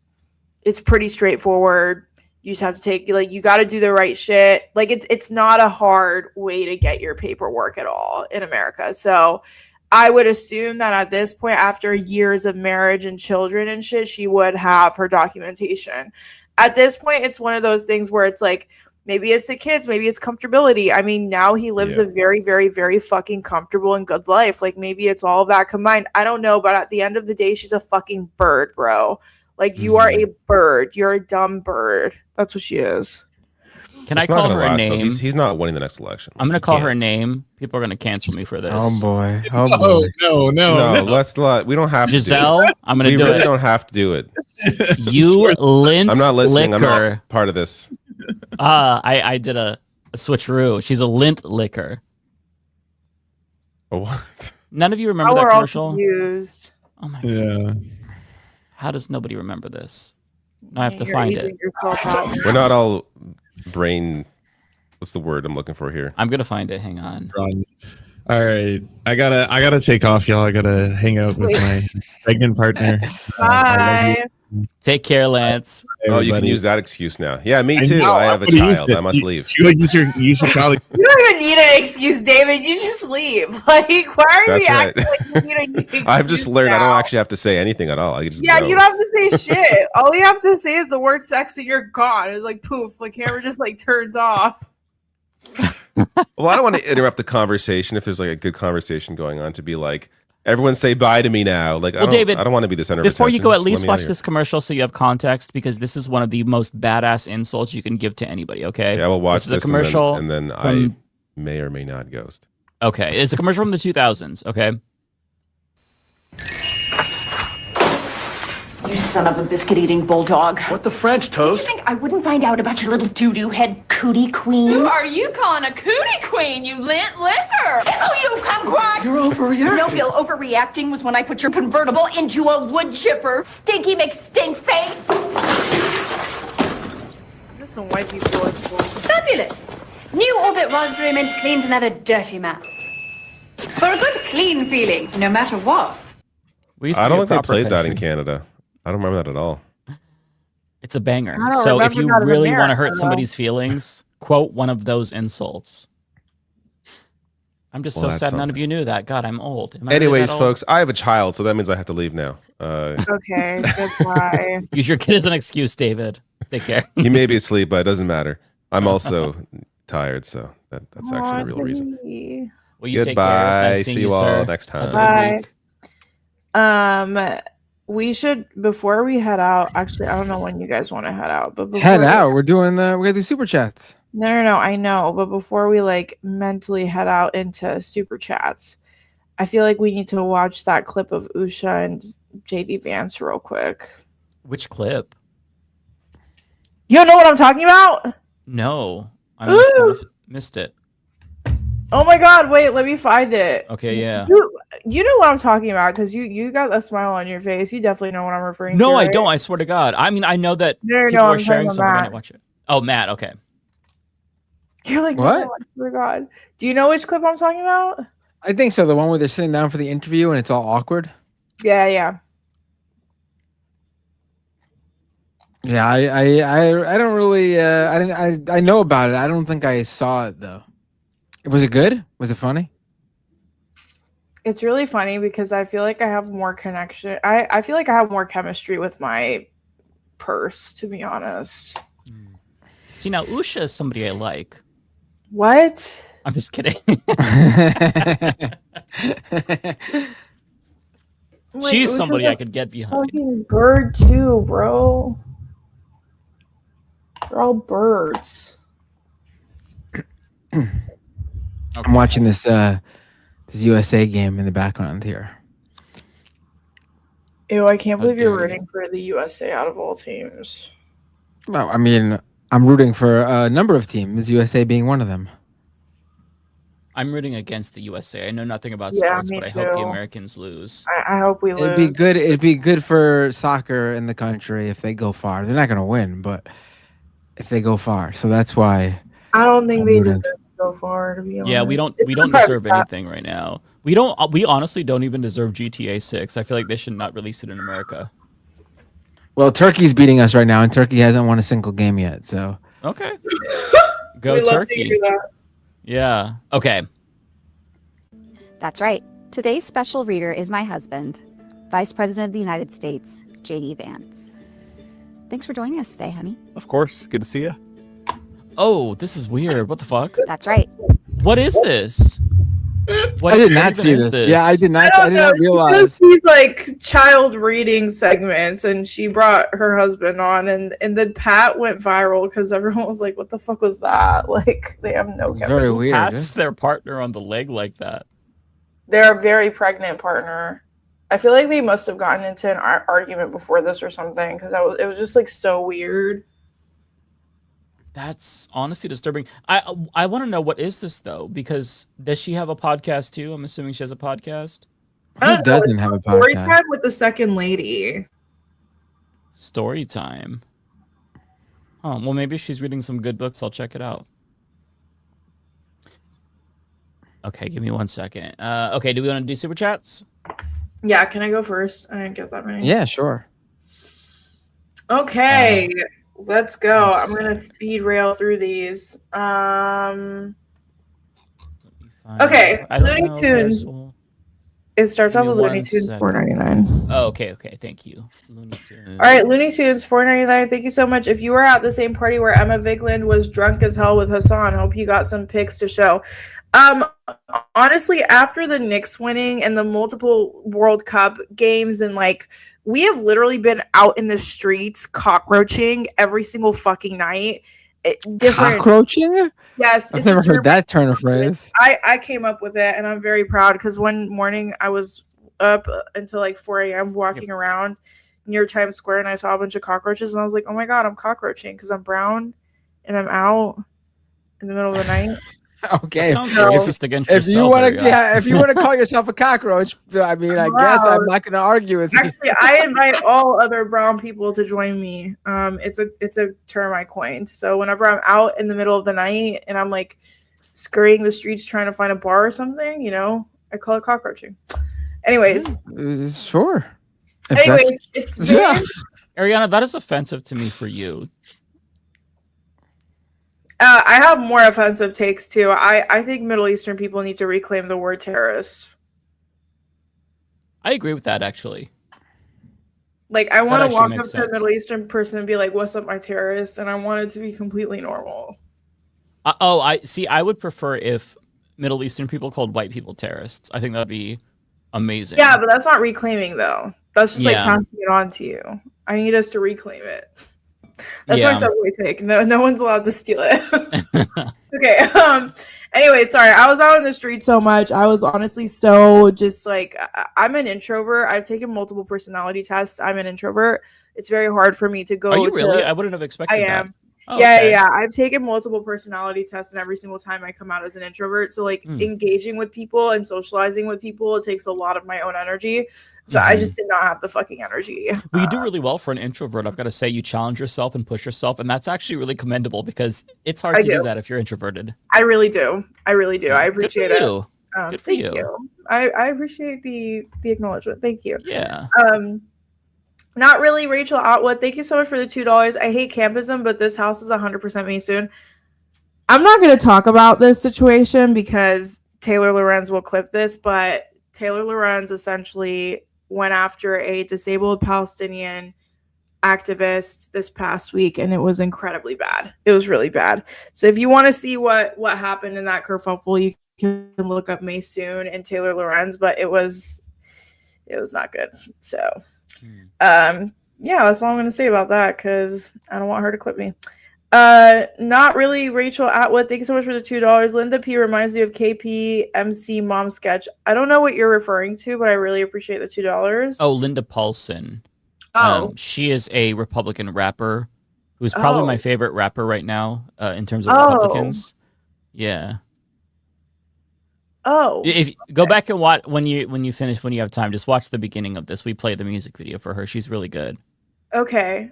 It's pretty straightforward. You just have to take, like, you got to do the right shit. Like, it's not a hard way to get your paperwork at all in America. So I would assume that at this point, after years of marriage and children and shit, she would have her documentation. At this point, it's one of those things where it's like, maybe it's the kids, maybe it's comfortability. I mean, now he lives a very, very, very fucking comfortable and good life. Like, maybe it's all of that combined. I don't know, but at the end of the day, she's a fucking bird, bro. Like, you are a bird. You're a dumb bird. That's what she is. Can I call her a name? He's not winning the next election. I'm going to call her a name. People are going to cancel me for this. Oh boy. No, let's not. We don't have Giselle, to do it. I'm going to do We really it. don't have to do it. You lint I'm not listening. liquor. I'm not part of this. I did a switcheroo. She's a lint liquor. A what? None of you remember that we're all commercial? confused. Oh my Yeah. How does nobody remember this? Now I have to You're find aging it. yourself out. We're not all brain. What's the word I'm looking for here? I'm gonna find it. Hang on. All right, I gotta take off, y'all. I gotta hang out with my pregnant partner. Bye. Take care, Lance. Oh, you can use that excuse now. Yeah, me too. know, I have a I'm gonna use child. it. I must leave. You should probably. You don't even need an excuse, David. You just leave. Like, why are That's you right. acting like you need an excuse? I've just learned I now? don't actually have to say anything at all. I just Yeah, go. you don't have to say shit. All you have to say is the word sex and you're gone. It's like poof. The camera just like turns off. Well, I don't want to interrupt the conversation if there's like a good conversation going on to be like, everyone say bye to me now. Like, David, I don't want to be the center of before you attention. go, at Just let least me out watch of here. this commercial so you have context, because this is one of the most badass insults you can give to anybody. Okay, Yeah, I will watch this is a this commercial, and then I from- may or may not ghost. Okay, it's a commercial from the 2000s. Okay. You son of a biscuit-eating bulldog. What the French toast? Did you think I wouldn't find out about your little doo-doo head cootie queen? Who are you calling a cootie queen, you lint liquor? Oh, you kumquat! You're overreacting. No, Bill, overreacting was when I put your convertible into a wood chipper. Stinky McStink face. There's some white people. Fabulous. New Orbit Raspberry Mint cleans another dirty mouth. For a good clean feeling, no matter what. I don't think they played that in Canada. I don't remember that at all. It's a banger. I don't So if remember you that in really want to America, hurt though. somebody's feelings, quote one of those insults. I'm just Well, so that's sad none something. of you knew that. God, I'm old. Am I really Anyways, that old? folks, I have a child, so that means I have to leave now. Okay, goodbye. Use your kid as an excuse, David. Take care. He may be asleep, but it doesn't matter. I'm also tired, so that's actually Aw, the real reason. Kitty. Well, you Goodbye. take care. It was nice seeing See you, you all sir. next Have a time. good Bye. week. we should, before we head out. Actually, I don't know when you guys want to head out, but before Head out. We're gonna do super chats. No, I know, but before we like mentally head out into super chats, I feel like we need to watch that clip of Usha and JD Vance real quick. Which clip? You don't know what I'm talking about? No, I missed it. Oh my god, wait, let me find it. Okay, yeah. You know what I'm talking about because you got a smile on your face. You definitely know what I'm referring to. No, I right? don't. I swear to God. I mean, I know that No, people are I'm sharing talking something. about I Matt. didn't watch it. Oh, Matt. Okay. You're like, What? No, I swear to God. Do you know which clip I'm talking about? I think so. The one where they're sitting down for the interview and it's all awkward. Yeah. Yeah, I don't really I know about it. I don't think I saw it though. Was it good? Was it funny? It's really funny because I feel like I have more connection. I feel like I have more chemistry with my purse, to be honest. See, now Usha is somebody I like. What? I'm just kidding. Like, She's Usha's somebody a I could get behind. fucking bird too, bro. They're all birds. I'm watching this USA game in the background here. Ew, I can't believe you're rooting for the USA out of all teams. Well, I mean, I'm rooting for a number of teams, USA being one of them. I'm rooting against the USA. I know nothing about Yeah, sports, me but I hope the too. Americans lose. I hope we lose. It'd be good for soccer in the country if they go far. They're not going to win, but if they go far. So that's why I don't think I'm they rooting. deserve to go far, to be honest. Yeah, we don't deserve anything right now. We honestly don't even deserve GTA 6. I feel like they should not release it in America. Well, Turkey's beating us right now, and Turkey hasn't won a single game yet. So Okay. Go We love to Turkey. hear that. Yeah. Okay. That's right. Today's special reader is my husband, Vice President of the United States, JD Vance. Thanks for joining us today, honey. Of course. Good to see you. Oh, this is weird. What the fuck? That's right. What is this? What I did even not see is this. Yeah, I did not. I don't did not know. realize. These like child reading segments, and she brought her husband on, and then Pat went viral because everyone was like, "What the fuck was that?" Like they have no. Very weird. Pat's their partner on the leg like that. They're a very pregnant partner. I feel like they must have gotten into an argument before this or something because it was just like so weird. That's honestly disturbing. I want to know, what is this though? Because does she have a podcast too? I'm assuming she has a podcast. Who doesn't have a Story podcast? time with the second lady. Story time. Oh, well, maybe if she's reading some good books, I'll check it out. Okay, give me 1 second. Okay, do we want to do super chats? Yeah, can I go first? I didn't get that many. Yeah, sure. Okay, let's go. I'm gonna speed rail through these. Okay, I don't Looney know, Tunes. Russell. It starts Give off me with Looney 1 Tunes second. $4.99. Oh, okay, thank you. Looney Tunes. All right, Looney Tunes $4.99. Thank you so much. If you were at the same party where Emma Vigland was drunk as hell with Hassan, hope you got some pics to show. Honestly, after the Knicks winning and the multiple World Cup games, and like we have literally been out in the streets cockroaching every single fucking night. Different Cockroaching? Yes, I've it's a never term heard that turn of phrase. I came up with it, and I'm very proud because one morning I was up until like 4 a.m. walking around near Times Square, and I saw a bunch of cockroaches, and I was like, oh my god, I'm cockroaching because I'm brown and I'm out in the middle of the night. Okay. That sounds racist against If you yourself. want to, Ariana. yeah, if you want to call yourself a cockroach, I mean, I guess I'm not going to argue with you. Actually, I invite all other brown people to join me. It's a term I coined. So whenever I'm out in the middle of the night and I'm like scurrying the streets trying to find a bar or something, you know, I call it cockroaching. Anyways, Sure. it's been, Ariana, that is offensive to me for you. I have more offensive takes too. I think Middle Eastern people need to reclaim the word terrorist. I agree with that, actually. Like, I want That to actually walk makes up to a sense. Middle Eastern person and be like, "What's up, my terrorist?" And I want it to be completely normal. I would prefer if Middle Eastern people called white people terrorists. I think that'd be amazing. Yeah, but that's not reclaiming though. That's just like Yeah. passing it on to you. I need us to reclaim it. That's my Yeah. subway take. No one's allowed to steal it. Okay. Anyway, sorry. I was out in the street so much. I was honestly so just like I'm an introvert. I've taken multiple personality tests. I'm an introvert. It's very hard for me to go. Are you really? I wouldn't have expected that. I am. Oh, Yeah, okay. yeah. I've taken multiple personality tests, and every single time I come out as an introvert. So like engaging with people and socializing with people, it takes a lot of my own energy. So I just did not have the fucking energy. Well, you do really well for an introvert. I've got to say, you challenge yourself and push yourself, and that's actually really commendable because it's hard I to do do. that if you're introverted. I really do. I really do. I appreciate it. you. Good for Thank you. you. I appreciate the acknowledgement. Thank you. Yeah. Not really, Rachel Atwood. Thank you so much for the $2. I hate campism, but this house is 100% me soon. I'm not going to talk about this situation because Taylor Lorenz will clip this, but Taylor Lorenz essentially went after a disabled Palestinian activist this past week, and it was incredibly bad. It was really bad. So if you want to see what happened in that kerfuffle, you can look up May Soon and Taylor Lorenz, but it was not good. So yeah, that's all I'm going to say about that because I don't want her to clip me. Not really, Rachel Atwood. Thank you so much for the $2. Linda P reminds me of KP MC mom sketch. I don't know what you're referring to, but I really appreciate the $2. Oh, Linda Paulson. Oh. She is a Republican rapper who's probably my favorite rapper right now in terms of Oh. Republicans. Yeah. Oh. If go back and watch when you finish, when you have time, just watch the beginning of this. We play the music video for her. She's really good. Okay,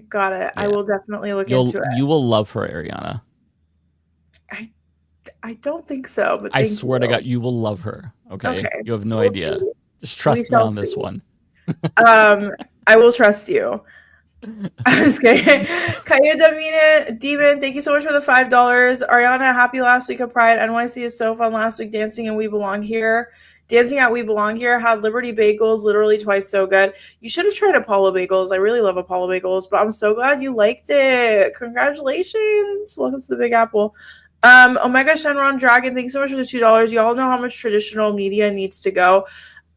got it. I will definitely look into it. You will love her, Ariana. I don't think so, but I thank swear to you. God, you will love her. Okay. Okay, You have no we'll idea. see. Just trust We me shall on this see. one. I will trust you. I'm just kidding. Kaya Demon, thank you so much for the $5. Ariana, happy last week of Pride. NYC is so fun last week dancing and We Belong Here. Dancing at We Belong Here had Liberty Bagels literally twice so good. You should have tried Apollo Bagels. I really love Apollo Bagels, but I'm so glad you liked it. Congratulations. Welcome to the Big Apple. Omega Shenron Dragon, thanks so much for the $2. Y'all know how much traditional media needs to go.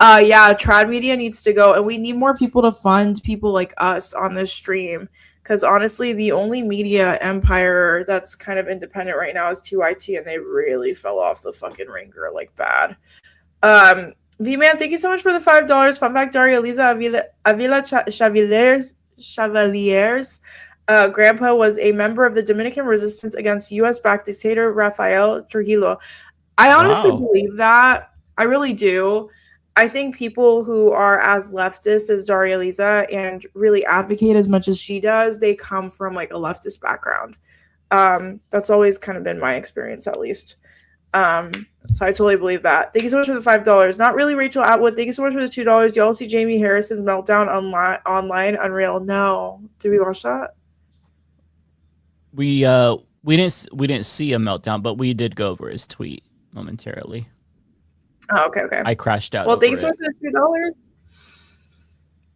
Yeah, trad media needs to go, and we need more people to fund people like us on this stream. Because honestly, the only media empire that's kind of independent right now is 2IT, and they really fell off the fucking ringer like bad. V-Man, thank you so much for the $5. Fun fact, Daria Eliza Avila Chevaliers' grandpa was a member of the Dominican resistance against U.S.-backed dictator Rafael Trujillo. I honestly believe that. I really do. I think people who are as leftist as Daria Eliza and really advocate as much as she does, they come from like a leftist background. That's always kind of been my experience, at least. So I totally believe that. Thank you so much for the $5. Not really, Rachel Atwood. Thank you so much for the $2. Do y'all see Jamie Harris's meltdown online? Unreal. No. Did we watch that? We didn't see a meltdown, but we did go over his tweet momentarily. Oh, okay. I crashed out. Well, over thank you so it. much for the $2.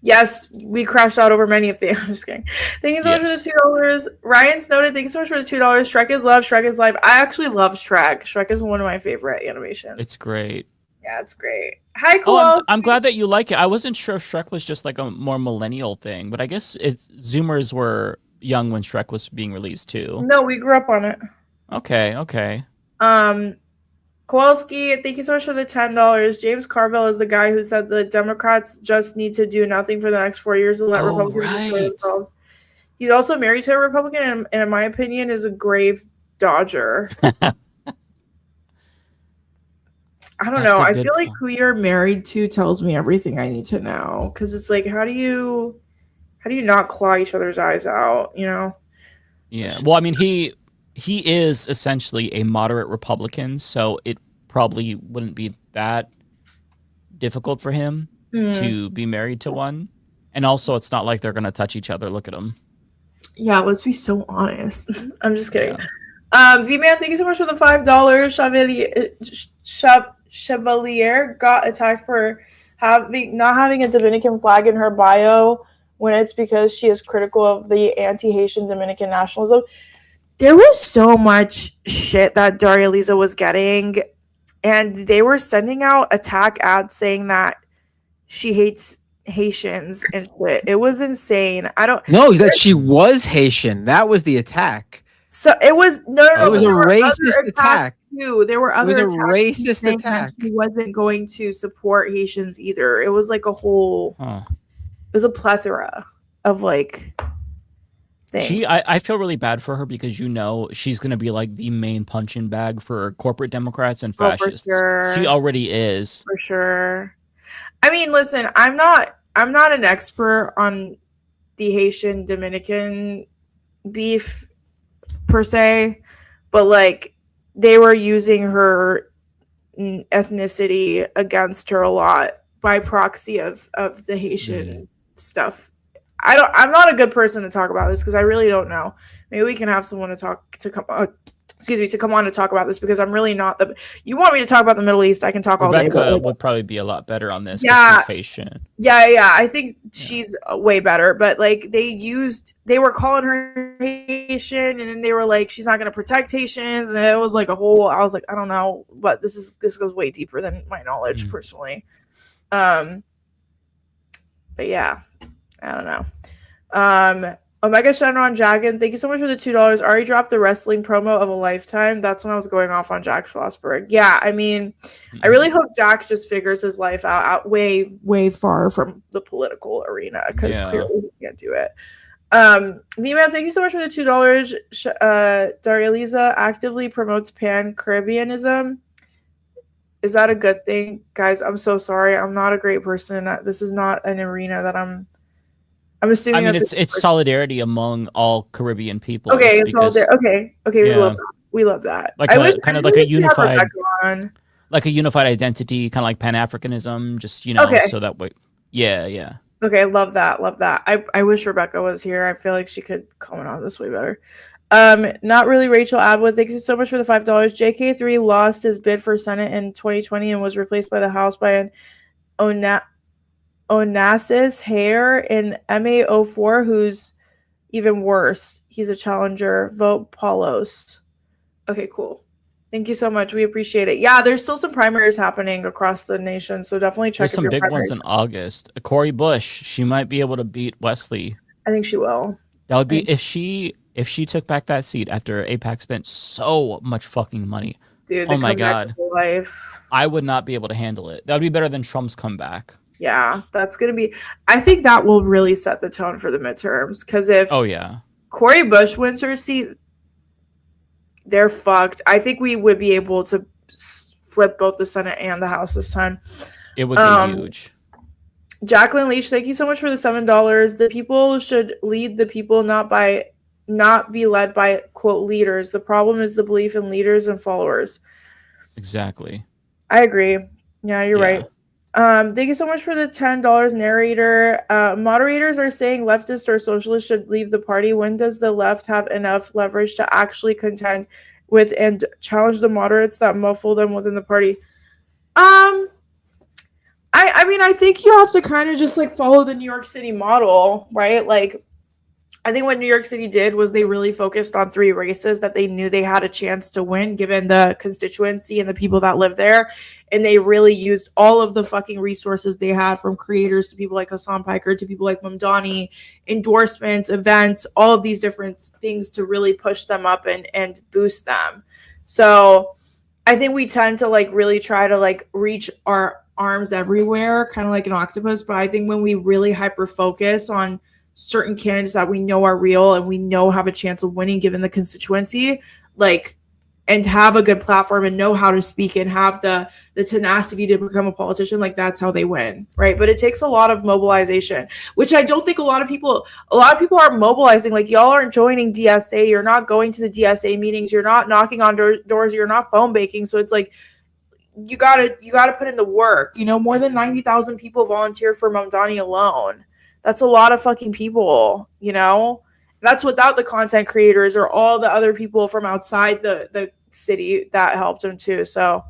Yes, we crashed out over many of things. I'm just kidding. Thank you so much for the $2. Ryan Snowden, thank you so much for the $2. Shrek is love. Shrek is life. I actually love Shrek. Shrek is one of my favorite animations. It's great. Yeah, it's great. Hi, Oh, Kowalski. I'm glad that you like it. I wasn't sure if Shrek was just like a more millennial thing, but I guess Zoomers were young when Shrek was being released too. No, we grew up on it. Okay. Kowalski, thank you so much for the $10. James Carville is the guy who said the Democrats just need to do nothing for the next 4 years and let Republicans destroy themselves. He's also married to a Republican and in my opinion is a grave dodger. I don't know. I feel like who you're married to tells me everything I need to know. Because it's like, how do you not claw each other's eyes out, you know? Yeah. Well, I mean, he is essentially a moderate Republican, so it probably wouldn't be that difficult for him to be married to one. And also, it's not like they're going to touch each other. Look at them. Yeah, let's be so honest. I'm just kidding. V-Man, thank you so much for the $5. Chevalier got attacked for not having a Dominican flag in her bio when it's because she is critical of the anti-Haitian Dominican nationalism. There was so much shit that Daria Eliza was getting and they were sending out attack ads saying that she hates Haitians and shit. It was insane. I don't No, that she was Haitian. That was the attack. So it was no. It was but a there were racist other attacks attack. Too. There were other It was a attacks racist saying that attack. She wasn't going to support Haitians either. It was like a whole. Huh. It was a plethora of like things. I feel really bad for her because she's gonna be like the main punching bag for corporate Democrats and fascists. For sure. She already is. For sure. I mean, listen, I'm not an expert on the Haitian Dominican beef per se, but like they were using her ethnicity against her a lot by proxy of the Haitian stuff. I'm not a good person to talk about this because I really don't know. Maybe we can have someone to come on to talk about this because I'm really not you want me to talk about the Middle East, I can talk all day. Rebecca would probably be a lot better on this. Yeah. She's Haitian. Yeah. I think she's way better, but like they were calling her Haitian, and then they were like, she's not going to protect Haitians, and it was like I was like, I don't know, but this goes way deeper than my knowledge personally. But yeah, I don't know. Omega Shenron Jagan, thank you so much for the $2. Ari dropped the wrestling promo of a lifetime. That's when I was going off on Jack Schlossberg. Yeah, I mean, I really hope Jack just figures his life out way, way far from the political arena because clearly he can't do it. V-Man, thank you so much for the $2. Daria Lisa actively promotes Pan-Caribbeanism. Is that a good thing? Guys, I'm so sorry. I'm not a great person. This is not an arena that I'm assuming. I mean, it's solidarity among all Caribbean people. Okay, okay. We love that. Like kind of like a unified, like a unified identity, kind of like Pan-Africanism. Just so that way. Yeah. Okay, love that. I wish Rebecca was here. I feel like she could comment on this way better. Not really Rachel Atwood. Thank you so much for the $5. JK3 lost his bid for Senate in 2020 and was replaced by the House by an Onassis Hare in MA04, who's even worse. He's a challenger. Vote Paulos. Okay, cool. Thank you so much. We appreciate it. Yeah, there's still some primaries happening across the nation, so definitely check. There's some big ones in August. Corey Bush, she might be able to beat Wesley. I think she will. That would be if she took back that seat after AIPAC spent so much fucking money. Dude, oh my God. Life. I would not be able to handle it. That would be better than Trump's comeback. Yeah, that's going to be... I think that will really set the tone for the midterms. Because if Corey Bush wins her seat, they're fucked. I think we would be able to flip both the Senate and the House this time. It would be huge. Jacqueline Leach, thank you so much for the $7. The people should lead the people, not be led by, quote, leaders. The problem is the belief in leaders and followers. Exactly. I agree. Yeah, you're right. Thank you so much for the $10 narrator. Moderators are saying leftists or socialists should leave the party. When does the left have enough leverage to actually contend with and challenge the moderates that muffle them within the party? I mean, I think you have to kind of just like follow the New York City model, right? Like, I think what New York City did was they really focused on 3 races that they knew they had a chance to win given the constituency and the people that live there. And they really used all of the fucking resources they had, from creators to people like Hassan Piker to people like Mamdani, endorsements, events, all of these different things to really push them up and boost them. So I think we tend to like really try to like reach our arms everywhere, kind of like an octopus. But I think when we really hyper focus on certain candidates that we know are real and we know have a chance of winning given the constituency, like, and have a good platform and know how to speak and have the tenacity to become a politician, like that's how they win, right? But it takes a lot of mobilization, which I don't think a lot of people are mobilizing. Like, y'all aren't joining DSA, you're not going to the DSA meetings, you're not knocking on doors, you're not phone baking. So it's like you gotta put in the work. More than 90,000 people volunteer for Mamdani alone. That's a lot of fucking people, That's without the content creators or all the other people from outside the city that helped him too. So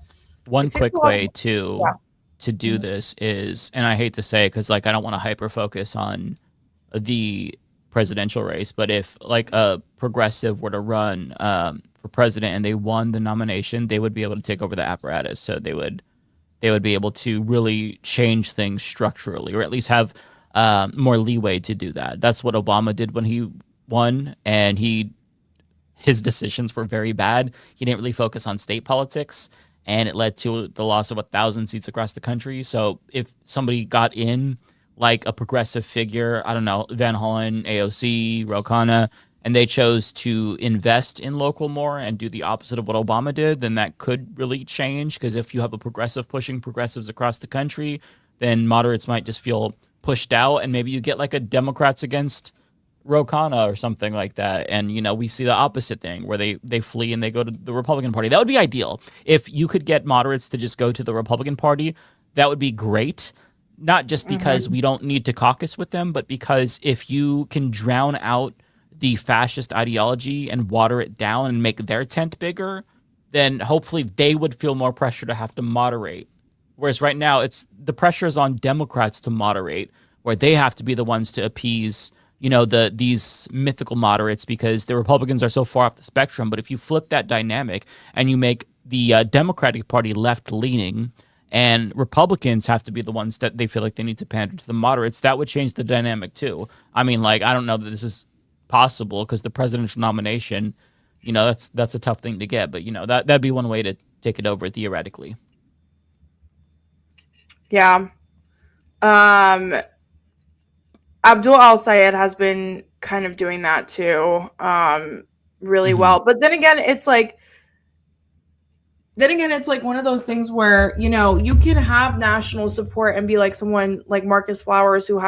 one quick way to do this is, and I hate to say it because like I don't want to hyper focus on the presidential race, but if like a progressive were to run for president and they won the nomination, they would be able to take over the apparatus. So they would be able to really change things structurally, or at least have more leeway to do that. That's what Obama did when he won, and his decisions were very bad. He didn't really focus on state politics, and it led to the loss of 1,000 seats across the country. So if somebody got in, like a progressive figure, I don't know, Van Hollen, AOC, Ro Khanna, and they chose to invest in local more and do the opposite of what Obama did, then that could really change. Because if you have a progressive pushing progressives across the country, then moderates might just feel pushed out, and maybe you get like a Democrats against Ro Khanna or something like that. And, we see the opposite thing where they flee and they go to the Republican Party. That would be ideal. If you could get moderates to just go to the Republican Party, that would be great. Not just because we don't need to caucus with them, but because if you can drown out the fascist ideology and water it down and make their tent bigger, then hopefully they would feel more pressure to have to moderate. Whereas right now, the pressure is on Democrats to moderate, where they have to be the ones to appease, these mythical moderates, because the Republicans are so far off the spectrum. But if you flip that dynamic and you make the Democratic Party left-leaning, and Republicans have to be the ones that they feel like they need to pander to the moderates, that would change the dynamic too. I mean, I don't know that this is possible, because the presidential nomination, that's a tough thing to get, but that'd be one way to take it over theoretically. Yeah. Abdul al-Sayed has been kind of doing that too, really well. But then again, it's like one of those things where, you can have national support and be like someone like Marcus Flowers who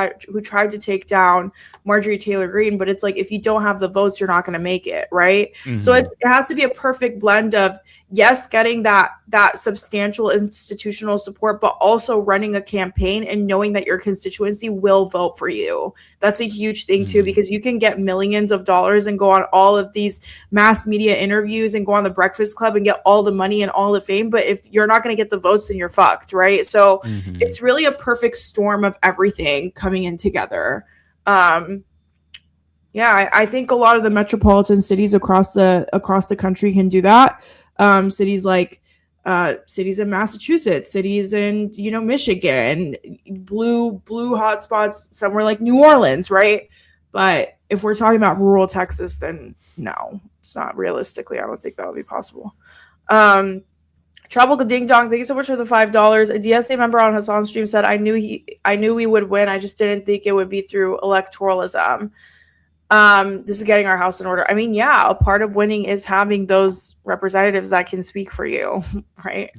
tried to take down Marjorie Taylor Greene, but it's like, if you don't have the votes, you're not going to make it, right? So it has to be a perfect blend of, yes, getting that substantial institutional support, but also running a campaign and knowing that your constituency will vote for you. That's a huge thing too, because you can get millions of dollars and go on all of these mass media interviews and go on the Breakfast Club and get all the money and all the fame, but if you're not going to get the votes, then you're fucked, right? So it's really a perfect storm of everything coming in together. I think a lot of the metropolitan cities across the country can do that. Cities like cities in Massachusetts, cities in Michigan, blue hotspots somewhere like New Orleans, right? But if we're talking about rural Texas, then no, it's not realistically. I don't think that would be possible. Tropical Ding Dong, thank you so much for the $5. A DSA member on Hassan's stream said, I knew we would win. I just didn't think it would be through electoralism. This is getting our house in order. I mean, yeah, a part of winning is having those representatives that can speak for you, right?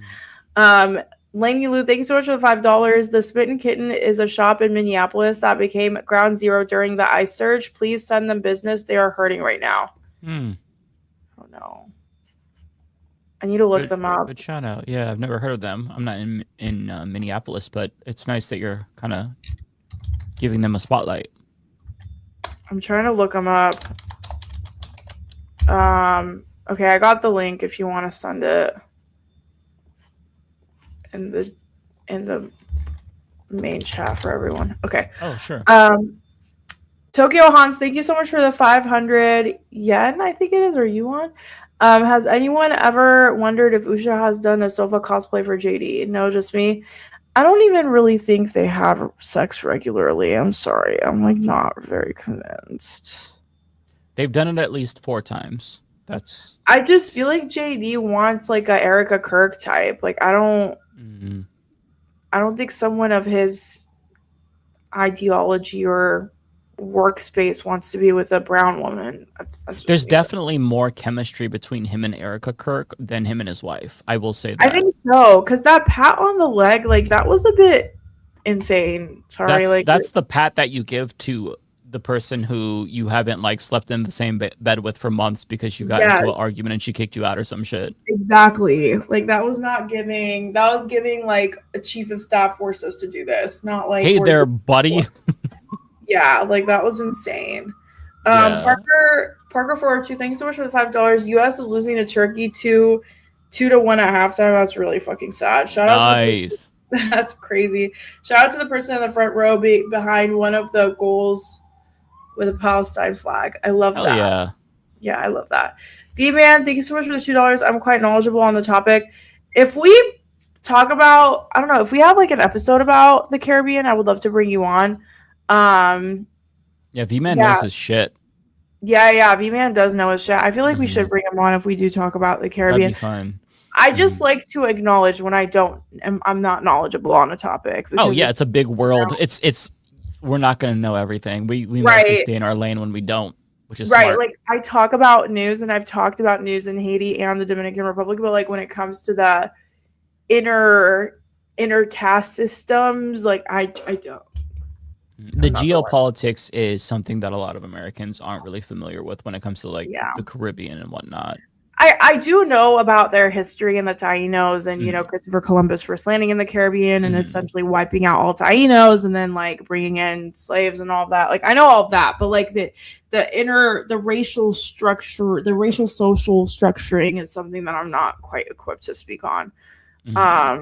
Laney Lou, thank you so much for the $5. The Spittin' Kitten is a shop in Minneapolis that became ground zero during the ICE surge. Please send them business. They are hurting right now. Oh, no. I need to look them up. Good shout out. Yeah, I've never heard of them. I'm not in Minneapolis, but it's nice that you're kind of giving them a spotlight. I'm trying to look them up. Okay, I got the link if you want to send it in the main chat for everyone. Okay. Oh, sure. Tokyo Hans, thank you so much for the 500 yen, I think it is, or yuan. Has anyone ever wondered if Usha has done a sofa cosplay for JD? No, just me. I don't even really think they have sex regularly. I'm sorry. I'm not very convinced. They've done it at least 4 times. I just feel like JD wants a Erica Kirk type. I don't think someone of his ideology or workspace wants to be with a brown woman. There's definitely more chemistry between him and Erica Kirk than him and his wife. I will say that. I think so, because that pat on the leg, that was a bit insane. Sorry, that's the pat that you give to the person who you haven't slept in the same bed with for months because you got into an argument and she kicked you out or some shit. Exactly. That was not giving. That was giving a chief of staff forced us to do this, not hey there, buddy. Yeah, that was insane. Parker 402, thanks so much for the $5. US is losing to Turkey 2-1 at halftime. That's really fucking sad. Shout out nice. That's crazy. Shout out to the person in the front row behind one of the goals with a Palestine flag. I love that. Yeah. Yeah, I love that. D-Man, thank you so much for the $2. I'm quite knowledgeable on the topic. If we talk about, I don't know, if we have like an episode about the Caribbean, I would love to bring you on. Yeah, V-Man knows his shit. Yeah, V-Man does know his shit. I feel like we should bring him on if we do talk about the Caribbean. That'd be fun. I just like to acknowledge when I'm not knowledgeable on a topic. Oh yeah, it's a big world. It's we're not going to know everything. We mostly Right. stay in our lane when we don't, which is right. smart. Like I talk about news, and I've talked about news in Haiti and the Dominican Republic, but like when it comes to the inner caste systems, like I don't. The geopolitics is something that a lot of Americans aren't really familiar with when it comes to like the Caribbean and whatnot. I do know about their history and the Taínos and, you know, Christopher Columbus first landing in the Caribbean and essentially wiping out all Taínos and then like bringing in slaves and all of that. Like I know all of that, but like the racial structure, the racial social structuring is something that I'm not quite equipped to speak on. Not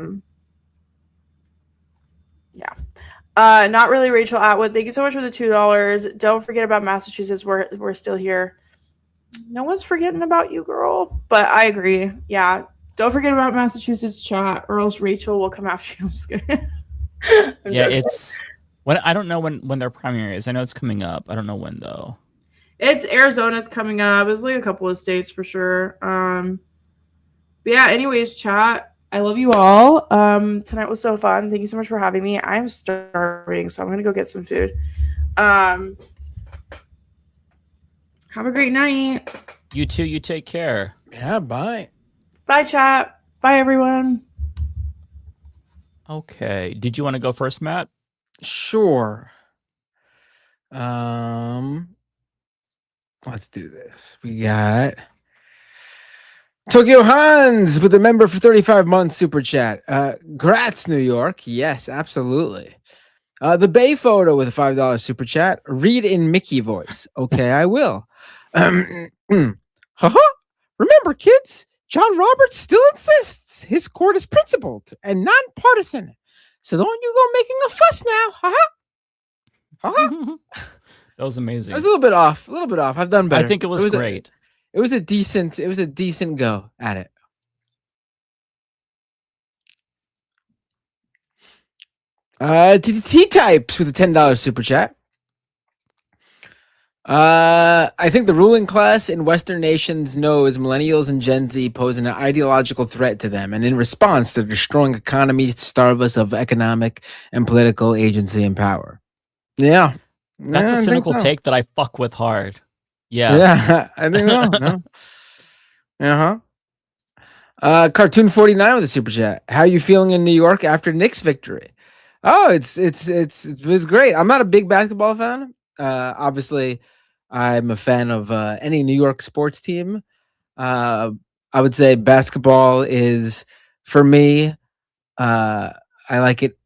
really Rachel Atwood. Thank you so much for the $2. Don't forget about Massachusetts. We're still here. No one's forgetting about you, girl. But I agree. Yeah. Don't forget about Massachusetts, chat, or else Rachel will come after you. I'm just kidding. It's when I don't know when their primary is. I know it's coming up. I don't know when though. It's Arizona's coming up. It's like a couple of states for sure. But yeah, anyways, chat. I love you all. Tonight was so fun. Thank you so much for having me. I'm starving, so I'm gonna go get some food. Have a great night. You too. You take care. Yeah, bye. Bye, chat. Bye, everyone. Okay. Did you want to go first, Matt? Sure. Let's do this. We got Tokyo Hans with a member for 35 months super chat. Gratz, New York. Yes, absolutely. The Bay Photo with a $5 super chat. Read in Mickey voice. Okay, I will. Remember, kids, John Roberts still insists his court is principled and nonpartisan. So don't you go making a fuss now. That was amazing. I was a little bit off. I've done better. I think it was great. It was a decent go at it. T-Types with a $10 super chat. I think the ruling class in Western nations knows millennials and Gen Z pose an ideological threat to them, and in response, they're destroying economies to starve us of economic and political agency and power. Yeah. That's a cynical take that I fuck with hard. Yeah. Yeah, I think no. Cartoon 49 with a super chat. How you feeling in New York after Knicks victory? Oh, it was great. I'm not a big basketball fan. Obviously, I'm a fan of any New York sports team. I would say basketball is, for me, I like it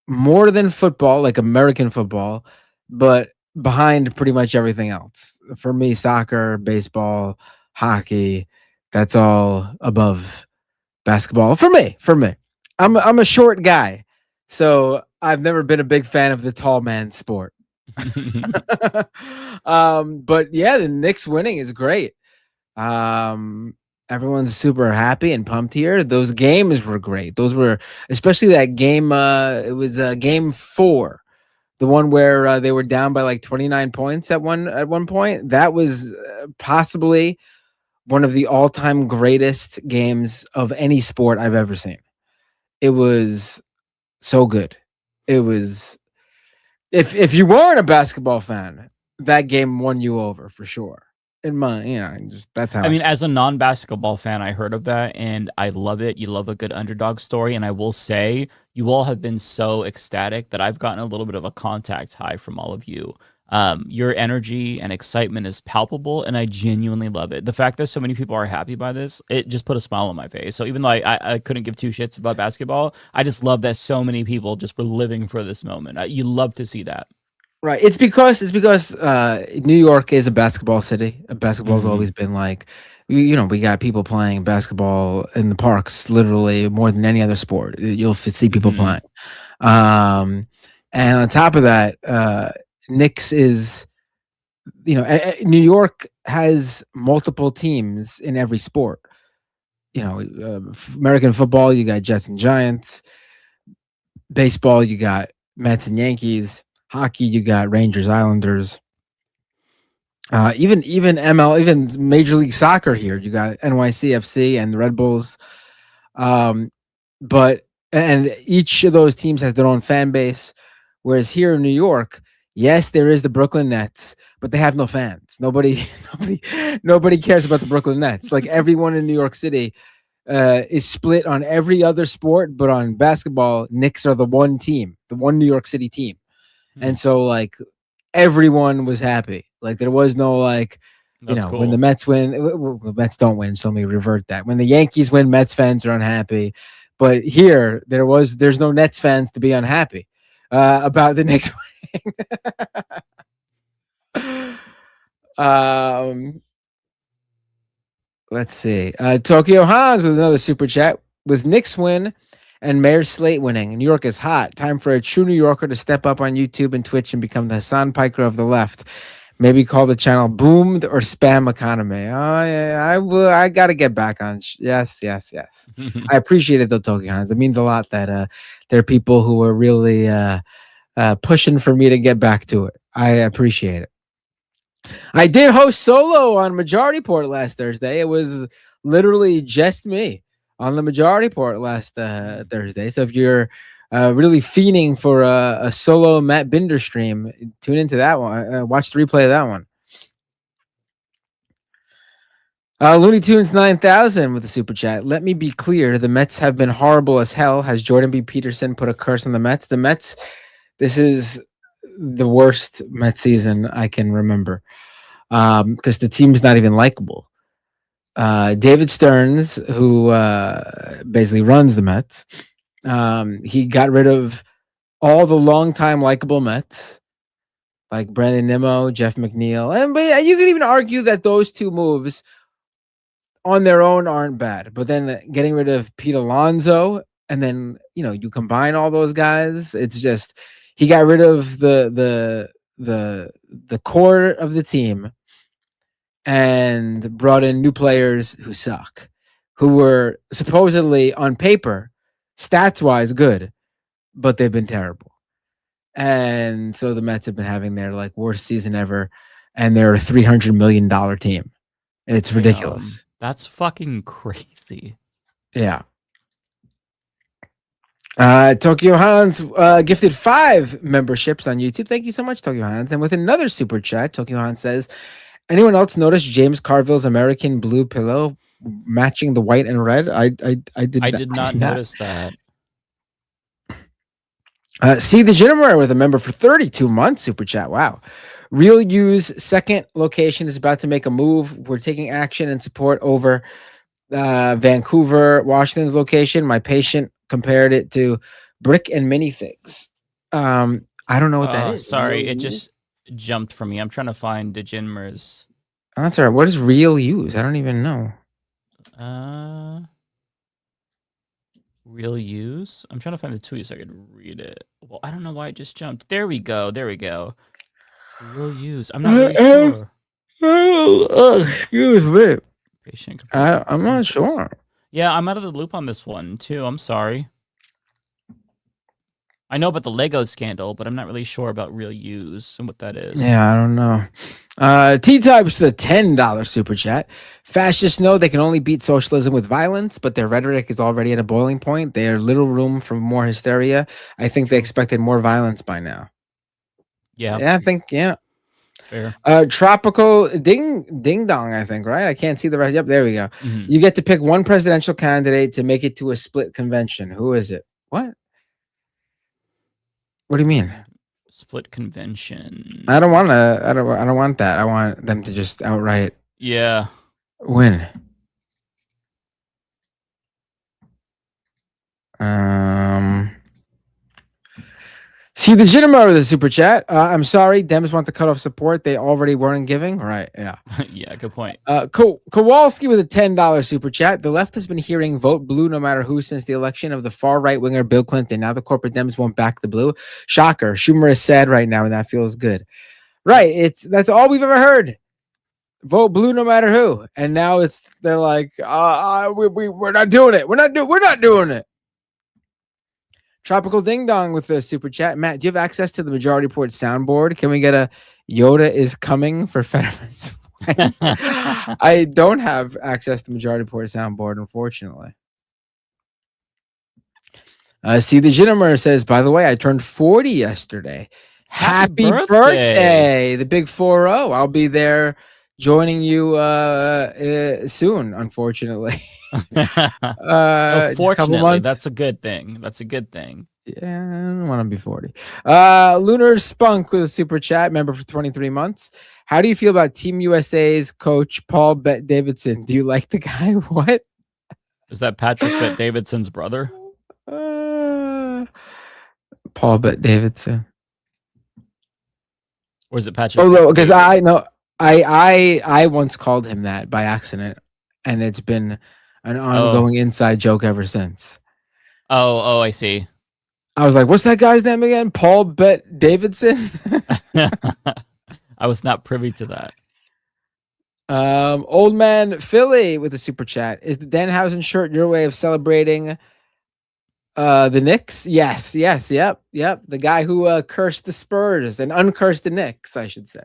more than football, like American football, but behind pretty much everything else. For me, soccer, baseball, hockey, that's all above basketball. For me. I'm a short guy, so I've never been a big fan of the tall man sport. But yeah, the Knicks winning is great. Everyone's super happy and pumped here. Those games were great. Those were, especially that game. It was game 4, the one where they were down by like 29 points at one point. That was possibly one of the all-time greatest games of any sport I've ever seen. It was so good. It was. If you weren't a basketball fan, that game won you over for sure. In my, that's how. I mean, as a non-basketball fan, I heard of that and I love it. You love a good underdog story, and I will say, you all have been so ecstatic that I've gotten a little bit of a contact high from all of you. Your energy and excitement is palpable, and I genuinely love it. The fact that so many people are happy by this, it just put a smile on my face. So even though I couldn't give two shits about basketball, I just love that so many people just were living for this moment. You love to see that. Right. It's because New York is a basketball city. Basketball's always been like, we got people playing basketball in the parks literally more than any other sport. You'll see people playing. And on top of that, Knicks is New York has multiple teams in every sport. American football, you got Jets and Giants. Baseball, you got Mets and Yankees. Hockey, you got Rangers, Islanders. Even ML, even Major League Soccer here, you got NYCFC and the Red Bulls. But each of those teams has their own fan base. Whereas here in New York, yes, there is the Brooklyn Nets, but they have no fans. Nobody cares about the Brooklyn Nets. Like everyone in New York City is split on every other sport, but on basketball, Knicks are the one team, the one New York City team. And so like everyone was happy. Like there was no like, Cool. When the Mets win, the Mets don't win, so let me revert that. When the Yankees win, Mets fans are unhappy. But here, there's no Nets fans to be unhappy about the Knicks winning. Let's see. Tokyo Hans with another super chat. With Knicks win and Mayor Slate winning, New York is hot. Time for a true New Yorker to step up on YouTube and Twitch and become the Hassan Piker of the left. Maybe call the channel Boomed or Spam Economy. Oh, yeah, I will. I got to get back on. Yes. I appreciate it, though, Tokyo Hans. It means a lot that there are people who are really pushing for me to get back to it. I appreciate it. I did host solo on Majority Port last Thursday. It was literally just me on the Majority Port last Thursday. So if you're really fiending for a solo Matt Binder stream, tune into that one. Watch the replay of that one. Looney Tunes 9000 with the super chat. Let me be clear. The Mets have been horrible as hell. Has Jordan B. Peterson put a curse on the Mets? The Mets, this is the worst Mets season I can remember because the team's not even likable. David Stearns, who basically runs the Mets, he got rid of all the longtime likable Mets, like Brandon Nimmo, Jeff McNeil. But you could even argue that those two moves on their own aren't bad. But then getting rid of Pete Alonso, and then you combine all those guys, it's just he got rid of the core of the team and brought in new players who suck, who were supposedly on paper, stats-wise good, but they've been terrible. And so the Mets have been having their worst season ever, and they're a $300 million team. It's ridiculous. That's fucking crazy. Yeah. Tokyo Hans gifted 5 memberships on YouTube. Thank you so much, Tokyo Hans. And with another super chat, Tokyo Hans says, anyone else notice James Carville's American blue pillow matching the white and red? I did not notice that. See the Jennifer with a member for 32 months. Super chat. Wow. Real Use second location is about to make a move. We're taking action and support over Vancouver, Washington's location. My patient compared it to brick and minifigs. I don't know what that is. Sorry, it just jumped for me. I'm trying to find DeGenmer's. That's all right. What is Real Use? I don't even know. Real Use? I'm trying to find the tweet so I could read it. Well, I don't know why it just jumped. There we go. Real Use. I'm not really sure. Excuse me. Patient I'm not sure. Yeah, I'm out of the loop on this one, too. I'm sorry. I know about the Lego scandal, but I'm not really sure about Real Use and what that is. Yeah, I don't know. T-Types, the $10 super chat. Fascists know they can only beat socialism with violence, but their rhetoric is already at a boiling point. There's little room for more hysteria. I think they expected more violence by now. Yeah. Yeah, I think, yeah. Fair. Tropical ding dong, I think, right? I can't see the rest. Yep, there we go. Mm-hmm. You get to pick one presidential candidate to make it to a split convention. Who is it? What? What do you mean? Split convention. I don't want that. I want them to just outright win. See the Jinamo with the super chat. I'm sorry, Dems want to cut off support they already weren't giving. Right? Yeah. Yeah. Good point. Kowalski with a $10 super chat. The left has been hearing vote blue no matter who since the election of the far right winger Bill Clinton. Now the corporate Dems won't back the blue. Shocker. Schumer is sad right now, and that feels good. Right. That's all we've ever heard. Vote blue no matter who. And now they're like, we're not doing it. We're not doing it. Tropical Ding Dong with the super chat. Matt, do you have access to the Majority Report soundboard? Can we get a Yoda is coming for Fetterman's wife? I don't have access to the Majority Report soundboard, unfortunately. See, the Ginnemer says, by the way, I turned 40 yesterday. Happy birthday. The big 4-0. I'll be there joining you soon, unfortunately. Fortunately, that's a good thing. That's a good thing. Yeah, I don't want to be 40. Lunar Spunk with a super chat, member for 23 months. How do you feel about Team USA's coach, Paul Bet Davidson? Do you like the guy? What? Is that Patrick Bet Davidson's brother? Paul Bet Davidson. Or is it Patrick? Oh, no, because I know I once called him that by accident, and it's been an ongoing inside joke ever since. Oh, I see. I was like, what's that guy's name again? Paul Bet Davidson? I was not privy to that. Old man Philly with a super chat. Is the Danhausen shirt your way of celebrating the Knicks? Yes, yep. The guy who cursed the Spurs and uncursed the Knicks, I should say.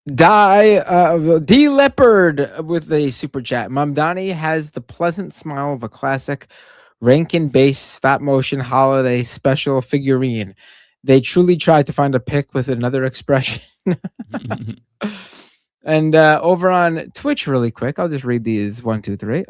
D Leopard with a super chat. Mamdani has the pleasant smile of a classic Rankin-based stop-motion holiday special figurine. They truly tried to find a pic with another expression. And over on Twitch, really quick, I'll just read these 1, 2, 3.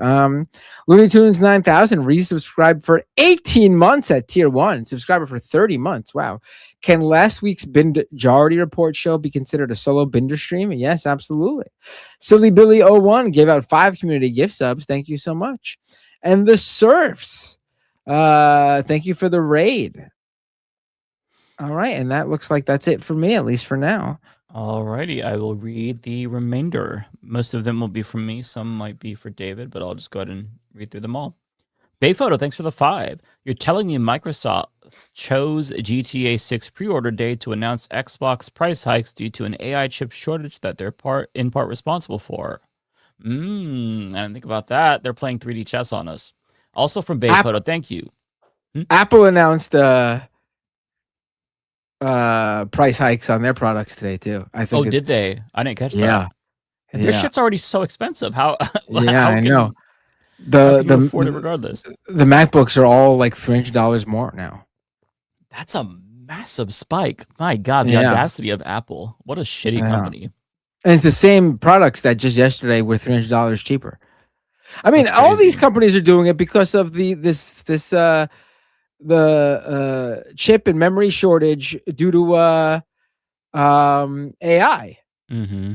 Looney Tunes 9000 resubscribed for 18 months at tier 1. Subscriber for 30 months. Wow. Can last week's Majority Report show be considered a solo Binder stream? Yes, absolutely. Silly Billy 01 gave out 5 community gift subs. Thank you so much. And the Surfs, thank you for the raid. All right, and that looks like that's it for me, at least for now. Alrighty, I will read the remainder. Most of them will be from me. Some might be for David, but I'll just go ahead and read through them all. Bayphoto, thanks for the 5. You're telling me Microsoft chose GTA 6 pre-order day to announce Xbox price hikes due to an AI chip shortage that they're in part responsible for. I didn't think about that. They're playing 3D chess on us. Also from Bayphoto, thank you. Apple announced price hikes on their products today too. I think. Oh, did they? I didn't catch that. Yeah. Their shit's already so expensive. How? I know. How can you afford it regardless? The MacBooks are all like $300 more now. That's a massive spike. My God, the audacity of Apple. What a shitty company. And it's the same products that just yesterday were $300 cheaper. I mean, all these companies are doing it because of the chip and memory shortage due to AI. Mm-hmm.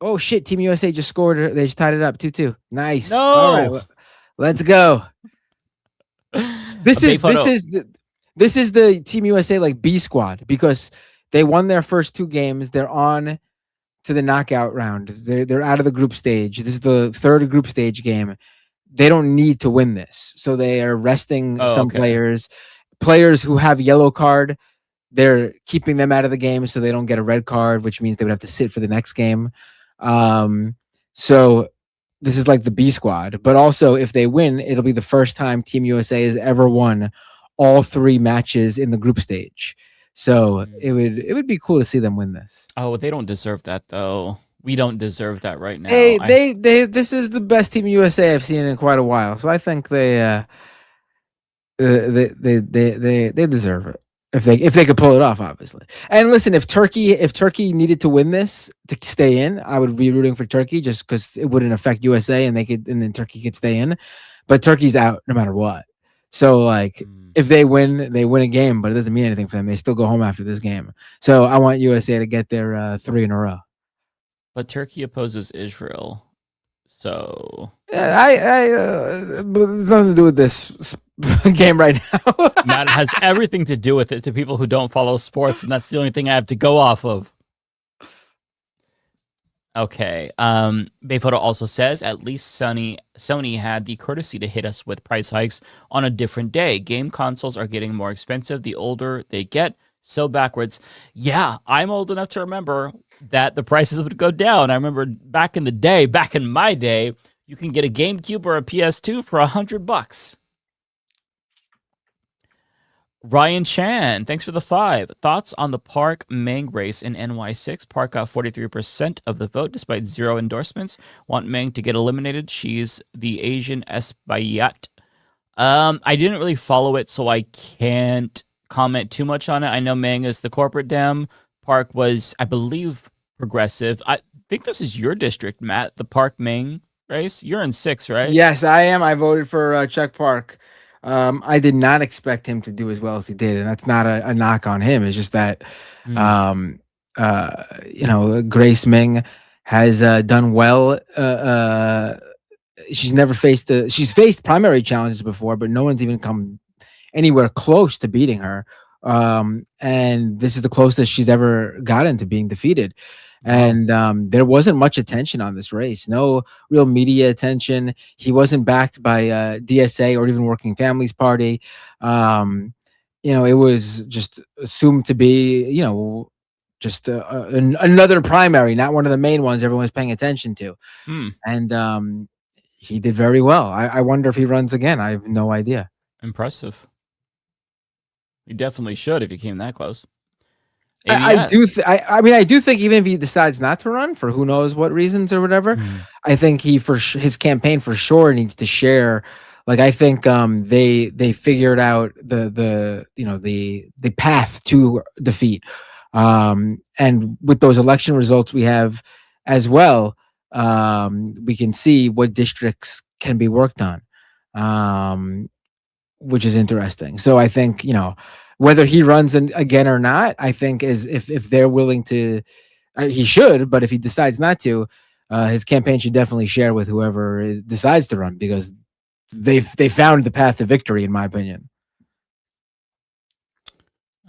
Oh shit! Team USA just scored. They just tied it up 2-2. Nice. No. All right, let's go. This is the Team USA like B squad because they won their first 2 games. They're on to the knockout round. They're out of the group stage. This is the 3rd group stage game. They don't need to win this, so they are resting some players who have yellow card. They're keeping them out of the game so they don't get a red card, which means they would have to sit for the next game. So this is like the B squad, but also if they win, it'll be the first time Team USA has ever won all 3 matches in the group stage. So it would be cool to see them win this. Oh, they don't deserve that though. We don't deserve that right now. This is the best Team USA I've seen in quite a while. So I think they deserve it if they could pull it off, obviously. And listen, if Turkey needed to win this to stay in, I would be rooting for Turkey just because it wouldn't affect USA and then Turkey could stay in. But Turkey's out no matter what. So like if they win a game, but it doesn't mean anything for them. They still go home after this game. So I want USA to get their 3 in a row. But Turkey opposes Israel, so I nothing to do with this game right now. That has everything to do with it to people who don't follow sports, and that's the only thing I have to go off of. Okay. Bayphoto also says at least Sony had the courtesy to hit us with price hikes on a different day. Game consoles are getting more expensive the older they get. So backwards. Yeah, I'm old enough to remember that the prices would go down. I remember back in my day, you can get a GameCube or a PS2 for $100. Ryan Chan, thanks for the 5. Thoughts on the Park Meng race in NY6? Park got 43% of the vote despite 0 endorsements. Want Meng to get eliminated. She's the Asian Espaillat. I didn't really follow it, so I can't comment too much on it. I know Meng is the corporate Dem. Park was, I believe, progressive. I think this is your district, Matt, the Park Meng race. You're in 6, right? Yes, I am. I voted for Chuck Park. I did not expect him to do as well as he did, and that's not a knock on him. It's just that, Grace Meng has done well. She's faced primary challenges before, but no one's even come anywhere close to beating her. And this is the closest she's ever gotten to being defeated. And there wasn't much attention on this race, no real media attention. He wasn't backed by DSA or even Working Families Party. It was just assumed to be, just another primary, not one of the main ones everyone's paying attention to. And he did very well. I wonder if he runs again. I have no idea. Impressive. You definitely should if you came that close. I do think even if he decides not to run for who knows what reasons or whatever, I think his campaign for sure needs to share. Like, I think they figured out the path to defeat, and with those election results we have as well, we can see what districts can be worked on, which is interesting. So I think, whether he runs again or not, I think is if they're willing to, he should. But if he decides not to, his campaign should definitely share with whoever decides to run, because they found the path to victory, in my opinion.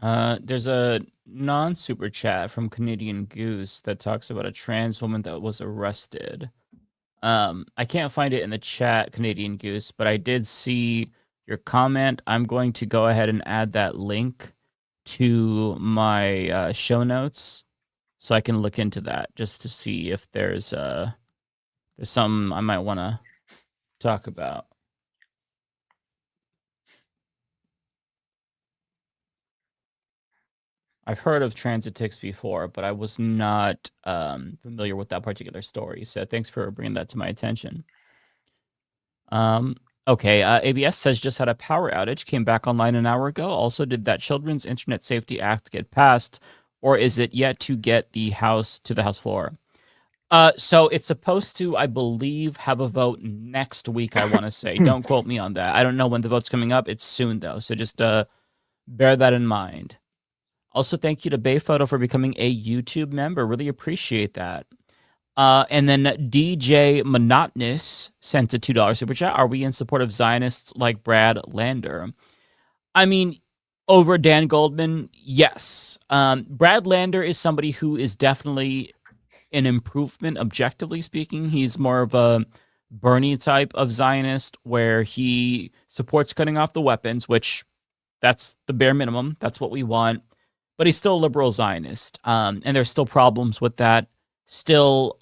There's a non-super chat from Canadian Goose that talks about a trans woman that was arrested. I can't find it in the chat, Canadian Goose, but I did see your comment. I'm going to go ahead and add that link to my show notes so I can look into that just to see if there's something I might want to talk about. I've heard of transit ticks before, but I was not familiar with that particular story. So thanks for bringing that to my attention. Okay, ABS says just had a power outage, came back online an hour ago. Also, did that Children's Internet Safety Act get passed, or is it yet to get the House floor? So it's supposed to, I believe, have a vote next week, I want to say. Don't quote me on that. I don't know when the vote's coming up. It's soon, though. So just bear that in mind. Also, thank you to Bayphoto for becoming a YouTube member. Really appreciate that. And then DJ Monotonous sent a $2 super chat. Are we in support of Zionists like Brad Lander? I mean, over Dan Goldman, yes. Brad Lander is somebody who is definitely an improvement, objectively speaking. He's more of a Bernie type of Zionist where he supports cutting off the weapons, which that's the bare minimum. That's what we want. But he's still a liberal Zionist. And there's still problems with that. Still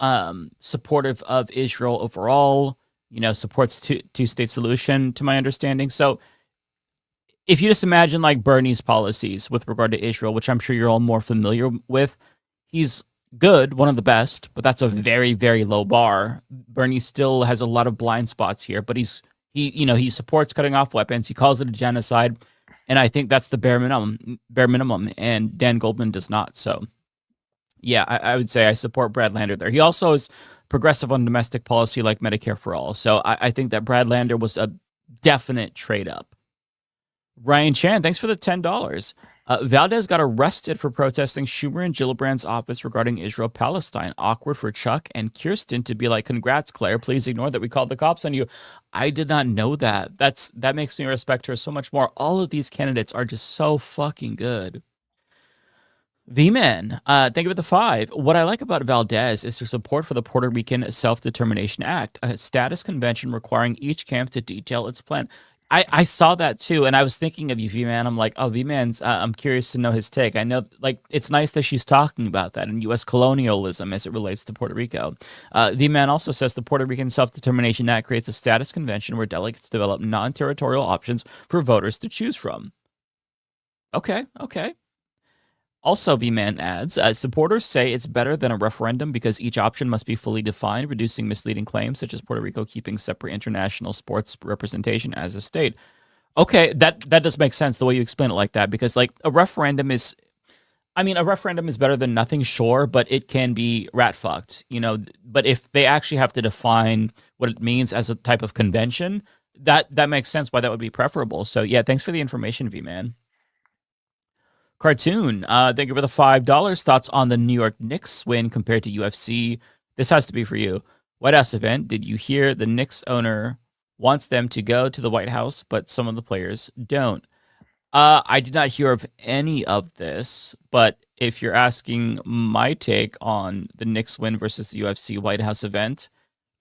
supportive of Israel overall, supports two-state solution, to my understanding. So if you just imagine like Bernie's policies with regard to Israel, which I'm sure you're all more familiar with, he's good, one of the best, but that's a very, very low bar. Bernie still has a lot of blind spots here, but he supports cutting off weapons. He calls it a genocide, and I think that's the bare minimum, and Dan Goldman does not. So yeah, I would say I support Brad Lander there. He also is progressive on domestic policy like Medicare for all. So I think that Brad Lander was a definite trade up. Ryan Chan, thanks for the $10. Valdez got arrested for protesting Schumer and Gillibrand's office regarding Israel-Palestine. Awkward for Chuck and Kirsten to be like, congrats, Claire. Please ignore that we called the cops on you. I did not know that. That makes me respect her so much more. All of these candidates are just so fucking good. V-Man, thank you for the 5. What I like about Valdez is her support for the Puerto Rican Self-Determination Act, a status convention requiring each camp to detail its plan. I saw that too, and I was thinking of you, V-Man. I'm like, oh, V-Man's, I'm curious to know his take. I know, like, it's nice that she's talking about that in U.S. colonialism as it relates to Puerto Rico. V-Man also says the Puerto Rican Self-Determination Act creates a status convention where delegates develop non-territorial options for voters to choose from. Okay. Also, V-Man adds, supporters say it's better than a referendum because each option must be fully defined, reducing misleading claims such as Puerto Rico keeping separate international sports representation as a state. Okay, that does make sense the way you explain it like that, because like a referendum is better than nothing, sure, but it can be rat fucked, but if they actually have to define what it means as a type of convention, that makes sense why that would be preferable. So yeah, thanks for the information, V-Man. Cartoon, thank you for the $5. Thoughts on the New York Knicks win compared to UFC? This has to be for you. White House event. Did you hear the Knicks owner wants them to go to the White House, but some of the players don't? I did not hear of any of this, but if you're asking my take on the Knicks win versus the UFC White House event,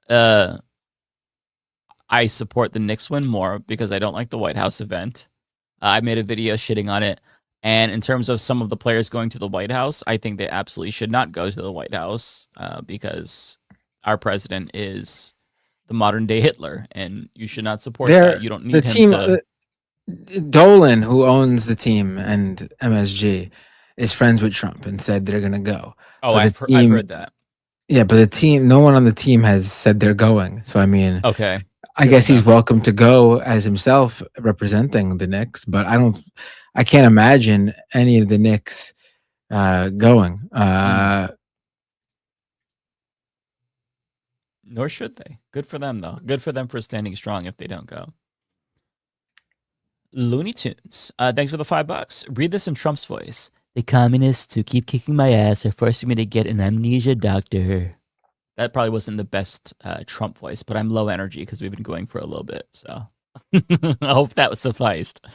I support the Knicks win more because I don't like the White House event. I made a video shitting on it. And in terms of some of the players going to the White House, I think they absolutely should not go to the White House because our president is the modern day Hitler, and you should not support that. You don't need him to. Dolan, who owns the team and MSG, is friends with Trump and said they're going to go. Oh, I've heard that. Yeah, but the team, no one on the team has said they're going. So, I mean, okay. I guess he's welcome to go as himself representing the Knicks, but I can't imagine any of the Knicks going. Nor should they. Good for them, though. Good for them for standing strong if they don't go. Looney Tunes, thanks for the $5. Read this in Trump's voice. The communists who keep kicking my ass are forcing me to get an amnesia doctor. That probably wasn't the best Trump voice, but I'm low energy because we've been going for a little bit. So I hope that sufficed.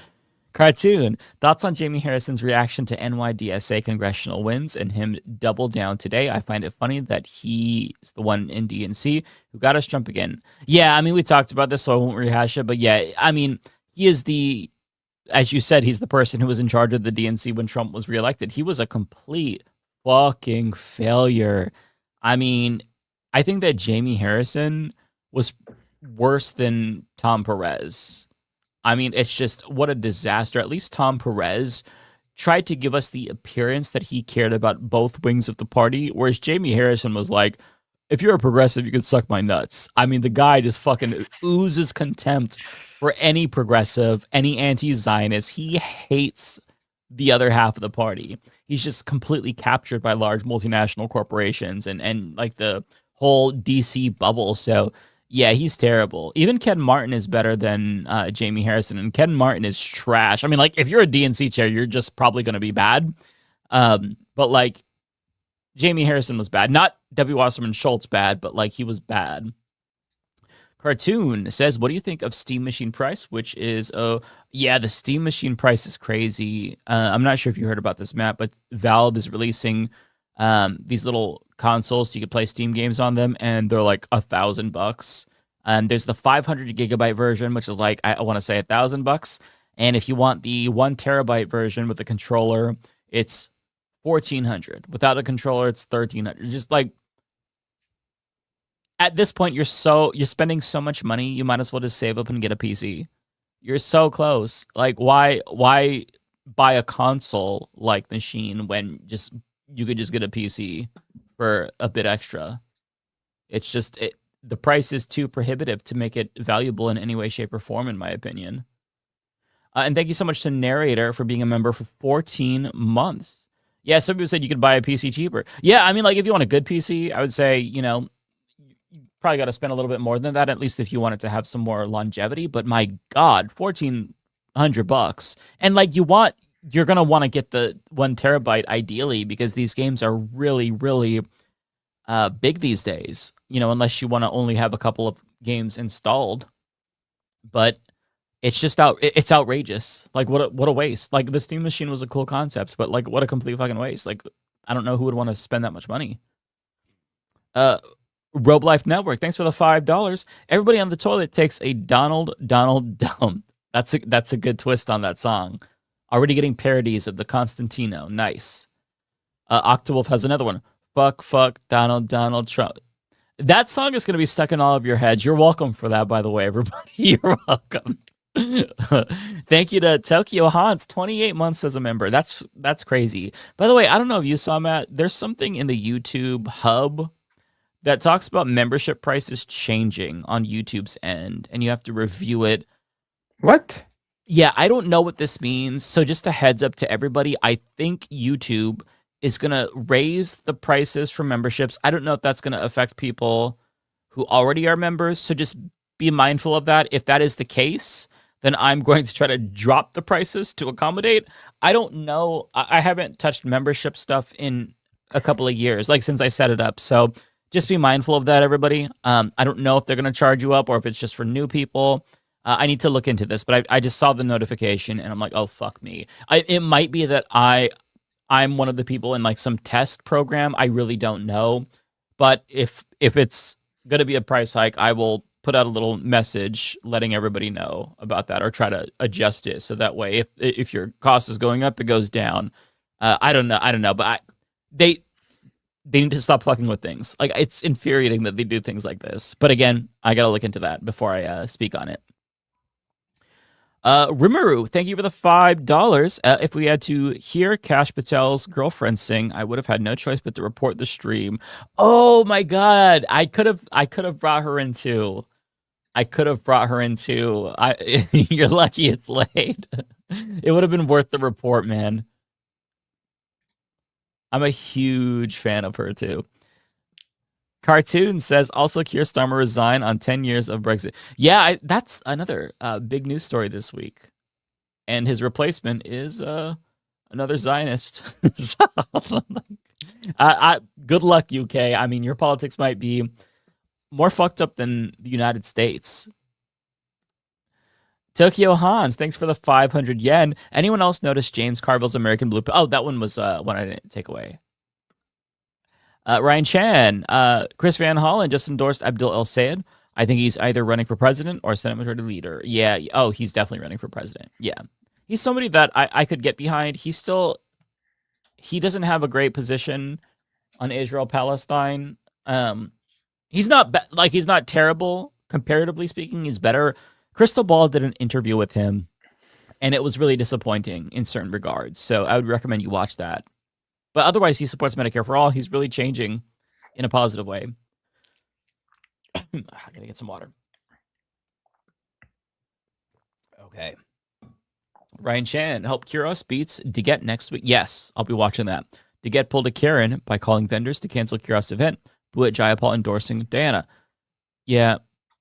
Cartoon, thoughts on Jamie Harrison's reaction to NYDSA congressional wins and him double down today? I find it funny that he's the one in DNC who got us Trump again. Yeah, I mean, we talked about this, so I won't rehash it. But yeah, I mean, he is as you said, he's the person who was in charge of the DNC when Trump was reelected. He was a complete fucking failure. I mean, I think that Jamie Harrison was worse than Tom Perez. I mean, it's just what a disaster. At least Tom Perez tried to give us the appearance that he cared about both wings of the party, whereas Jamie Harrison was like, if you're a progressive, you can suck my nuts. I mean, the guy just fucking oozes contempt for any progressive, any anti-Zionist. He hates the other half of the party. He's just completely captured by large multinational corporations and like the whole DC bubble. So yeah, he's terrible. Even Ken Martin is better than Jamie Harrison, and Ken Martin is trash. I mean, like, if you're a DNC chair, you're just probably going to be bad. But, like, Jamie Harrison was bad. Not W. Wasserman Schultz bad, but, like, he was bad. Cartoon says, what do you think of Steam Machine price? Which is, yeah, the Steam Machine price is crazy. I'm not sure if you heard about this, Matt, but Valve is releasing these little consoles so you can play Steam games on them, and they're like $1,000. And there's the 500 gigabyte version, which is like, I want to say $1,000. And if you want the 1 terabyte version with the controller, it's $1,400. Without the controller, it's $1,300. Just like, at this point, you're spending so much money, you might as well just save up and get a PC. You're so close. Like, why buy a console like machine when you could just get a PC for a bit extra? It's just the price is too prohibitive to make it valuable in any way, shape, or form, in my opinion. And thank you so much to Narrator for being a member for 14 months. Yeah, some people said you could buy a PC cheaper. Yeah, I mean, like, if you want a good PC, I would say, you probably got to spend a little bit more than that, at least if you want it to have some more longevity. But my God, $1,400. And like, you're going to want to get the 1 terabyte ideally, because these games are really, really big these days, unless you want to only have a couple of games installed. But it's just it's outrageous. Like what a waste. Like the Steam Machine was a cool concept, but like what a complete fucking waste. Like I don't know who would want to spend that much money. Robe Life Network, thanks for the $5. Everybody on the toilet takes a Donald dump. That's a good twist on that song. Already getting parodies of the Constantino. Nice. Octawolf has another one. Fuck Donald Trump. That song is going to be stuck in all of your heads. You're welcome for that, by the way, everybody. You're welcome. Thank you to Tokyo Hans, 28 months as a member. That's crazy. By the way, I don't know if you saw, Matt, there's something in the YouTube hub that talks about membership prices changing on YouTube's end, and you have to review it. What? Yeah, I don't know what this means. So just a heads up to everybody, I think YouTube is going to raise the prices for memberships. I don't know if that's going to affect people who already are members, so just be mindful of that. If that is the case, then I'm going to try to drop the prices to accommodate. I don't know. I haven't touched membership stuff in a couple of years, like since I set it up. So just be mindful of that, everybody. I don't know if they're going to charge you up or if it's just for new people. I need to look into this, but I just saw the notification and I'm like, oh, fuck me. It might be that I'm one of the people in like some test program. I really don't know. But if it's going to be a price hike, I will put out a little message letting everybody know about that or try to adjust it. So that way, if your cost is going up, it goes down. I don't know. But they need to stop fucking with things. Like, it's infuriating that they do things like this. But again, I got to look into that before I speak on it. Rimuru, thank you for the $5. If we had to hear Kash Patel's girlfriend sing, I would have had no choice but to report the stream. Oh my God. I could have brought her in too. You're lucky it's late. It would have been worth the report, man. I'm a huge fan of her too. Cartoon says, also Keir Starmer resign on 10 years of Brexit. Yeah, that's another big news story this week. And his replacement is another Zionist. So, good luck, UK. I mean, your politics might be more fucked up than the United States. Tokyo Hans, thanks for the 500 yen. Anyone else notice James Carville's American Blue? Oh, that one was one I didn't take away. Ryan Chan, Chris Van Hollen just endorsed Abdul El Sayed. I think he's either running for president or Senate Majority Leader. Yeah. Oh, he's definitely running for president. Yeah. He's somebody that I could get behind. He doesn't have a great position on Israel-Palestine. He's not terrible, comparatively speaking. He's better. Crystal Ball did an interview with him, and it was really disappointing in certain regards. So I would recommend you watch that. But otherwise, he supports Medicare for all. He's really changing in a positive way. I gotta get some water. Okay. Ryan Chan, help Kuros beats DeGet next week. Yes, I'll be watching that. DeGet pulled a Karen by calling vendors to cancel Kuros' event. Boo at Jayapal endorsing Diana. Yeah,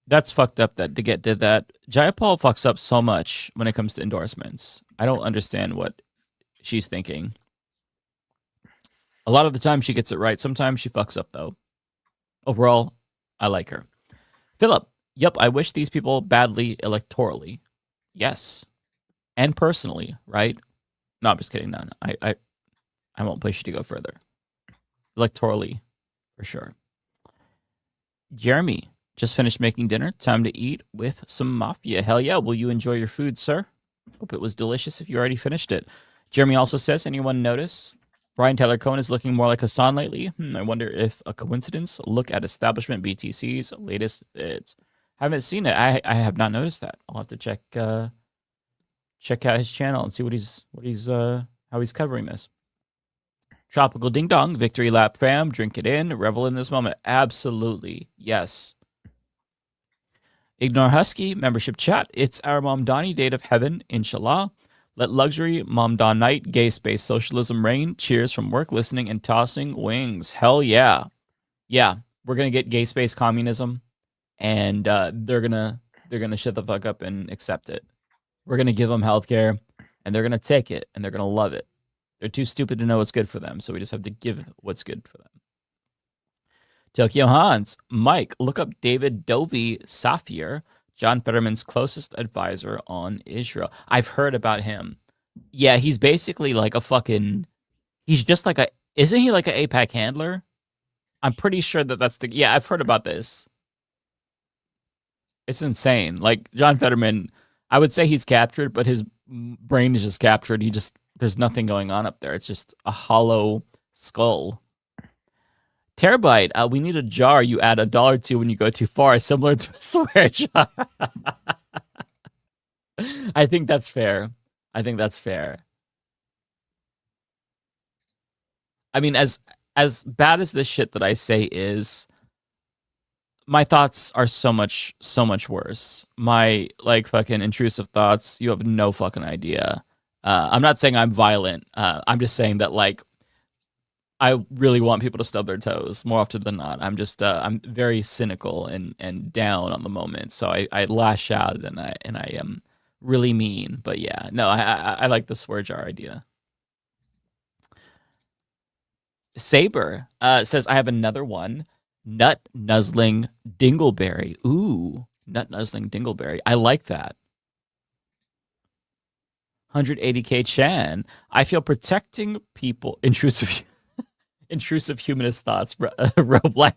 that's fucked up that DeGet did that. Jayapal fucks up so much when it comes to endorsements. I don't understand what she's thinking. A lot of the time she gets it right. Sometimes she fucks up, though. Overall, I like her. Philip, yep, I wish these people badly electorally. Yes. And personally, right? No, I'm just kidding. No, I won't push you to go further. Electorally, for sure. Jeremy, just finished making dinner. Time to eat with some Mafia. Hell yeah. Will you enjoy your food, sir? Hope it was delicious if you already finished it. Jeremy also says, anyone notice Brian Tyler Cohen is looking more like Hassan lately? I wonder if a coincidence. Look at establishment BTC's latest bids. Haven't seen it. I have not noticed that. I'll have to check out his channel and see how he's covering this. Tropical Ding Dong, Victory Lap fam, drink it in, revel in this moment. Absolutely, yes. Ignore Husky, membership chat. It's our Mamdani date of heaven, inshallah. Let luxury, Mamdan night, gay space, socialism reign. Cheers from work, listening, and tossing wings. Hell yeah. Yeah, we're going to get gay space communism, and they're gonna shut the fuck up and accept it. We're going to give them healthcare, and they're going to take it, and they're going to love it. They're too stupid to know what's good for them, so we just have to give what's good for them. Tokyo Hans, Mike, look up David Dovey Safir. John Fetterman's closest advisor on Israel. I've heard about him. Yeah, he's basically like a fucking. He's just like a. Isn't he like an APAC handler? I'm pretty sure that's the. Yeah, I've heard about this. It's insane. Like John Fetterman, I would say he's captured, but his brain is just captured. There's nothing going on up there. It's just a hollow skull. Terabyte, we need a jar you add $1 to when you go too far, similar to a swear jar. I think that's fair. I mean, as bad as this shit that I say is, my thoughts are so much worse. My like fucking intrusive thoughts, you have no fucking idea. I'm not saying I'm violent. I'm just saying that like I really want people to stub their toes more often than not. I'm just I'm very cynical and down on the moment, so I lash out and I am really mean. But yeah, no, I like the swear jar idea. Saber says I have another one. Nut nuzzling dingleberry. Ooh, nut nuzzling dingleberry. I like that. 180K Chan. I feel protecting people. Intrusive humanist thoughts. Black.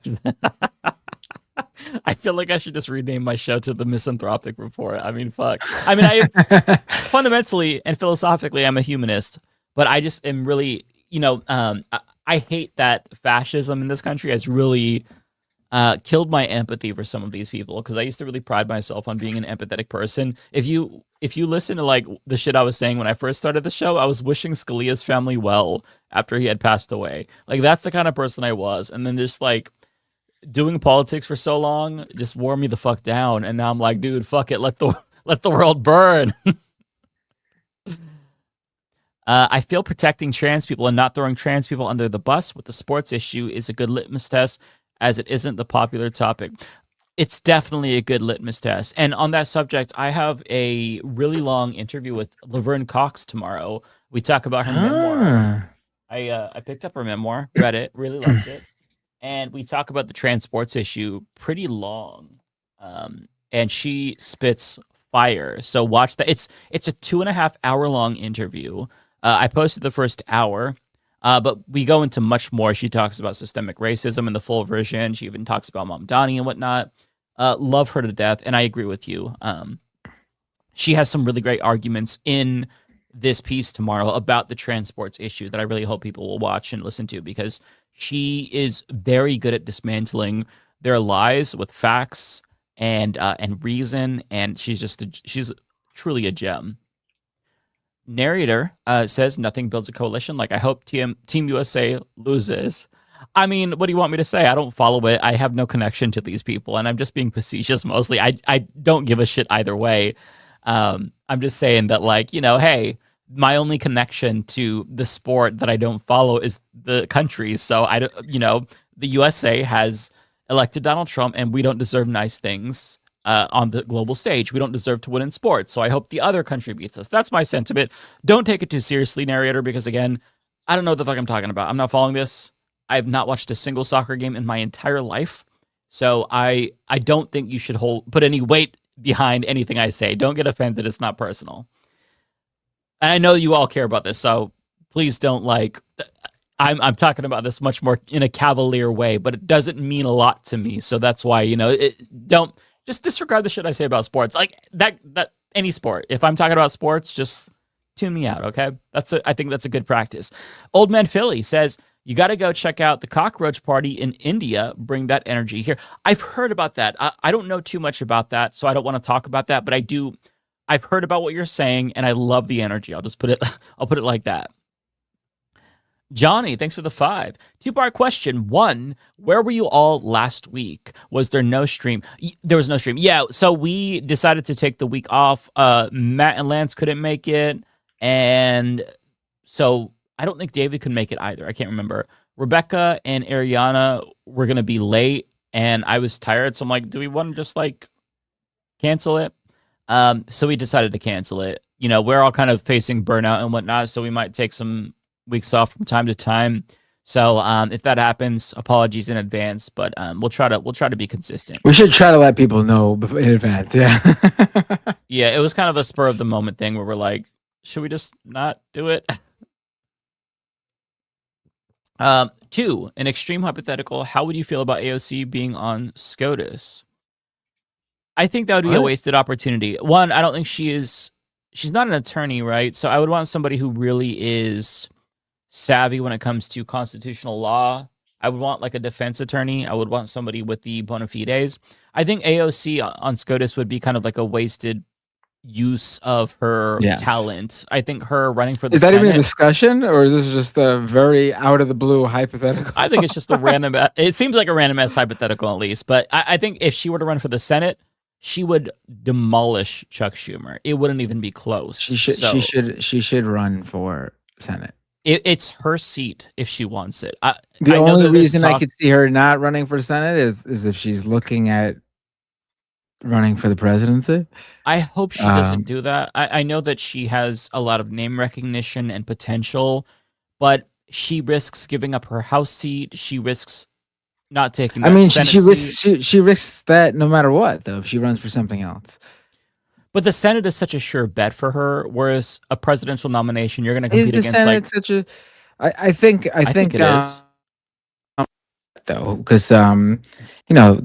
I feel like I should just rename my show to the Misanthropic Report. I mean, fuck. I mean, I fundamentally and philosophically, I'm a humanist, but I just am really, I hate that fascism in this country has really killed my empathy for some of these people, because I used to really pride myself on being an empathetic person. If you listen to like the shit I was saying when I first started the show, I was wishing Scalia's family well after he had passed away. Like that's the kind of person I was. And then just like doing politics for so long just wore me the fuck down. And now I'm like, dude, fuck it, let the world burn. I feel protecting trans people and not throwing trans people under the bus with the sports issue is a good litmus test, as it isn't the popular topic. It's definitely a good litmus test. And on that subject, I have a really long interview with Laverne Cox tomorrow. We talk about her memoir. I picked up her memoir, read it, really liked it. And we talk about the trans sports issue pretty long. And she spits fire. So watch that. It's a 2.5 hour long interview. I posted the first hour. But we go into much more. She talks about systemic racism in the full version. She even talks about Mamdani and whatnot. Love her to death, and I agree with you. She has some really great arguments in this piece tomorrow about the transports issue that I really hope people will watch and listen to, because she is very good at dismantling their lies with facts and reason, and she's truly a gem. Narrator says nothing builds a coalition. Like, I hope Team USA loses. I mean, what do you want me to say? I don't follow it. I have no connection to these people, and I'm just being facetious mostly. I don't give a shit either way. I'm just saying that, like, hey, my only connection to the sport that I don't follow is the country. So the USA has elected Donald Trump, and we don't deserve nice things on the global stage. We don't deserve to win in sports. So I hope the other country beats us. That's my sentiment. Don't take it too seriously, narrator, because again, I don't know what the fuck I'm talking about. I'm not following this. I have not watched a single soccer game in my entire life. So I don't think you should put any weight behind anything I say. Don't get offended. It's not personal. And I know you all care about this, so please don't I'm talking about this much more in a cavalier way, but it doesn't mean a lot to me. So that's why, don't just disregard the shit I say about sports. Like that any sport. If I'm talking about sports, just tune me out, okay? I think that's a good practice. Old Man Philly says, you got to go check out the cockroach party in India. Bring that energy here. I've heard about that. I don't know too much about that, so I don't want to talk about that, but I've heard about what you're saying, and I love the energy. I'll put it like that. Johnny, thanks for the 5. 2-part question. 1, where were you all last week? Was there no stream? There was no stream. Yeah, so we decided to take the week off. Matt and Lance couldn't make it, and so I don't think David could make it either. I can't remember. Rebecca and Ariana were going to be late, and I was tired, so I'm like, do we want to just cancel it? So we decided to cancel it. We're all kind of facing burnout and whatnot, so we might take some weeks off from time to time. So if that happens, apologies in advance, but we'll try to be consistent. We should try to let people know in advance. Yeah. Yeah, it was kind of a spur of the moment thing where we're like, should we just not do it? 2, an extreme hypothetical. How would you feel about AOC being on SCOTUS? I think that would be a wasted opportunity. One, I don't think she's not an attorney, right? So I would want somebody who really is savvy when it comes to constitutional law. I would want like a defense attorney. I would want somebody with the bona fides. I think AOC on SCOTUS would be kind of like a wasted use of her talent. I think her running for the Senate, even a Senate, discussion, or is this just a very out of the blue hypothetical? I think it's just a random. It seems like a random ass hypothetical at least. But I think if she were to run for the Senate, she would demolish Chuck Schumer. It wouldn't even be close. She should run for Senate. It's her seat if she wants it. The only reason I could see her not running for Senate is if she's looking at running for the presidency. I hope she doesn't do that. I know that she has a lot of name recognition and potential, but she risks giving up her House seat. She risks not taking that Senate seat. she risks that no matter what, though, if she runs for something else. But the Senate is such a sure bet for her, whereas a presidential nomination, you're going to compete against Senate such a. I think it is. Though, because the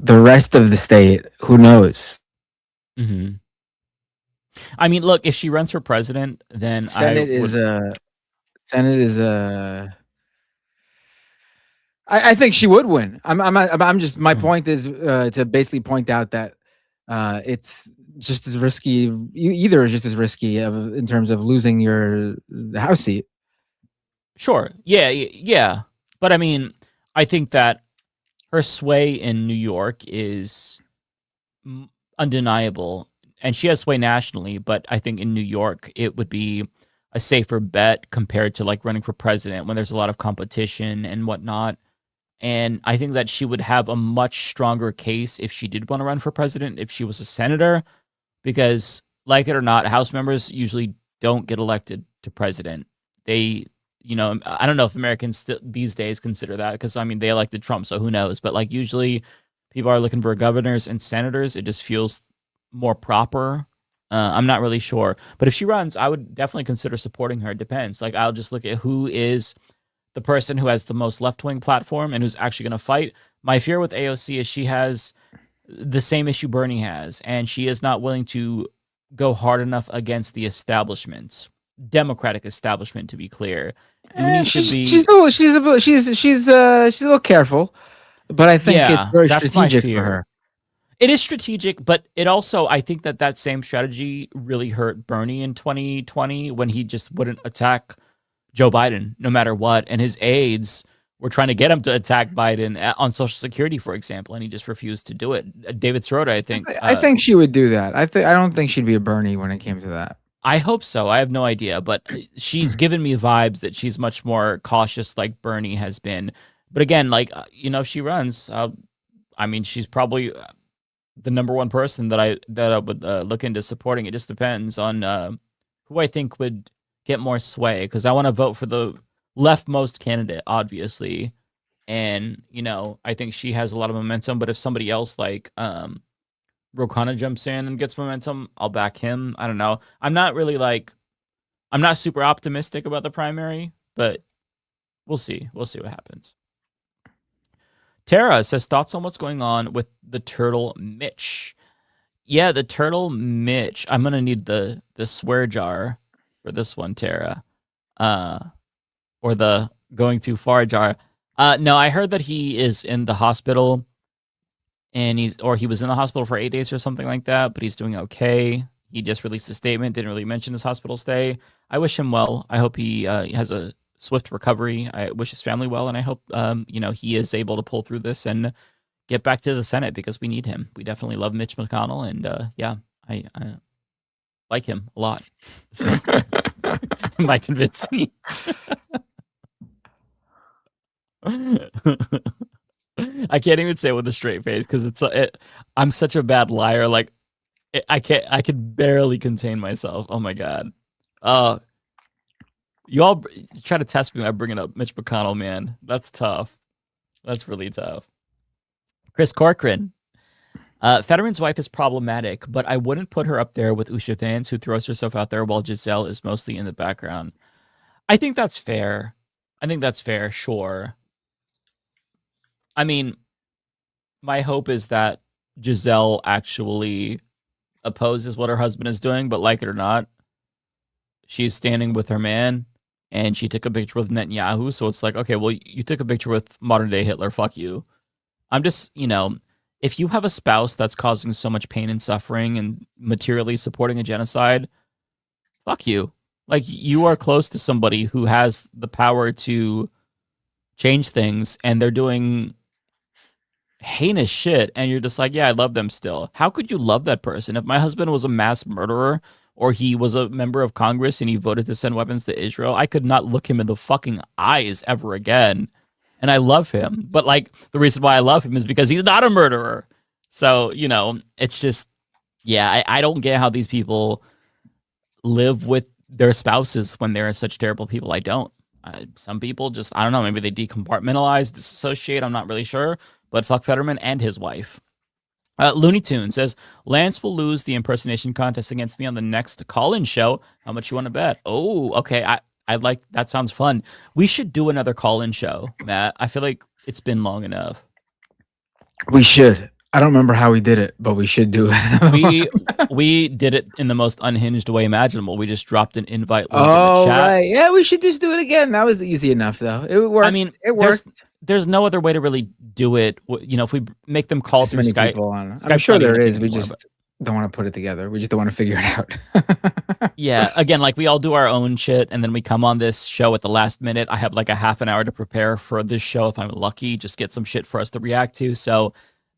rest of the state, who knows? Mm-hmm. I mean, look, if she runs for president, then Senate is I think she would win. I'm just my point is to basically point out that it's just as risky. Either is just as risky in terms of losing your House seat. Sure. Yeah. But I mean, I think that her sway in New York is undeniable, and she has sway nationally. But I think in New York, it would be a safer bet compared to like running for president when there's a lot of competition and whatnot. And I think that she would have a much stronger case if she did want to run for president, if she was a senator, because like it or not, House members usually don't get elected to president. They, I don't know if Americans these days consider that, because I mean, they elected Trump, so who knows? But like usually people are looking for governors and senators. It just feels more proper. I'm not really sure. But if she runs, I would definitely consider supporting her. It depends. Like I'll just look at who is the person who has the most left-wing platform and who's actually going to fight. My fear with AOC is she has the same issue Bernie has, and she is not willing to go hard enough against the establishment, Democratic establishment, to be clear. She's a little careful, but I think it's very strategic for her. It is strategic, but it also, I think that same strategy really hurt Bernie in 2020 when he just wouldn't attack Joe Biden no matter what, and his aides were trying to get him to attack Biden on Social Security, for example, and he just refused to do it. David Sirota, I think. I think she would do that. I don't think she'd be a Bernie when it came to that. I hope so. I have no idea, but she's given me vibes that she's much more cautious, like Bernie has been. But again, like if she runs, I mean, she's probably the number one person that I would look into supporting. It just depends on who I think would get more sway, because I want to vote for the leftmost candidate, obviously, and I think she has a lot of momentum. But if somebody else like Rokana jumps in and gets momentum, I'll back him. I don't know. I'm not super optimistic about the primary, but we'll see. We'll see what happens. Tara says thoughts on what's going on with the turtle Mitch. Yeah, the turtle Mitch. I'm gonna need the swear jar for this one, Tara, or the going too far jar. No, I heard that he is in the hospital, and he was in the hospital for 8 days or something like that, but he's doing okay. He just released a statement, didn't really mention his hospital stay. I wish him well. I hope he has a swift recovery. I wish his family well, and I hope he is able to pull through this and get back to the Senate, because we need him. We definitely love Mitch McConnell, and I like him a lot. So, am I convincing? I can't even say it with a straight face because I'm such a bad liar. Like I can barely contain myself. Oh my god. You all try to test me by bringing up Mitch McConnell, man. That's tough. That's really tough. Chris Corcoran. Fetterman's wife is problematic, but I wouldn't put her up there with Usha Vance, who throws herself out there while Giselle is mostly in the background. I think that's fair. Sure. I mean, my hope is that Giselle actually opposes what her husband is doing, but like it or not, she's standing with her man, and she took a picture with Netanyahu, so it's like, okay, well, you took a picture with modern-day Hitler, fuck you. I'm just, if you have a spouse that's causing so much pain and suffering and materially supporting a genocide, fuck you. Like, you are close to somebody who has the power to change things, and they're doing heinous shit, and you're just like, yeah, I love them still. How could you love that person? If my husband was a mass murderer, or he was a member of Congress and he voted to send weapons to Israel, I could not look him in the fucking eyes ever again. And I love him. But, like, the reason why I love him is because he's not a murderer. So, it's just, yeah, I don't get how these people live with their spouses when they're such terrible people. I don't. Some people just, I don't know, maybe they decompartmentalize, disassociate, I'm not really sure. But fuck Fetterman and his wife. Looney Tunes says, Lance will lose the impersonation contest against me on the next call-in show. How much you want to bet? Oh, okay. I like, that sounds fun. We should do another call-in show, Matt. I feel like it's been long enough. We should. I don't remember how we did it, but we should do it. we did it in the most unhinged way imaginable. We just dropped an invite link in Oh, the chat. right. Yeah, we should just do it again. That was easy enough, though. It worked. I mean, it worked. There's no other way to really do it. If we make them call through many Skype. people on. Skype's I'm sure not even there a is. thing We anymore, just don't want to put it together. We just don't want to figure it out. Yeah, again, like we all do our own shit, and then we come on this show at the last minute. I have like a half an hour to prepare for this show if I'm lucky, just get some shit for us to react to. So,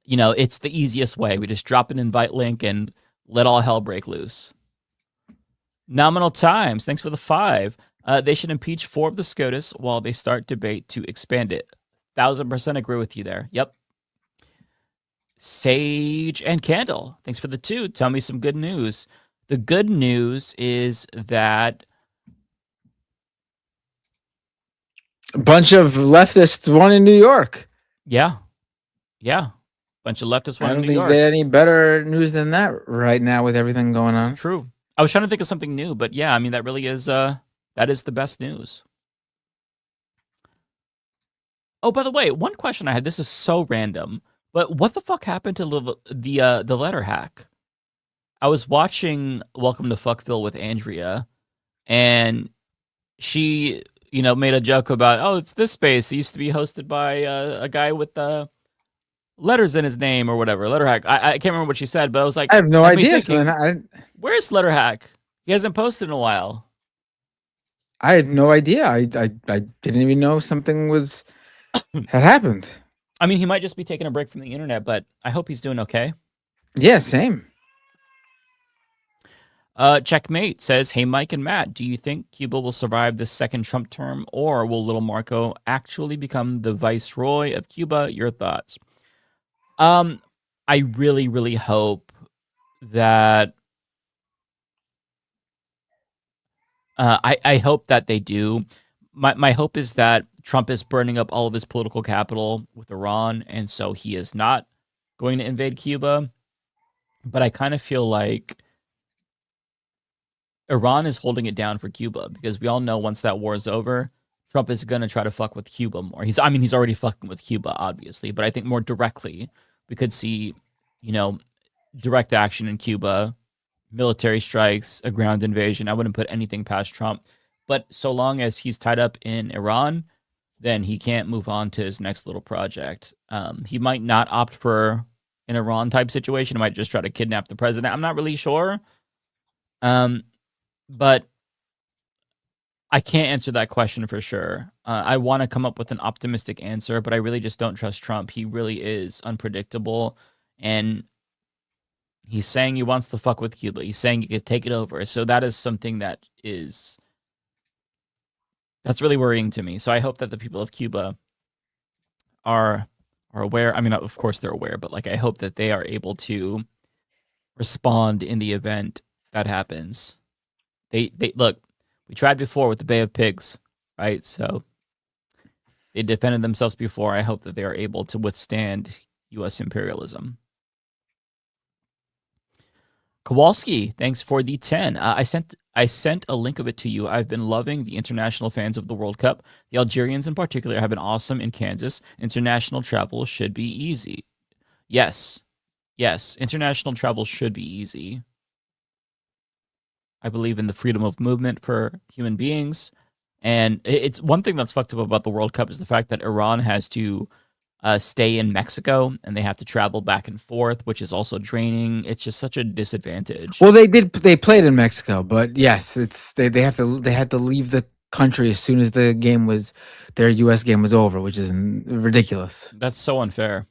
it's the easiest way. We just drop an invite link and let all hell break loose. Nominal Times, thanks for the 5. They should impeach 4 of the SCOTUS while they start debate to expand it. 1000% agree with you there. Yep. Sage and Candle, thanks for the 2. Tell me some good news. The good news is that A bunch of leftists won in New York. Yeah. Bunch of leftists I won in don't New think York. get any better news than that right now with everything going on. True. I was trying to think of something new, but yeah, I mean, that really is, that is the best news. Oh, by the way, one question I had, this is so random, but what the fuck happened to the letter hack? I was watching Welcome to Fuckville with Andrea, and she, made a joke about, oh, it's this space. It used to be hosted by a guy with letters in his name or whatever. Letter hack. I can't remember what she said, but I was like, I have no had me idea. thinking, where's letter hack? He hasn't posted in a while. I had no idea. I didn't even know something had happened. I mean, he might just be taking a break from the internet, but I hope he's doing okay. Yeah, same. Checkmate says, hey, Mike and Matt, do you think Cuba will survive the second Trump term, or will little Marco actually become the viceroy of Cuba? Your thoughts? I really, really hope that I hope that they do. My hope is that Trump is burning up all of his political capital with Iran, and so he is not going to invade Cuba. But I kind of feel like Iran is holding it down for Cuba, because we all know once that war is over, Trump is going to try to fuck with Cuba more. He's already fucking with Cuba, obviously, but I think more directly we could see, direct action in Cuba, military strikes, a ground invasion. I wouldn't put anything past Trump. But so long as he's tied up in Iran, then he can't move on to his next little project. He might not opt for an Iran type situation. He might just try to kidnap the president. I'm not really sure. But I can't answer that question for sure. I want to come up with an optimistic answer, but I really just don't trust Trump. He really is unpredictable. And he's saying he wants to fuck with Cuba. He's saying he could take it over. So that is something that's really worrying to me. So I hope that the people of Cuba are aware. I mean, of course they're aware, but I hope that they are able to respond in the event that happens. They look, We tried before with the Bay of Pigs, right? So they defended themselves before. I hope that they are able to withstand U.S. imperialism. Kowalski, thanks for the 10. I sent a link of it to you. I've been loving the international fans of the World Cup. The Algerians in particular have been awesome in Kansas. International travel should be easy. Yes, international travel should be easy. I believe in the freedom of movement for human beings. And it's one thing that's fucked up about the World Cup is the fact that Iran has to stay in Mexico and they have to travel back and forth, which is also draining. It's just such a disadvantage. Well, they played in Mexico, but yes, they had to leave the country as soon as their U.S. game was over, which is ridiculous. That's so unfair.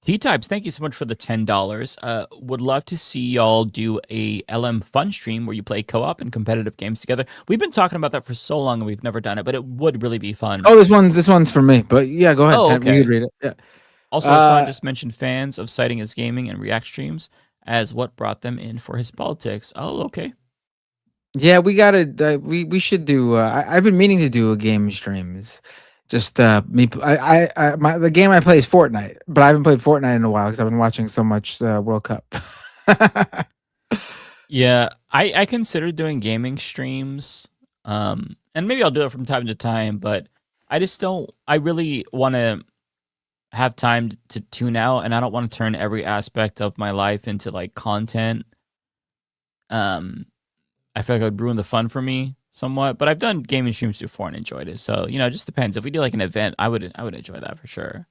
T-Types, thank you so much for the $10. Would love to see y'all do a LM fun stream where you play co-op and competitive games together. We've been talking about that for so long and we've never done it, but it would really be fun. Oh, this one's for me, but yeah, go ahead. Oh, okay. We could read it. Yeah. Also, Hassan just mentioned fans of citing his gaming and React streams as what brought them in for his politics. Oh, okay. Yeah, we gotta. We should do. I've been meaning to do a game stream. It's just me. The game I play is Fortnite, but I haven't played Fortnite in a while because I've been watching so much World Cup. Yeah, I consider doing gaming streams, and maybe I'll do it from time to time. But I just don't. I really want to have time to tune out, and I don't want to turn every aspect of my life into like content. I feel like it would ruin the fun for me somewhat, but I've done gaming streams before and enjoyed it. So, it just depends. If we do like an event, I would enjoy that for sure.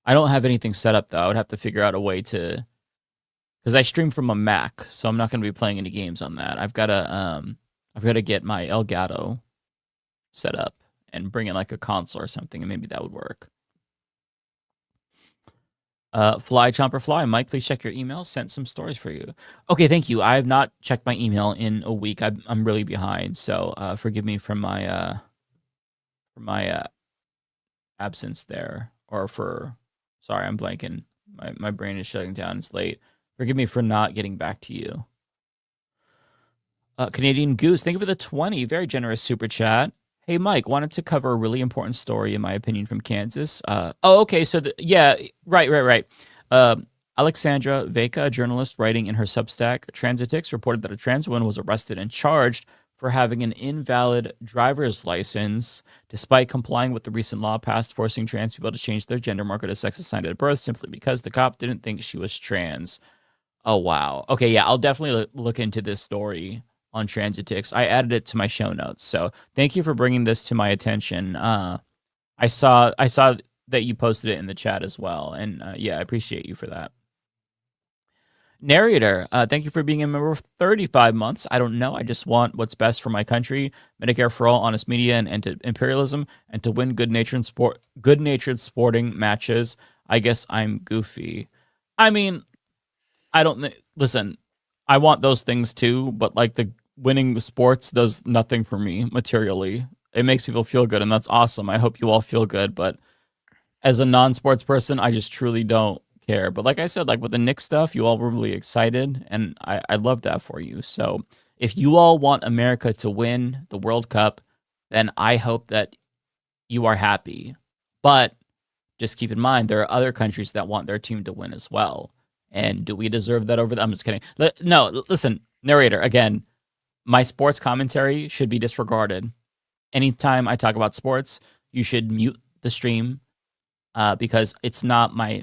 I don't have anything set up though. I would have to figure out a way to, because I stream from a Mac, so I'm not going to be playing any games on that. I've got to get my Elgato set up and bring in like a console or something, and maybe that would work. Fly Chomper Fly, Mike, please check your email. Sent some stories for you. Okay, thank you. I have not checked my email in a week. I'm really behind, so forgive me for my absence there, sorry, I'm blanking. My brain is shutting down. It's late. Forgive me for not getting back to you. Canadian Goose, thank you for the 20. Very generous super chat. Hey, Mike, wanted to cover a really important story, in my opinion, from Kansas. Okay. So, right. Alexandra Veka, a journalist writing in her Substack, Transitix, reported that a trans woman was arrested and charged for having an invalid driver's license, despite complying with the recent law passed forcing trans people to change their gender marker to sex assigned at birth simply because the cop didn't think she was trans. Oh, wow. Okay, yeah, I'll definitely look into this story on Transitix. I added it to my show notes. So thank you for bringing this to my attention. I saw that you posted it in the chat as well. And yeah, I appreciate you for that. Narrator, thank you for being a member for 35 months. I don't know. I just want what's best for my country. Medicare for all, honest media, and end to imperialism, and to win good-natured sporting matches. I guess I'm goofy. I mean, listen, I want those things too, but like the winning sports does nothing for me materially. It makes people feel good, and that's awesome. I hope you all feel good, but as a non-sports person, I just truly don't care. But like I said, like with the Knicks stuff, you all were really excited, and I love that for you. So if you all want America to win the World Cup, then I hope that you are happy. But just keep in mind, there are other countries that want their team to win as well. And do we deserve that over them? I'm just kidding. No, listen, narrator, again, my sports commentary should be disregarded. Anytime I talk about sports, you should mute the stream because it's not my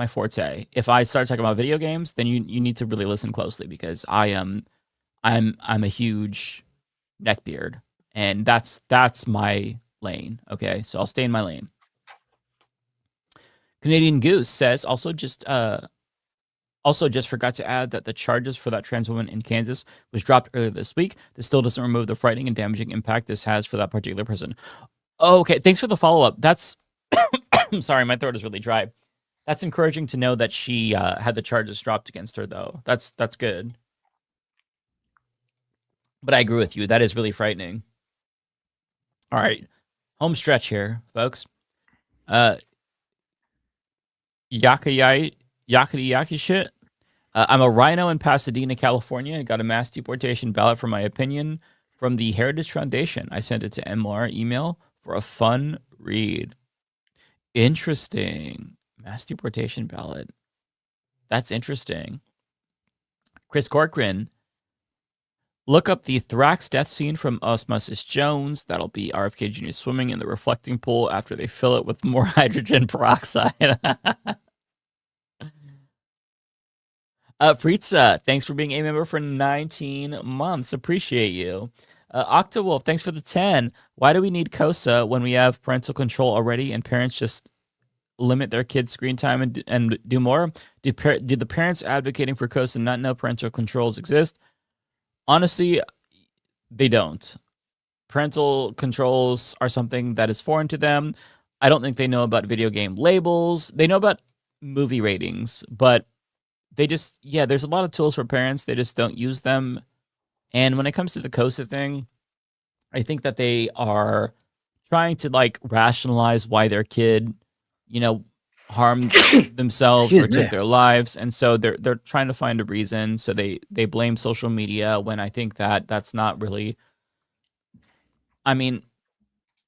forte. If I start talking about video games, then you need to really listen closely because I'm a huge neckbeard, and that's my lane. Okay, so I'll stay in my lane. Canadian Goose says also just forgot to add that the charges for that trans woman in Kansas was dropped earlier this week. This still doesn't remove the frightening and damaging impact this has for that particular person. Okay, thanks for the follow-up. That's I'm sorry, my throat is really dry. That's encouraging to know that she had the charges dropped against her, though. That's good. But I agree with you. That is really frightening. All right, home stretch here, folks. Yakety yaki shit. I'm a rhino in Pasadena, California. I got a mass deportation ballot for my opinion from the Heritage Foundation. I sent it to MR email for a fun read. Interesting. Mass deportation ballot. That's interesting. Chris Corcoran. Look up the Thrax death scene from Osmosis Jones. That'll be RFK Jr. swimming in the reflecting pool after they fill it with more hydrogen peroxide. Pritza, thanks for being a member for 19 months. Appreciate you. Octawolf, thanks for the 10. Why do we need COSA when we have parental control already and parents just limit their kids' screen time and do more? Do the parents advocating for COSA not know parental controls exist? Honestly, they don't. Parental controls are something that is foreign to them. I don't think they know about video game labels. They know about movie ratings, but they just, there's a lot of tools for parents. They just don't use them. And when it comes to the COSA thing, I think that they are trying to like rationalize why their kid, harmed themselves or took their lives. And so they're trying to find a reason. So they blame social media when I think that that's not really, the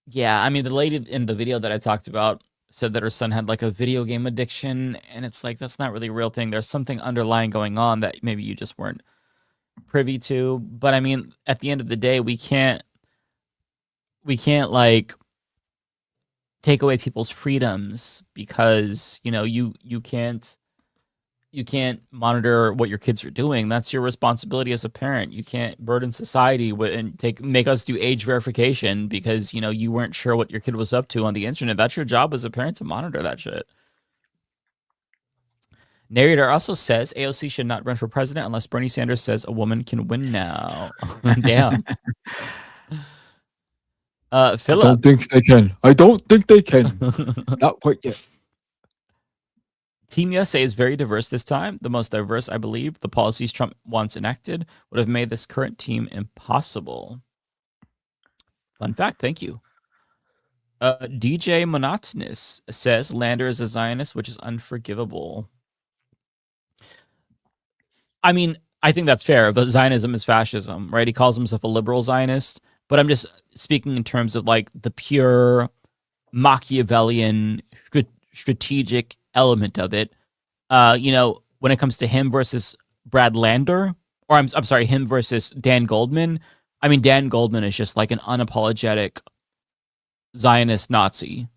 lady in the video that I talked about said that her son had like a video game addiction, and it's like, that's not really a real thing. There's something underlying going on that maybe you just weren't privy to. But at the end of the day, we can't like take away people's freedoms because, you can't monitor what your kids are doing. That's your responsibility as a parent. You can't burden society with and make us do age verification because, you weren't sure what your kid was up to on the internet. That's your job as a parent to monitor that shit. Narrator also says AOC should not run for president unless Bernie Sanders says a woman can win now. Damn. Philip. I don't think they can. Not quite yet. Team USA is very diverse this time. The most diverse, I believe. The policies Trump wants enacted would have made this current team impossible. Fun fact. Thank you. DJ Monotonous says Lander is a Zionist, which is unforgivable. I think that's fair, but Zionism is fascism, right? He calls himself a liberal Zionist, but I'm just speaking in terms of like the pure Machiavellian strategic element of it. When it comes to him versus Brad Lander, or I'm sorry, him versus Dan Goldman. Dan Goldman is just like an unapologetic Zionist Nazi.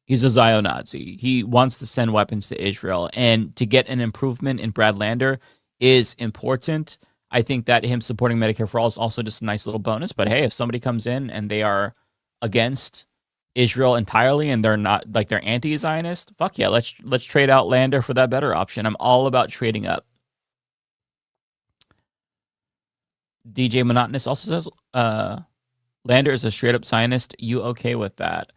He's a Zio-Nazi. He wants to send weapons to Israel, and to get an improvement in Brad Lander is important. I think that him supporting Medicare for All is also just a nice little bonus. But hey, if somebody comes in and they are against Israel entirely and they're not like they're anti-Zionist, fuck yeah, let's trade out Lander for that better option. I'm all about trading up. DJ Monotonous also says Lander is a straight up Zionist. You okay with that?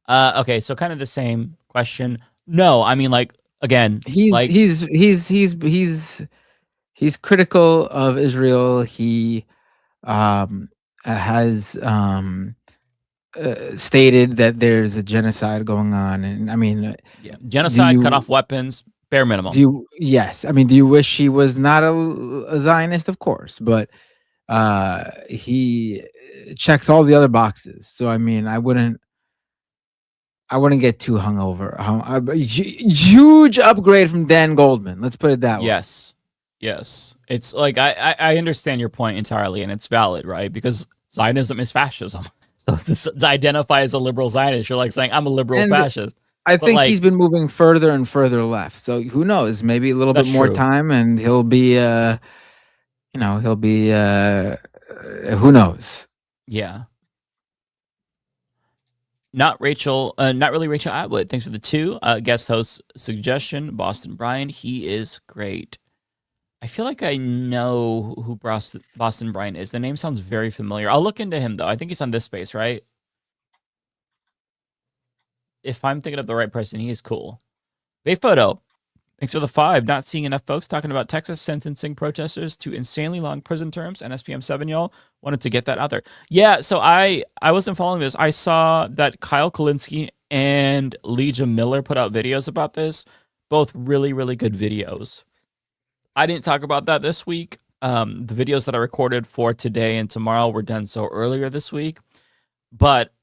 Okay, so kind of the same question. No, again, he's critical of Israel. He has stated that there's a genocide going on, and genocide, cut off weapons, bare minimum. Do you wish he was not a Zionist? Of course, but he checks all the other boxes. So I wouldn't get too hungover. Huge upgrade from Dan Goldman. Let's put it that way. Yes. It's like I understand your point entirely, and it's valid, right? Because Zionism is fascism. So to identify as a liberal Zionist, you're like saying I'm a liberal fascist. I think he's been moving further and further left. So who knows? Maybe a little bit more time, and he'll be, who knows? Yeah. Not really Rachel Atwood. Thanks for the 2. Guest host suggestion, Boston Brian. He is great. I feel like I know who Boston Brian is. The name sounds very familiar. I'll look into him, though. I think he's on this space, right? If I'm thinking of the right person, he is cool. Bay Photo. Thanks for the 5. Not seeing enough folks talking about Texas sentencing protesters to insanely long prison terms and SPM 7, y'all. Wanted to get that out there. Yeah, so I wasn't following this. I saw that Kyle Kulinski and Legia Miller put out videos about this. Both really, really good videos. I didn't talk about that this week. The videos that I recorded for today and tomorrow were done so earlier this week. But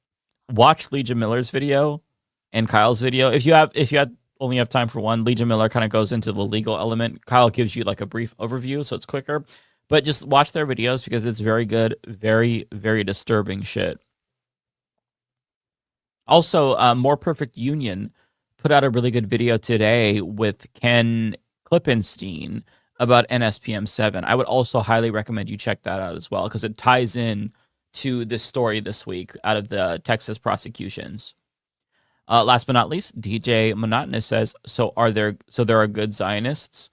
watch Legion Miller's video and Kyle's video. If you only have time for one, Legion Miller kind of goes into the legal element. Kyle gives you like a brief overview, so it's quicker. But just watch their videos because it's very good, very, very disturbing shit. Also, More Perfect Union put out a really good video today with Ken Klippenstein about NSPM 7. I would also highly recommend you check that out as well because it ties in to this story this week out of the Texas prosecutions. Last but not least, DJ Monotonous says, so there are good Zionists?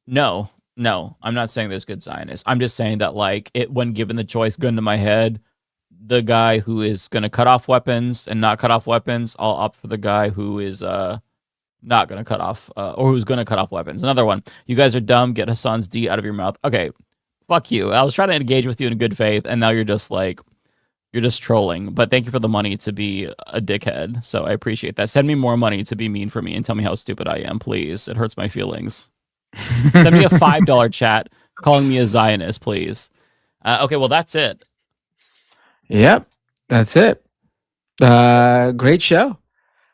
No, I'm not saying there's good Zionists. I'm just saying that when given the choice, gun to my head, the guy who is going to cut off weapons and not cut off weapons, I'll opt for the guy who is not going to cut off or who's going to cut off weapons. Another one. You guys are dumb. Get Hassan's D out of your mouth. Okay, fuck you. I was trying to engage with you in good faith, and now you're just trolling. But thank you for the money to be a dickhead. So I appreciate that. Send me more money to be mean for me and tell me how stupid I am, please. It hurts my feelings. Send me a $5 chat calling me a Zionist, please. Okay, well, that's it. Yep, that's it. Great show.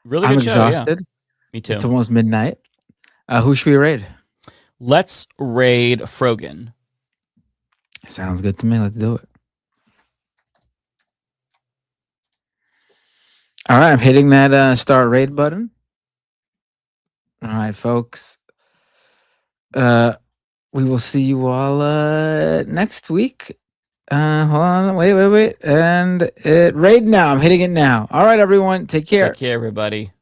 Really I'm good show. exhausted. Yeah. Me too. It's almost midnight. Who should we raid? Let's raid Frogan. Sounds good to me. Let's do it. All right, I'm hitting that start raid button. All right, folks. We will see you all next week. Hold on, wait. And raid now. I'm hitting it now. All right, everyone. Take care. Take care, everybody.